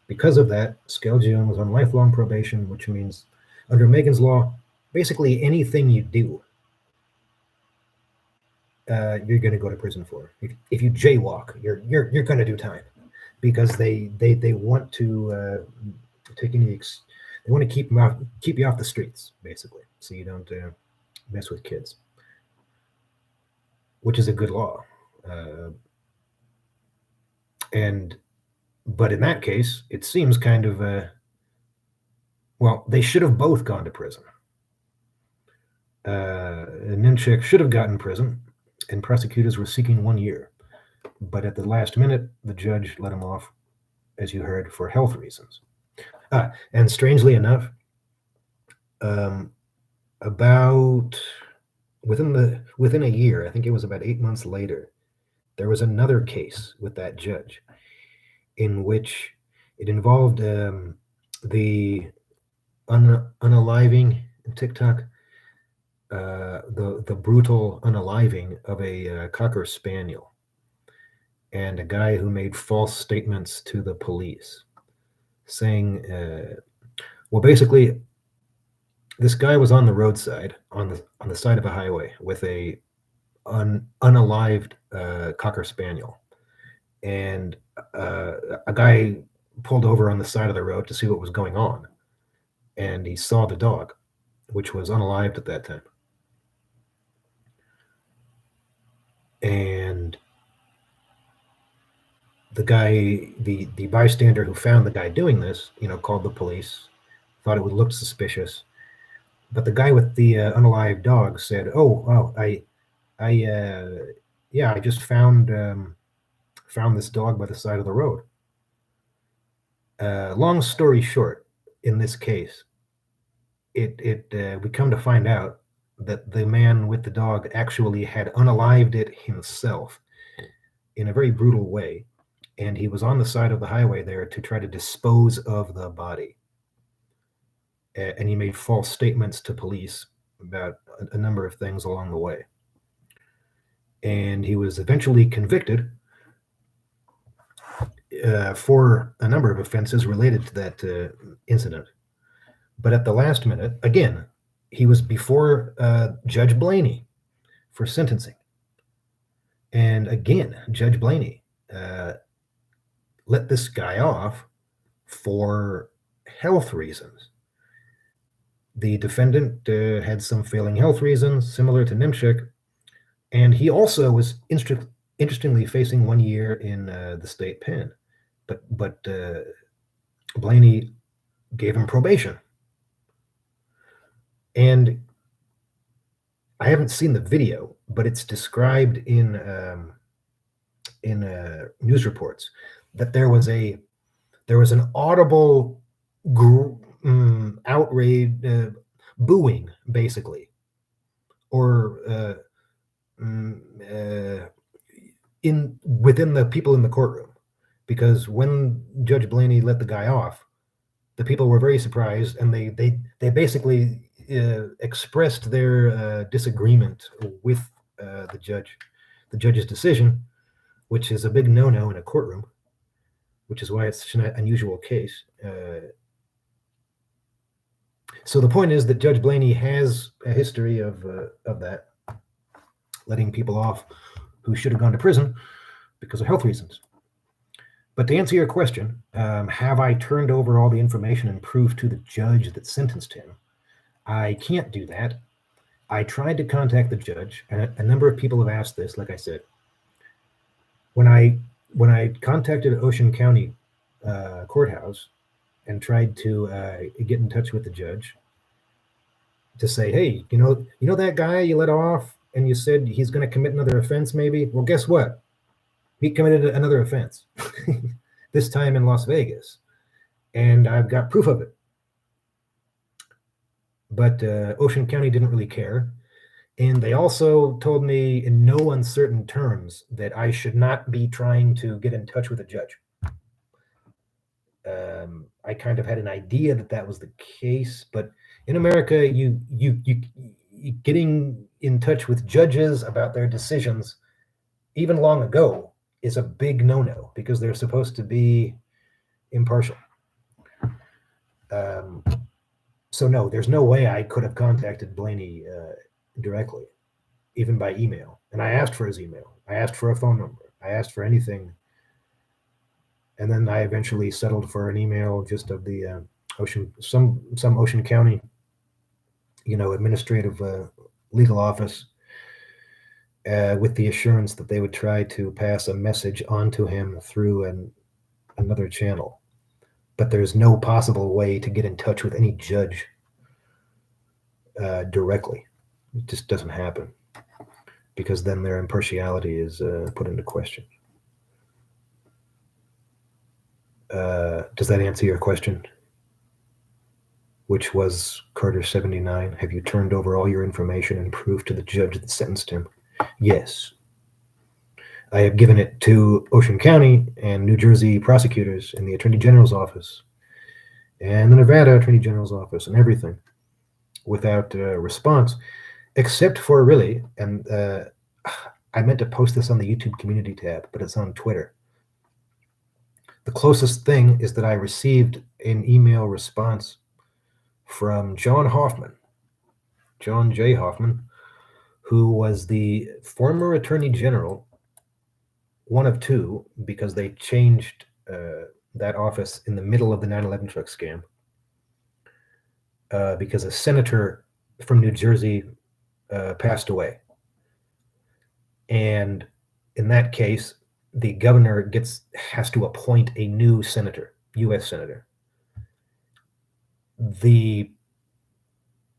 because of that, Scalgione was on lifelong probation, which means under Megan's law, basically anything you do, you're going to go to prison for. If you jaywalk, you're going to do time because they want to take any. They want to keep you off the streets, basically, so you don't mess with kids, which is a good law. But in that case, it seems kind of well, they should have both gone to prison. Niemczyk should have gotten prison, and prosecutors were seeking 1 year. But at the last minute, the judge let him off, as you heard, for health reasons. And strangely enough, about within a year, I think it was about 8 months later, there was another case with that judge in which it involved the unaliving in TikTok, the brutal unaliving of a Cocker Spaniel, and a guy who made false statements to the police, saying, well, basically, this guy was on the roadside on the side of a highway with a unalived Cocker Spaniel, and a guy pulled over on the side of the road to see what was going on, and he saw the dog, which was unalived at that time. And the guy, the bystander who found the guy doing this, called the police, thought it would look suspicious. But the guy with the unalived dog said, "Oh, I just found this dog by the side of the road." Long story short, in this case, we come to find out that the man with the dog actually had unalived it himself in a very brutal way, and he was on the side of the highway there to try to dispose of the body. And he made false statements to police about a number of things along the way. And he was eventually convicted for a number of offenses related to that incident. But at the last minute, again, he was before Judge Blaney for sentencing. And again, Judge Blaney let this guy off for health reasons. The defendant had some failing health reasons, similar to Niemczyk, and he also was interestingly facing 1 year in the state pen. But Blaney gave him probation. And I haven't seen the video, but it's described in news reports that there was an audible outrage, booing, basically, or within the people in the courtroom, because when Judge Blaney let the guy off, the people were very surprised, and they basically expressed their disagreement with the judge's decision, which is a big no-no in a courtroom, which is why it's such an unusual case. So the point is that Judge Blaney has a history of that, letting people off who should have gone to prison because of health reasons. But to answer your question, have I turned over all the information and proof to the judge that sentenced him? I can't do that. I tried to contact the judge, and a number of people have asked this, like I said. When I contacted Ocean County courthouse and tried to get in touch with the judge to say, hey, you know that guy you let off and you said he's going to commit another offense maybe? Well, guess what? He committed another offense, this time in Las Vegas, and I've got proof of it. But Ocean County didn't really care. And they also told me in no uncertain terms that I should not be trying to get in touch with a judge. I kind of had an idea that that was the case, but in America, you getting in touch with judges about their decisions, even long ago, is a big no-no because they're supposed to be impartial. So no, there's no way I could have contacted Blaney directly, even by email. And I asked for his email. I asked for a phone number. I asked for anything. And then I eventually settled for an email just of the some Ocean County, administrative legal office, with the assurance that they would try to pass a message on to him through another channel. But there's no possible way to get in touch with any judge directly. It just doesn't happen, because then their impartiality is put into question. Does that answer your question? Which was Carter 79. Have you turned over all your information and proof to the judge that sentenced him? Yes. I have given it to Ocean County and New Jersey prosecutors and the Attorney General's office and the Nevada Attorney General's office and everything without response, except for really, and I meant to post this on the YouTube community tab, but it's on Twitter. The closest thing is that I received an email response from John J. Hoffman, who was the former Attorney General, one of two, because they changed that office in the middle of the 9/11 truck scam, because a senator from New Jersey passed away. And in that case, the governor has to appoint a new senator, U.S. senator. And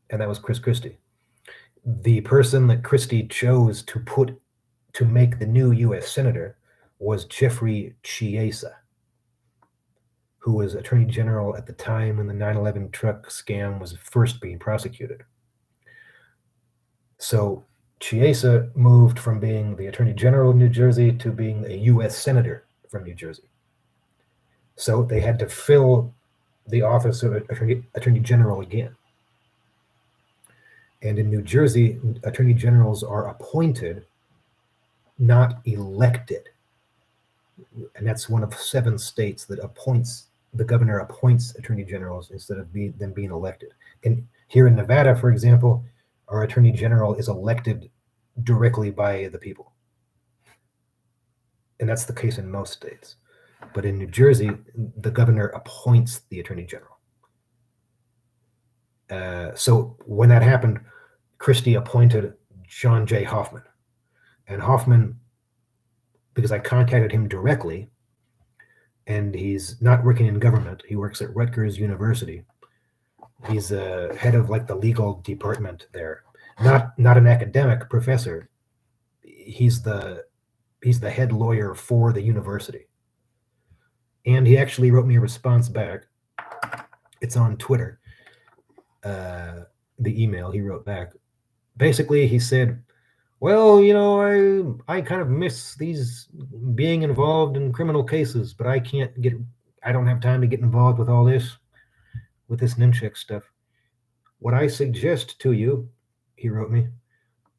that was Chris Christie. The person that Christie chose to make the new U.S. senator was Jeffrey Chiesa, who was Attorney General at the time when the 9/11 truck scam was first being prosecuted. So Chiesa moved from being the Attorney General of New Jersey to being a U.S. Senator from New Jersey. So they had to fill the office of Attorney General again. And in New Jersey, Attorney Generals are appointed, not elected. And that's one of 7 states that the governor appoints Attorney Generals instead of them being elected. And here in Nevada, for example, our Attorney General is elected directly by the people. And that's the case in most states. But in New Jersey, the governor appoints the Attorney General. So when that happened, Christie appointed John J. Hoffman. And Hoffman, because I contacted him directly, and he's not working in government, he works at Rutgers University. He's head of the legal department there. Not an academic professor. He's the head lawyer for the university. And he actually wrote me a response back. It's on Twitter. The email he wrote back. Basically, he said, Well, I kind of miss these being involved in criminal cases, but I don't have time to get involved with all this, with this Nimczyk stuff. What I suggest to you, he wrote me,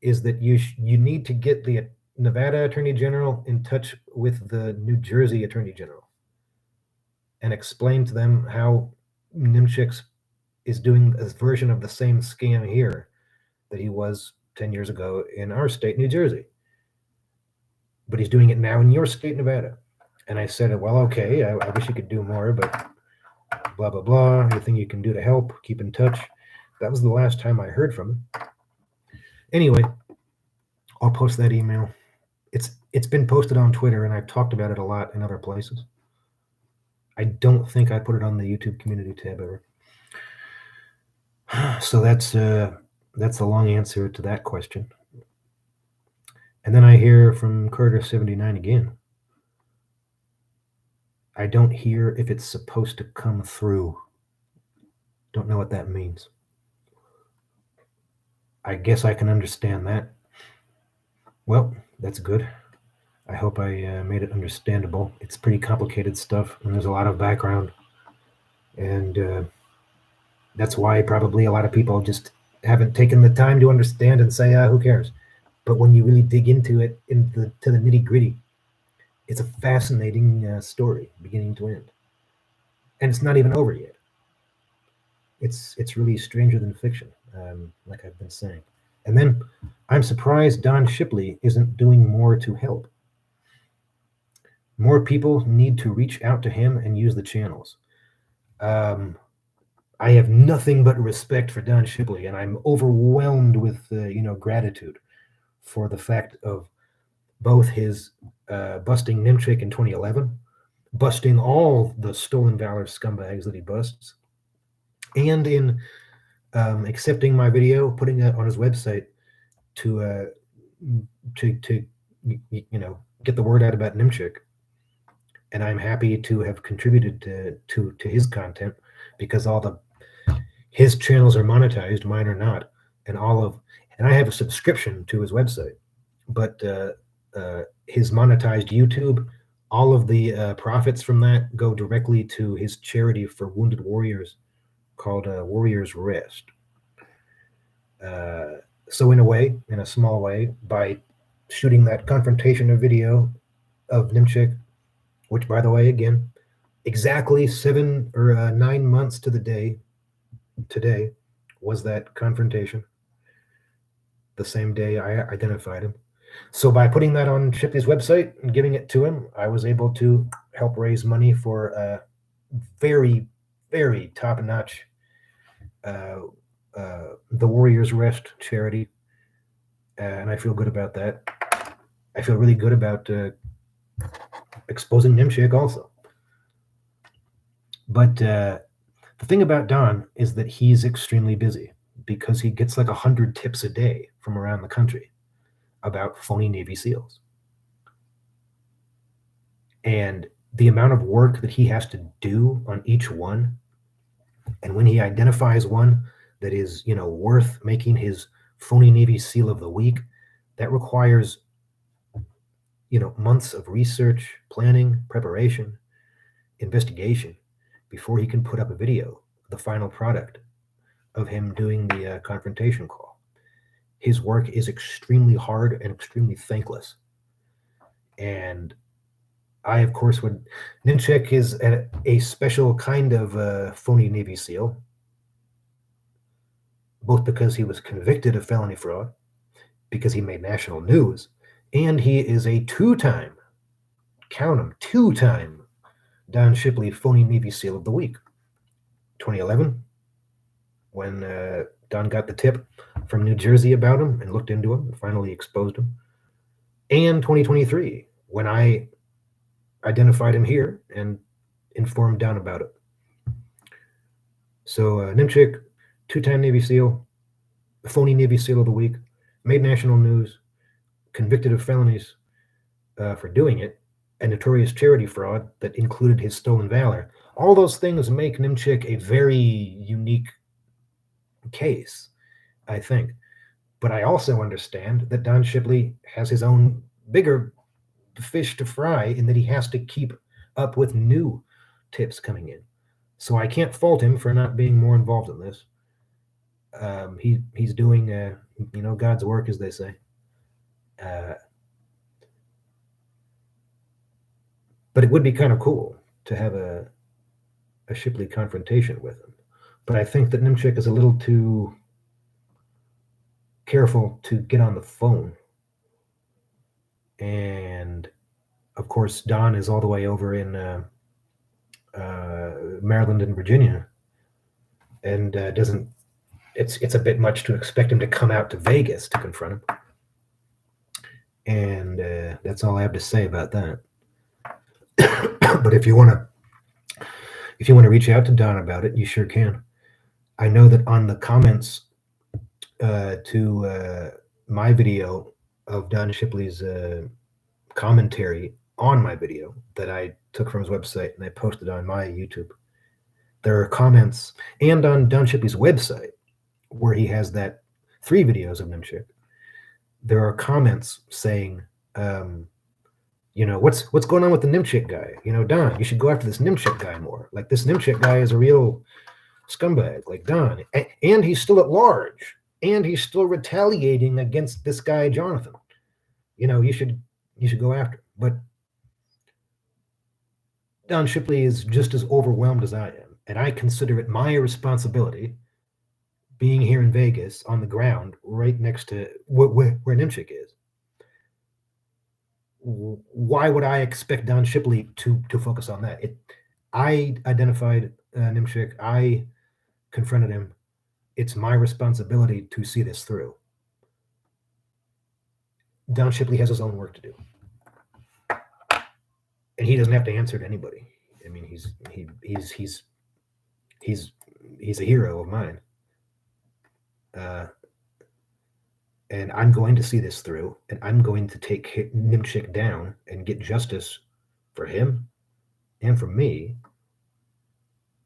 is that you need to get the Nevada Attorney General in touch with the New Jersey Attorney General and explain to them how Nimczyk is doing a version of the same scam here that he was 10 years ago in our state, New Jersey. But he's doing it now in your state, Nevada. And I said, well, okay, I wish you could do more, but blah, blah, blah. Anything you can do to help, keep in touch. That was the last time I heard from him. Anyway, I'll post that email. It's been posted on Twitter, and I've talked about it a lot in other places. I don't think I put it on the YouTube community tab ever. So that's a long answer to that question. And then I hear from Carter79 again. I don't hear if it's supposed to come through. Don't know what that means. I guess I can understand that. Well, that's good. I hope I made it understandable. It's pretty complicated stuff, and there's a lot of background. And that's why probably a lot of people just haven't taken the time to understand and say, who cares? But when you really dig into it, to the nitty gritty, it's a fascinating story, beginning to end. And it's not even over yet. It's really stranger than fiction, like I've been saying. And then I'm surprised Don Shipley isn't doing more to help. More people need to reach out to him and use the channels. I have nothing but respect for Don Shipley, and I'm overwhelmed with gratitude for the fact of both his busting Niemczyk in 2011, busting all the stolen valor scumbags that he busts, and in accepting my video, putting it on his website to get the word out about Niemczyk. And I'm happy to have contributed to his content, because his channels are monetized, mine are not, and I have a subscription to his website, but his monetized YouTube, all of the profits from that go directly to his charity for wounded warriors called Warriors Rest. So in a small way, by shooting that confrontation video of Niemczyk, which, by the way, again, exactly 7 or 9 months to the day today was that confrontation, the same day I identified him. So by putting that on Shipley's website and giving it to him, I was able to help raise money for a very, very top-notch the Warriors Rest charity, and I feel good about that. I feel really good about exposing Niemczyk also. But the thing about Don is that he's extremely busy, because he gets like 100 tips a day from around the country about phony Navy SEALs. And the amount of work that he has to do on each one, and when he identifies one that is, worth making his phony Navy SEAL of the week, that requires, months of research, planning, preparation, investigation, before he can put up a video, the final product of him doing the confrontation call. His work is extremely hard and extremely thankless. And I, of course, Niemczyk is a special kind of phony Navy SEAL, both because he was convicted of felony fraud, because he made national news, and he is a two-time Don Shipley phony Navy SEAL of the week. 2011, when Don got the tip from New Jersey about him and looked into him and finally exposed him. And 2023, when I identified him here and informed Don about it. So Niemczyk, two-time Navy SEAL, phony Navy SEAL of the week, made national news, convicted of felonies for doing it, a notorious charity fraud that included his stolen valor. All those things make Niemczyk a very unique case, I think. But I also understand that Don Shipley has his own bigger fish to fry in that he has to keep up with new tips coming in. So I can't fault him for not being more involved in this. He's doing God's work, as they say. But it would be kind of cool to have a Shipley confrontation with him. But I think that Niemczyk is a little too careful to get on the phone. And of course, Don is all the way over in Maryland and Virginia, and doesn't. It's a bit much to expect him to come out to Vegas to confront him. And that's all I have to say about that. But if you want to reach out to Don about it, you sure can. I know that on the comments to my video of Don Shipley's commentary on my video that I took from his website and I posted on my YouTube, there are comments, and on Don Shipley's website where he has that 3 videos of Niemczyk, there are comments saying, what's going on with the Niemczyk guy? Don, you should go after this Niemczyk guy more. Like, this Niemczyk guy is a real scumbag, like Don, and he's still at large, and he's still retaliating against this guy Jonathan. You should go after him. But Don Shipley is just as overwhelmed as I am, and I consider it my responsibility, being here in Vegas on the ground right next to where Niemczyk is. Why would I expect Don Shipley to focus on that? I identified Niemczyk. I confronted him. It's my responsibility to see this through. Don Shipley has his own work to do, and he doesn't have to answer to anybody. I mean, he's a hero of mine. And I'm going to see this through, and I'm going to take Niemczyk down and get justice for him and for me,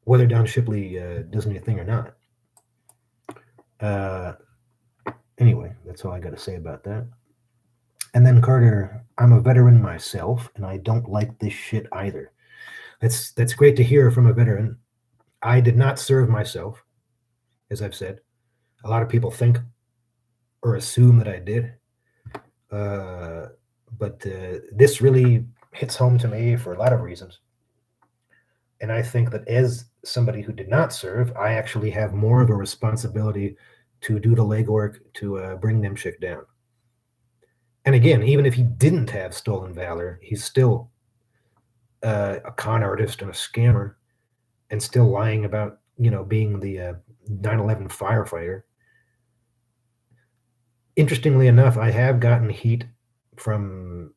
whether Don Shipley does anything or not. Anyway, that's all I got to say about that. And then, Carter, I'm a veteran myself, and I don't like this shit either. That's great to hear from a veteran. I did not serve myself, as I've said. A lot of people think or assume that I did. But this really hits home to me for a lot of reasons. And I think that as somebody who did not serve, I actually have more of a responsibility to do the legwork to bring Niemczyk down. And again, even if he didn't have stolen valor, he's still a con artist and a scammer, and still lying about, being the 9/11 firefighter. Interestingly enough, I have gotten heat from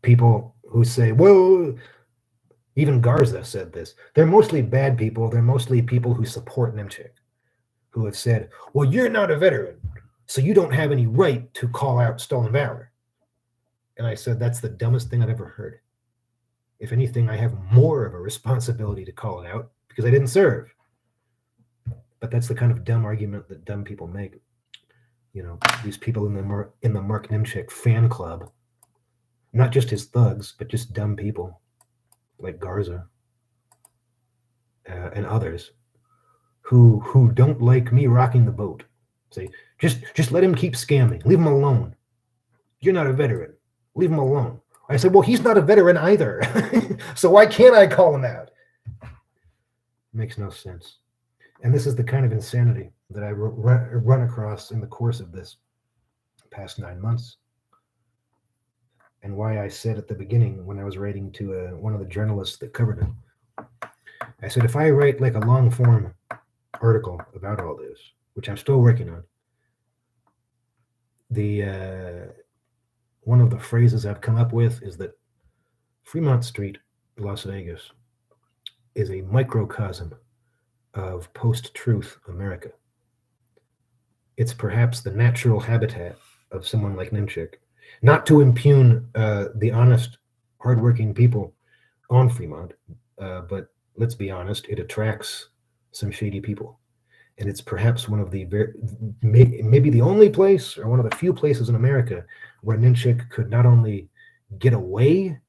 people who say, well, even Garza said this. They're mostly bad people. They're mostly people who support Niemczyk, who have said, well, you're not a veteran, so you don't have any right to call out stolen valor. And I said, that's the dumbest thing I've ever heard. If anything, I have more of a responsibility to call it out because I didn't serve. But that's the kind of dumb argument that dumb people make. These people in the Mark Niemczyk fan club, not just his thugs, but just dumb people like Garza and others who don't like me rocking the boat. Say, just let him keep scamming. Leave him alone. You're not a veteran. Leave him alone. I said, well, he's not a veteran either. So why can't I call him out? Makes no sense. And this is the kind of insanity that I run across in the course of this past 9 months. And why I said at the beginning when I was writing to one of the journalists that covered it, I said, if I write like a long form article about all this, which I'm still working on, one of the phrases I've come up with is that Fremont Street, Las Vegas, is a microcosm of post-truth America. It's perhaps the natural habitat of someone like Niemczyk, not to impugn the honest, hardworking people on Fremont, but let's be honest, it attracts some shady people. And it's perhaps one of the maybe the only place or one of the few places in America where Niemczyk could not only get away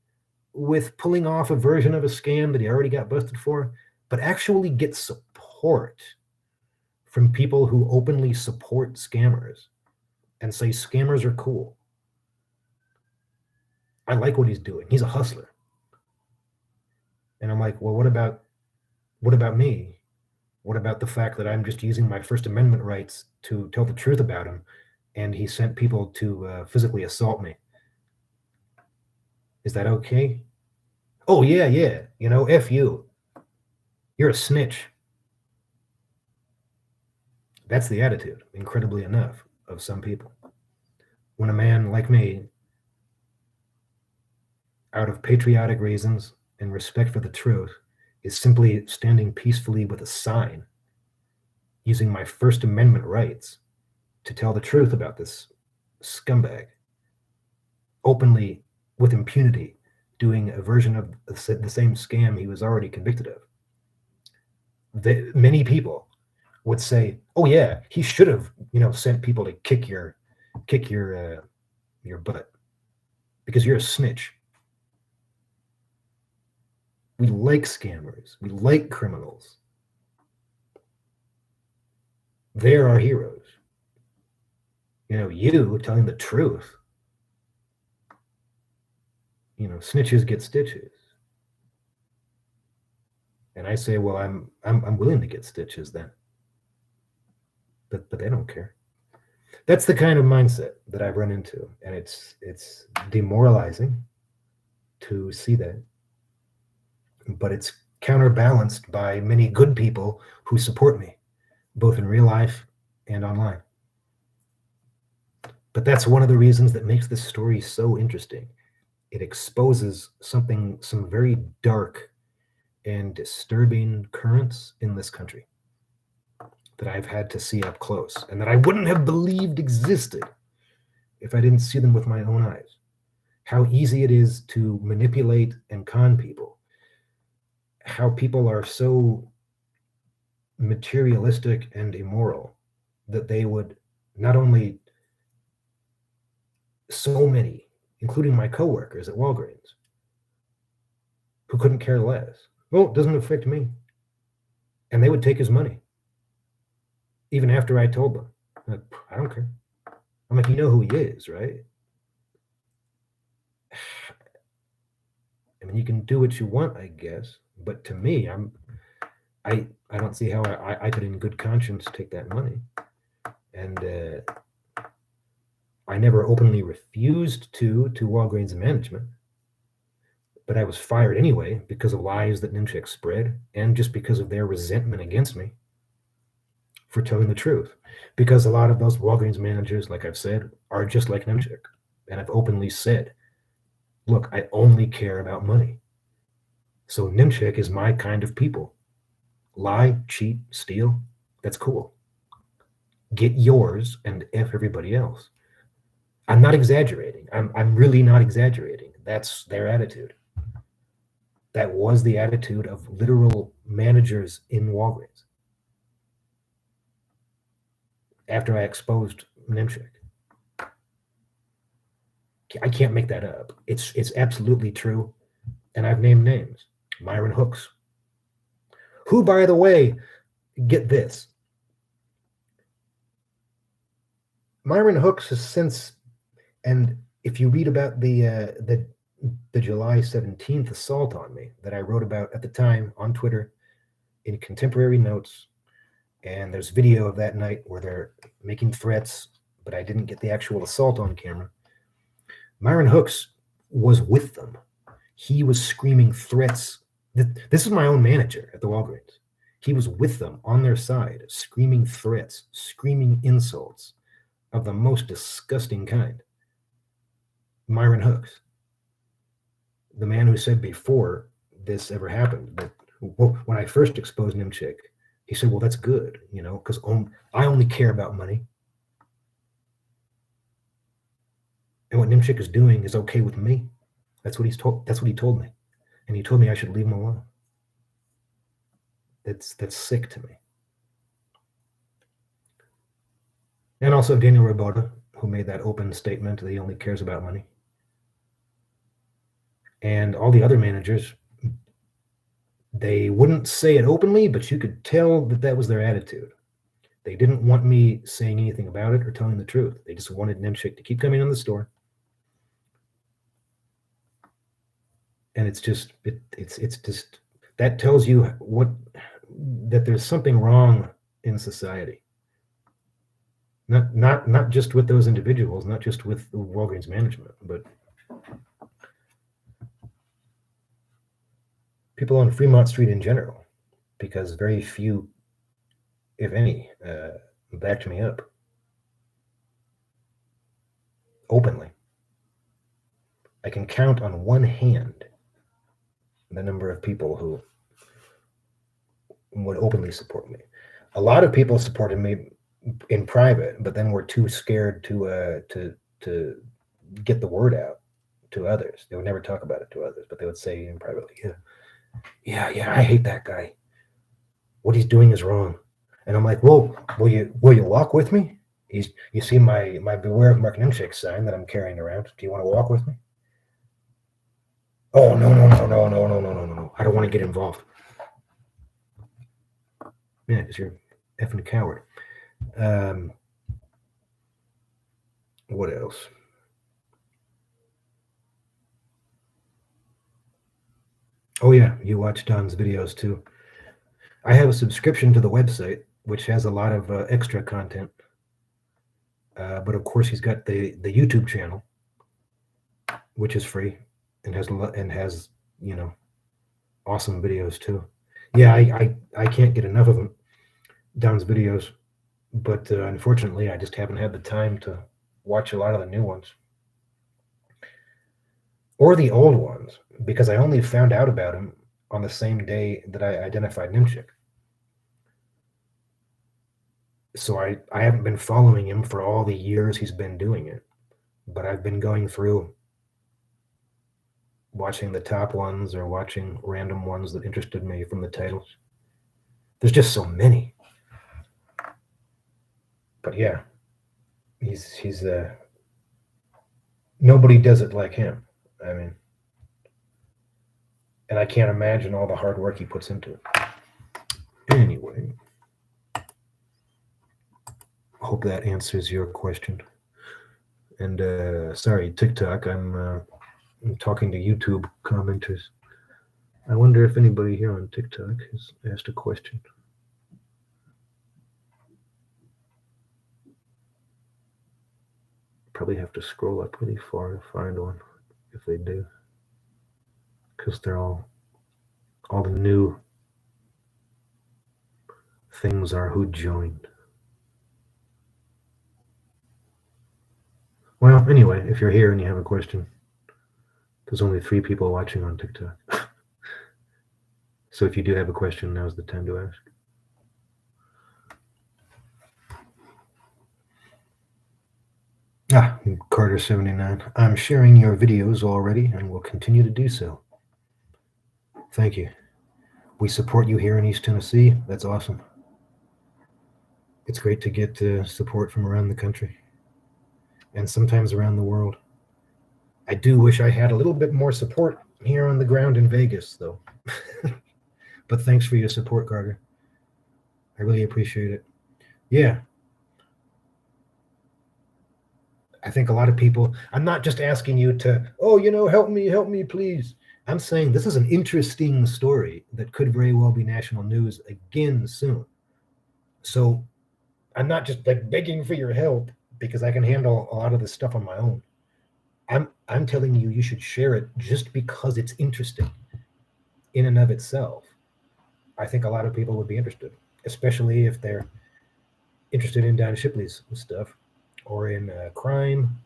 with pulling off a version of a scam that he already got busted for, but actually get support from people who openly support scammers and say scammers are cool. I like what he's doing. He's a hustler. And I'm like, well, what about me? What about the fact that I'm just using my First Amendment rights to tell the truth about him, and he sent people to physically assault me? Is that okay? Oh, yeah. F you. You're a snitch. That's the attitude, incredibly enough, of some people. When a man like me, out of patriotic reasons and respect for the truth, is simply standing peacefully with a sign, using my First Amendment rights to tell the truth about this scumbag, openly, with impunity, doing a version of the same scam he was already convicted of. Many people would say, "Oh yeah, he should have, sent people to kick your butt because you're a snitch." We like scammers. We like criminals. They're our heroes. You telling the truth. Snitches get stitches. And I say, well, I'm willing to get stitches then. But they don't care. That's the kind of mindset that I've run into, and it's demoralizing to see that. But it's counterbalanced by many good people who support me, both in real life and online. But that's one of the reasons that makes this story so interesting. It exposes some very dark and disturbing currents in this country that I've had to see up close and that I wouldn't have believed existed if I didn't see them with my own eyes. How easy it is to manipulate and con people. How people are so materialistic and immoral that they would not only so many, including my coworkers at Walgreens, who couldn't care less. Well, it doesn't affect me. And they would take his money. Even after I told them. Like, I don't care. I'm like, you know who he is, right? I mean, you can do what you want, I guess. But to me, I don't see how I could in good conscience take that money. And I never openly refused to Walgreens management. But I was fired anyway because of lies that Niemczyk spread and just because of their resentment against me for telling the truth. Because a lot of those Walgreens managers, like I've said, are just like Niemczyk. And I've openly said, look, I only care about money. So Niemczyk is my kind of people. Lie, cheat, steal, that's cool. Get yours and F everybody else. I'm not exaggerating. I'm really not exaggerating. That's their attitude. That was the attitude of literal managers in Walgreens after I exposed Niemczyk. I can't make that up. It's absolutely true. And I've named names. Myron Hooks, who, by the way, get this. Myron Hooks has since, and if you read about the July 17th assault on me that I wrote about at the time on Twitter in contemporary notes, and there's video of that night where they're making threats, but I didn't get the actual assault on camera. Myron Hooks was with them. He was screaming threats. This is my own manager at the Walgreens. He was with them on their side, screaming threats, screaming insults of the most disgusting kind. Myron Hooks, the man who said before this ever happened, that when I first exposed Niemczyk, he said, well, that's good, because I only care about money. And what Niemczyk is doing is okay with me. That's what he told me. And he told me I should leave him alone. That's sick to me. And also Daniel Rabota, who made that open statement that he only cares about money. And all the other managers, they wouldn't say it openly, but you could tell that that was their attitude. They didn't want me saying anything about it or telling the truth. They just wanted Niemczyk to keep coming in the store. And it's just that tells you that there's something wrong in society. Not just with those individuals, not just with the Walgreens management, but people on Fremont Street in general, because very few, if any, backed me up openly. I can count on one hand the number of people who would openly support me. A lot of people supported me in private, but then were too scared to get the word out to others. They would never talk about it to others, but they would say in privately, yeah, I hate that guy. What he's doing is wrong. And I'm like, well, will you walk with me? You see my Beware of Mark Niemczyk sign that I'm carrying around. Do you want to walk with me? Oh, no. I don't want to get involved. Yeah, because you're an effing coward. What else? Oh, yeah, you watch Don's videos too. I have a subscription to the website, which has a lot of extra content. But of course, he's got the YouTube channel, which is free and has awesome videos too. Yeah, I can't get enough of them, Don's videos, but unfortunately, I just haven't had the time to watch a lot of the new ones or the old ones, because I only found out about him on the same day that I identified Niemczyk. So I haven't been following him for all the years he's been doing it, but I've been going through watching the top ones or watching random ones that interested me from the titles. There's just so many. But yeah, he's nobody does it like him. I mean, and I can't imagine all the hard work he puts into it. Anyway, hope that answers your question. And sorry, TikTok, I'm talking to YouTube commenters. I wonder if anybody here on TikTok has asked a question. Probably have to scroll up really far to find one, if they do, because they're all the new things are who joined. Well, anyway, if you're here and you have a question, there's only 3 people watching on TikTok. So if you do have a question, now's the time to ask. Carter79. I'm sharing your videos already and will continue to do so. Thank you. We support you here in East Tennessee. That's awesome. It's great to get support from around the country and sometimes around the world. I do wish I had a little bit more support here on the ground in Vegas, though. But thanks for your support, Carter. I really appreciate it. Yeah. I think a lot of people, I'm not just asking you to, help me, please. I'm saying this is an interesting story that could very well be national news again soon. So I'm not just like begging for your help because I can handle a lot of this stuff on my own. I'm telling you should share it just because it's interesting in and of itself. I think a lot of people would be interested, especially if they're interested in Don Shipley's stuff, or in crime,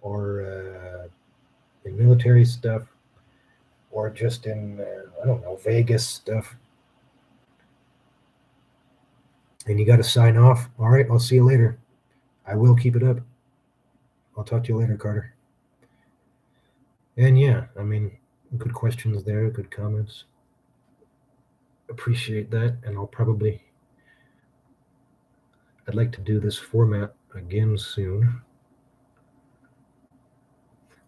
or in military stuff, or just in, Vegas stuff. And you got to sign off. All right, I'll see you later. I will keep it up. I'll talk to you later, Carter. And yeah, good questions there, good comments. Appreciate that, and I'll probably I'd like to do this format again soon.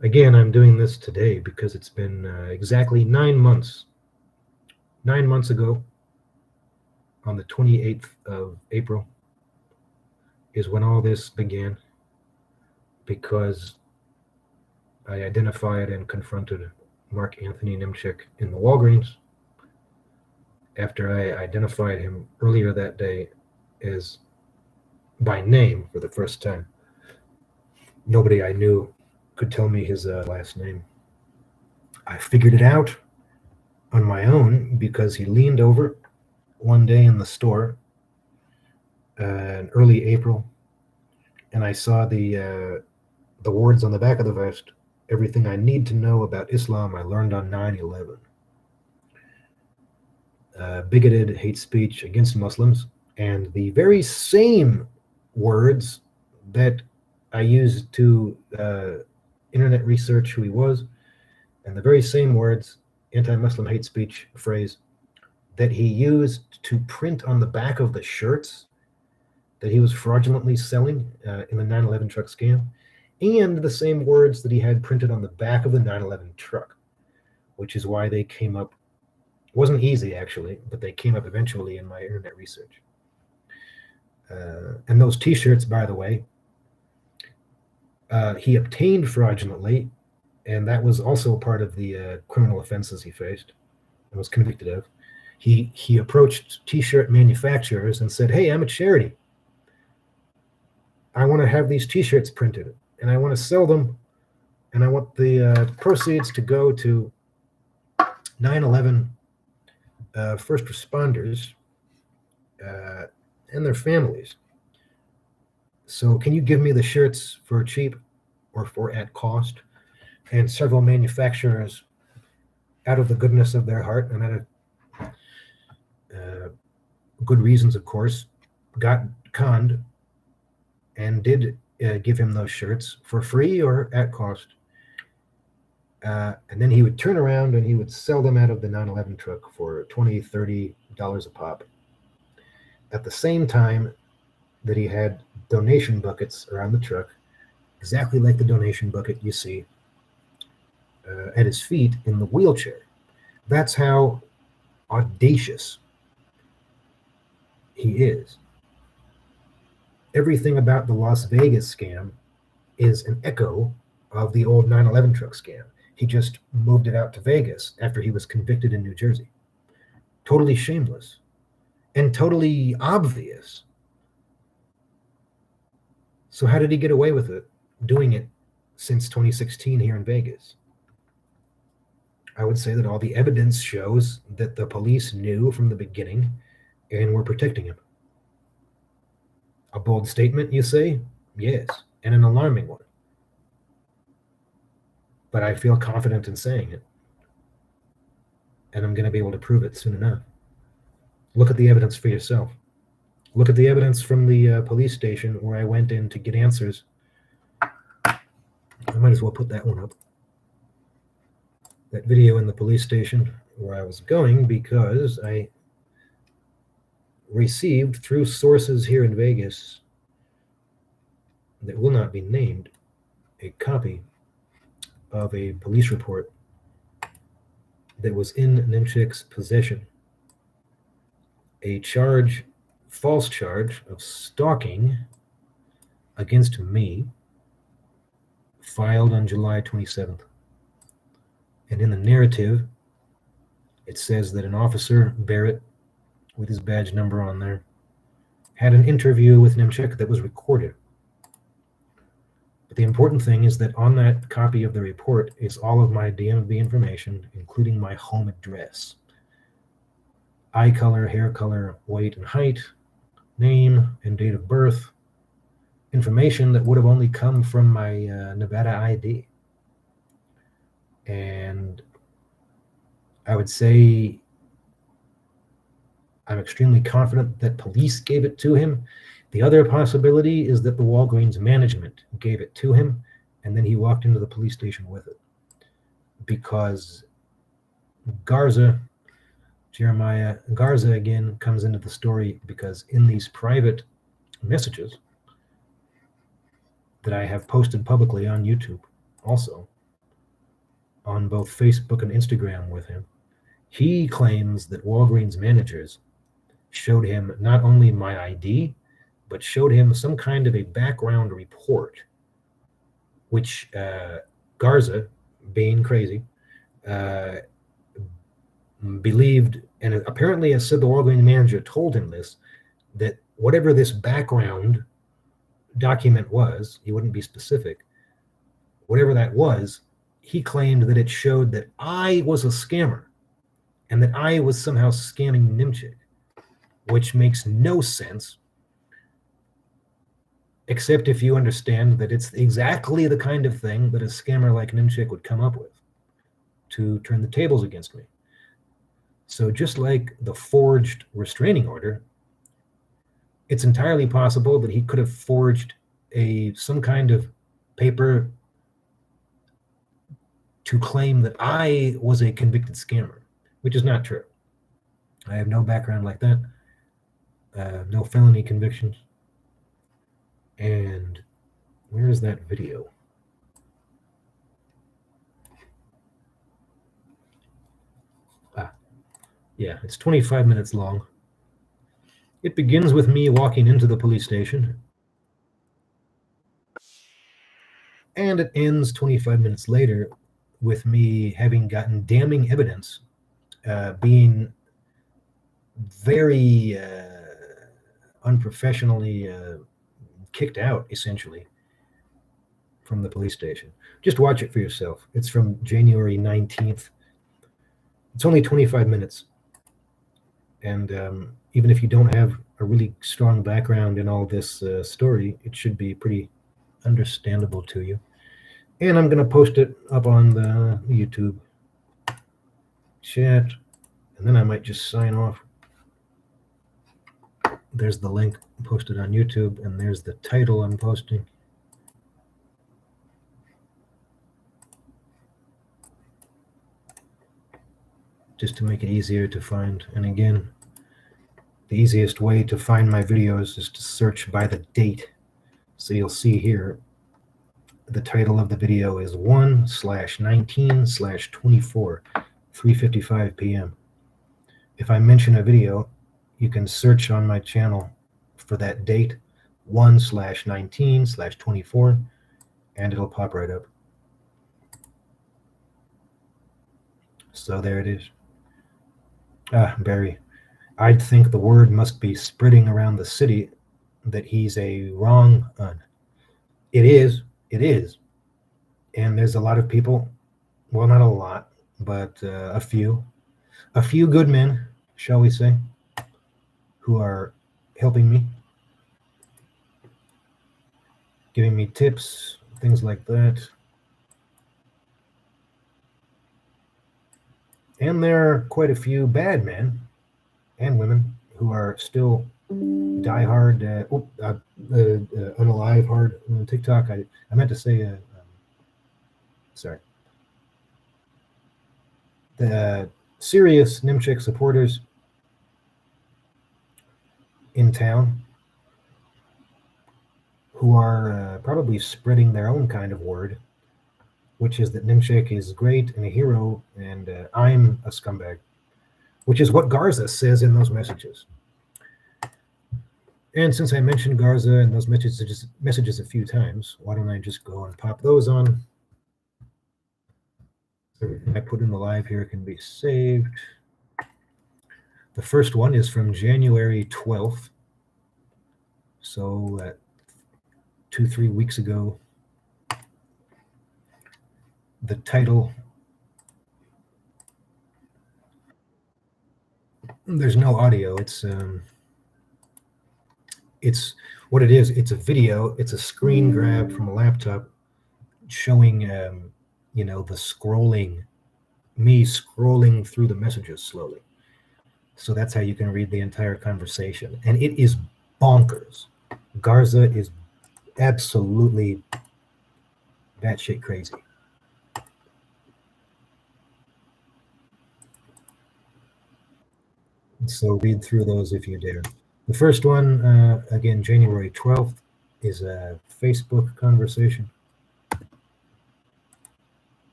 Again, I'm doing this today because it's been exactly 9 months. 9 months ago, on the 28th of April, is when all this began, because I identified and confronted Mark Anthony Niemczyk in the Walgreens after I identified him earlier that day as by name for the first time. Nobody I knew could tell me his last name. I figured it out on my own because he leaned over one day in the store in early April, and I saw the words on the back of the vest, "Everything I need to know about Islam I learned on 9/11." Bigoted hate speech against Muslims, and the very same words that I used to internet research who he was, and the very same words, anti-Muslim hate speech phrase, that he used to print on the back of the shirts that he was fraudulently selling in the 9/11 truck scam, and the same words that he had printed on the back of the 9/11 truck, which is why they came up. It wasn't easy, actually, but they came up eventually in my internet research. And those T-shirts, by the way, he obtained fraudulently, and that was also part of the criminal offenses he faced and was convicted of. He approached T-shirt manufacturers and said, "Hey, I'm a charity. I want to have these T-shirts printed, and I want to sell them, and I want the proceeds to go to 9/11 first responders and their families. So can you give me the shirts for cheap or for at cost?" And several manufacturers, out of the goodness of their heart and out of good reasons, of course, got conned and did give him those shirts for free or at cost. And then he would turn around and he would sell them out of the 9/11 truck for $20, $30 a pop. At the same time that he had donation buckets around the truck, exactly like the donation bucket you see at his feet in the wheelchair. That's how audacious he is. Everything about the Las Vegas scam is an echo of the old 9/11 truck scam. He just moved it out to Vegas after he was convicted in New Jersey. Totally shameless and totally obvious. So how did he get away with it, doing it since 2016 here in Vegas? I would say that all the evidence shows that the police knew from the beginning and were protecting him. A bold statement, you say? Yes, and an alarming one. But I feel confident in saying it. And I'm going to be able to prove it soon enough. Look at the evidence for yourself. Look at the evidence from the police station where I went in to get answers. I might as well put that one up. That video in the police station where I was going, because I received through sources here in Vegas that will not be named a copy of a police report that was in Niemczyk's possession. A charge, false charge of stalking against me, filed on July 27th. And in the narrative, it says that an officer, Barrett, with his badge number on there, had an interview with Niemczyk that was recorded. But the important thing is that on that copy of the report is all of my DMV information, including my home address, eye color, hair color, weight and height, name and date of birth, information that would have only come from my Nevada ID. And I would say I'm extremely confident that police gave it to him. The other possibility is that the Walgreens management gave it to him, and then he walked into the police station with it. Because Jeremiah Garza again comes into the story, because in these private messages that I have posted publicly on YouTube, also on both Facebook and Instagram with him. He claims that Walgreens managers showed him not only my ID, but showed him some kind of a background report, which Garza, being crazy, believed, and apparently has said the Walgreens manager told him this, that whatever this background document was, he wouldn't be specific, whatever that was, he claimed that it showed that I was a scammer and that I was somehow scamming Niemczyk, which makes no sense, except if you understand that it's exactly the kind of thing that a scammer like Niemczyk would come up with to turn the tables against me. So just like the forged restraining order, it's entirely possible that he could have forged some kind of paper to claim that I was a convicted scammer, which is not true. I have no background like that, no felony convictions. And where is that video? Yeah, it's 25 minutes long. It begins with me walking into the police station, and it ends 25 minutes later with me having gotten damning evidence, being very unprofessionally kicked out, essentially, from the police station. Just watch it for yourself. It's from January 19th. It's only 25 minutes. And even if you don't have a really strong background in all this story, it should be pretty understandable to you. And I'm going to post it up on the YouTube chat, and then I might just sign off. There's the link posted on YouTube, and there's the title I'm posting. Just to make it easier to find. And again, the easiest way to find my videos is to search by the date. So you'll see here, the title of the video is 1/19/24, 3:55 p.m. If I mention a video, you can search on my channel for that date, 1/19/24, and it'll pop right up. So there it is. Barry, I'd think the word must be spreading around the city that he's a wrong un. It is. And there's a lot of people, well, not a lot, but a few good men, shall we say, who are helping me, giving me tips, things like that. And there are quite a few bad men and women who are still diehard, unalive hard on TikTok. I meant to say, sorry. The serious Niemczyk supporters in town who are probably spreading their own kind of word, which is that Niemczyk is great and a hero, and I'm a scumbag, which is what Garza says in those messages. And since I mentioned Garza and those messages a few times, why don't I just go and pop those on? Everything I put in the live here can be saved. The first one is from January 12th. So 2-3 weeks ago. The title, there's no audio. It's what it is. It's a video. It's a screen grab from a laptop showing, the scrolling, me scrolling through the messages slowly. So that's how you can read the entire conversation. And it is bonkers. Garza is absolutely batshit crazy. So read through those if you dare. The first one, again, January 12th, is a Facebook conversation.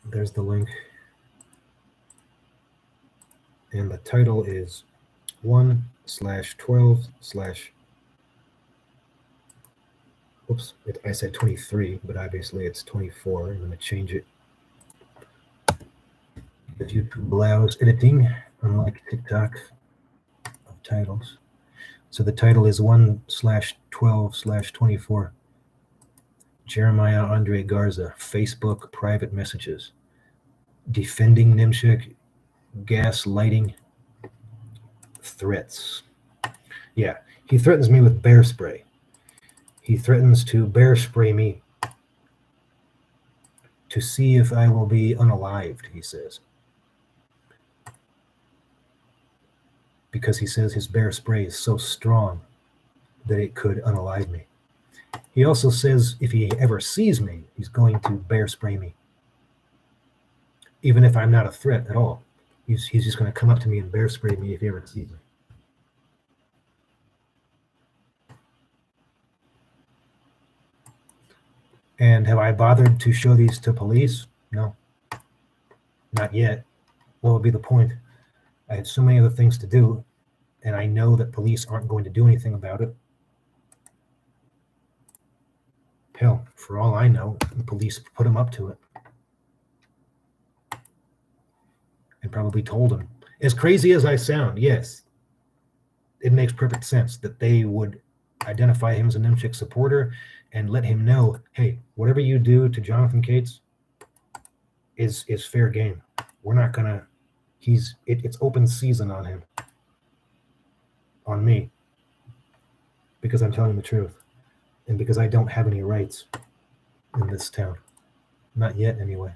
There's the link. And the title is 1/12/ oops, I said 23, but obviously it's 24. I'm going to change it. Because YouTube allows editing, unlike TikTok, of titles. So the title is 1/12/24. Jeremiah Andre Garza, Facebook private messages. Defending Niemczyk, gaslighting, threats. Yeah, he threatens me with bear spray. He threatens to bear spray me to see if I will be unalived, he says. Because he says his bear spray is so strong that it could unalive me. He also says if he ever sees me, he's going to bear spray me. Even if I'm not a threat at all. He's just going to come up to me and bear spray me if he ever sees me. And have I bothered to show these to police? No. Not yet. What would be the point? I have so many other things to do, and I know that police aren't going to do anything about it. Hell, for all I know, the police put him up to it. And probably told him. As crazy as I sound, yes, it makes perfect sense that they would identify him as a Niemczyk supporter and let him know, hey, whatever you do to Jonathan Cates is fair game. We're not gonna. It's open season on him, on me, because I'm telling the truth, and because I don't have any rights in this town, not yet anyway.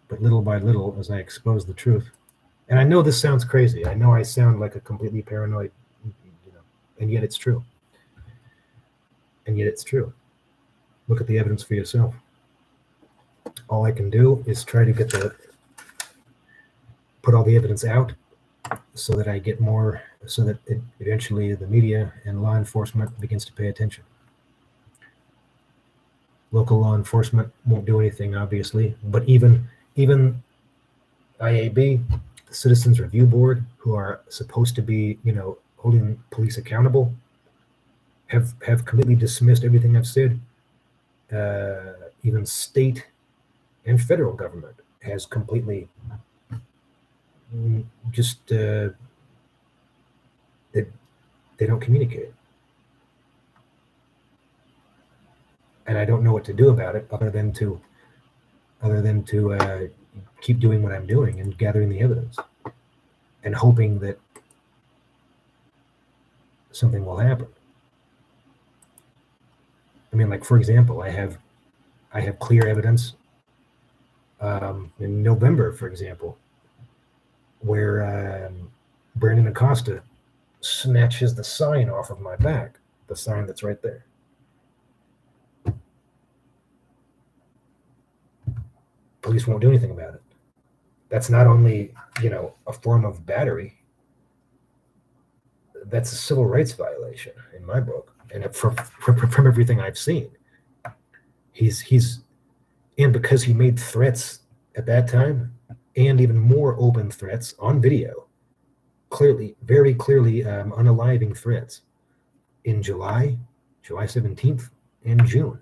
But little by little, as I expose the truth, and I know this sounds crazy. I know I sound like a completely paranoid, and yet it's true. And yet it's true. Look at the evidence for yourself. All I can do is try to put all the evidence out so that I get more, so that eventually the media and law enforcement begins to pay attention. Local law enforcement won't do anything, obviously, but even IAB, the Citizens Review Board, who are supposed to be, holding police accountable, have completely dismissed everything I've said. Even state and federal government has completely just they don't communicate, and I don't know what to do about it other than to keep doing what I'm doing and gathering the evidence and hoping that something will happen. I mean, like, for example, I have clear evidence in November, for example, where Brandon Acosta snatches the sign off of my back, the sign that's right there. Police won't do anything about it. That's not only, a form of battery. That's a civil rights violation in my book, and from everything I've seen. And because he made threats at that time, and even more open threats on video, very clearly unaliving threats in July 17th, and June.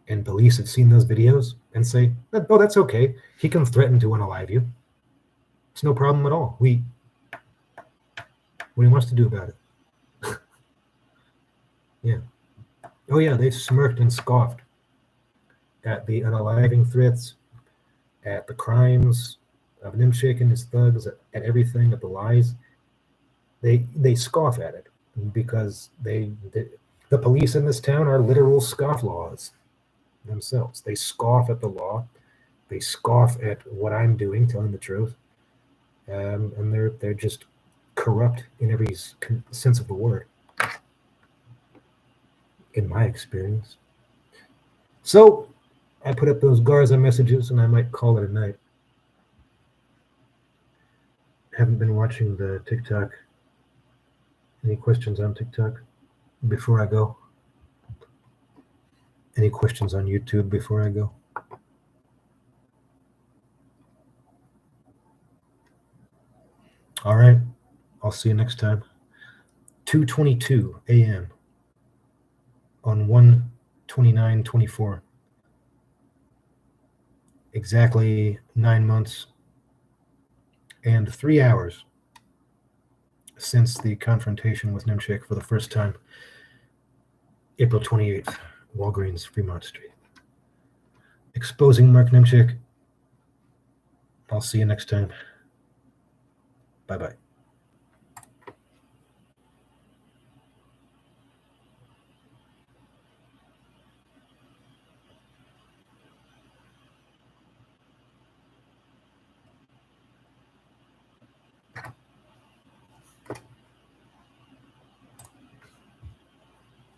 And police have seen those videos and say, oh, that's okay. He can threaten to unalive you. It's no problem at all. What he wants to do about it. Yeah. Oh, yeah, they smirked and scoffed at the unaliving threats, at the crimes of Niemczyk and his thugs, at everything, at the lies. They scoff at it because the police in this town are literal scofflaws themselves. They scoff at the law. They scoff at what I'm doing, telling the truth. And they're just corrupt in every sense of the word, in my experience. So I put up those Garza messages, and I might call it a night. Haven't been watching the TikTok. Any questions on TikTok before I go? Any questions on YouTube before I go? All right. I'll see you next time. 2:22 a.m. on 1/29/24. Exactly 9 months and 3 hours since the confrontation with Niemczyk for the first time. April 28th, Walgreens, Fremont Street. Exposing Mark Niemczyk. I'll see you next time. Bye-bye.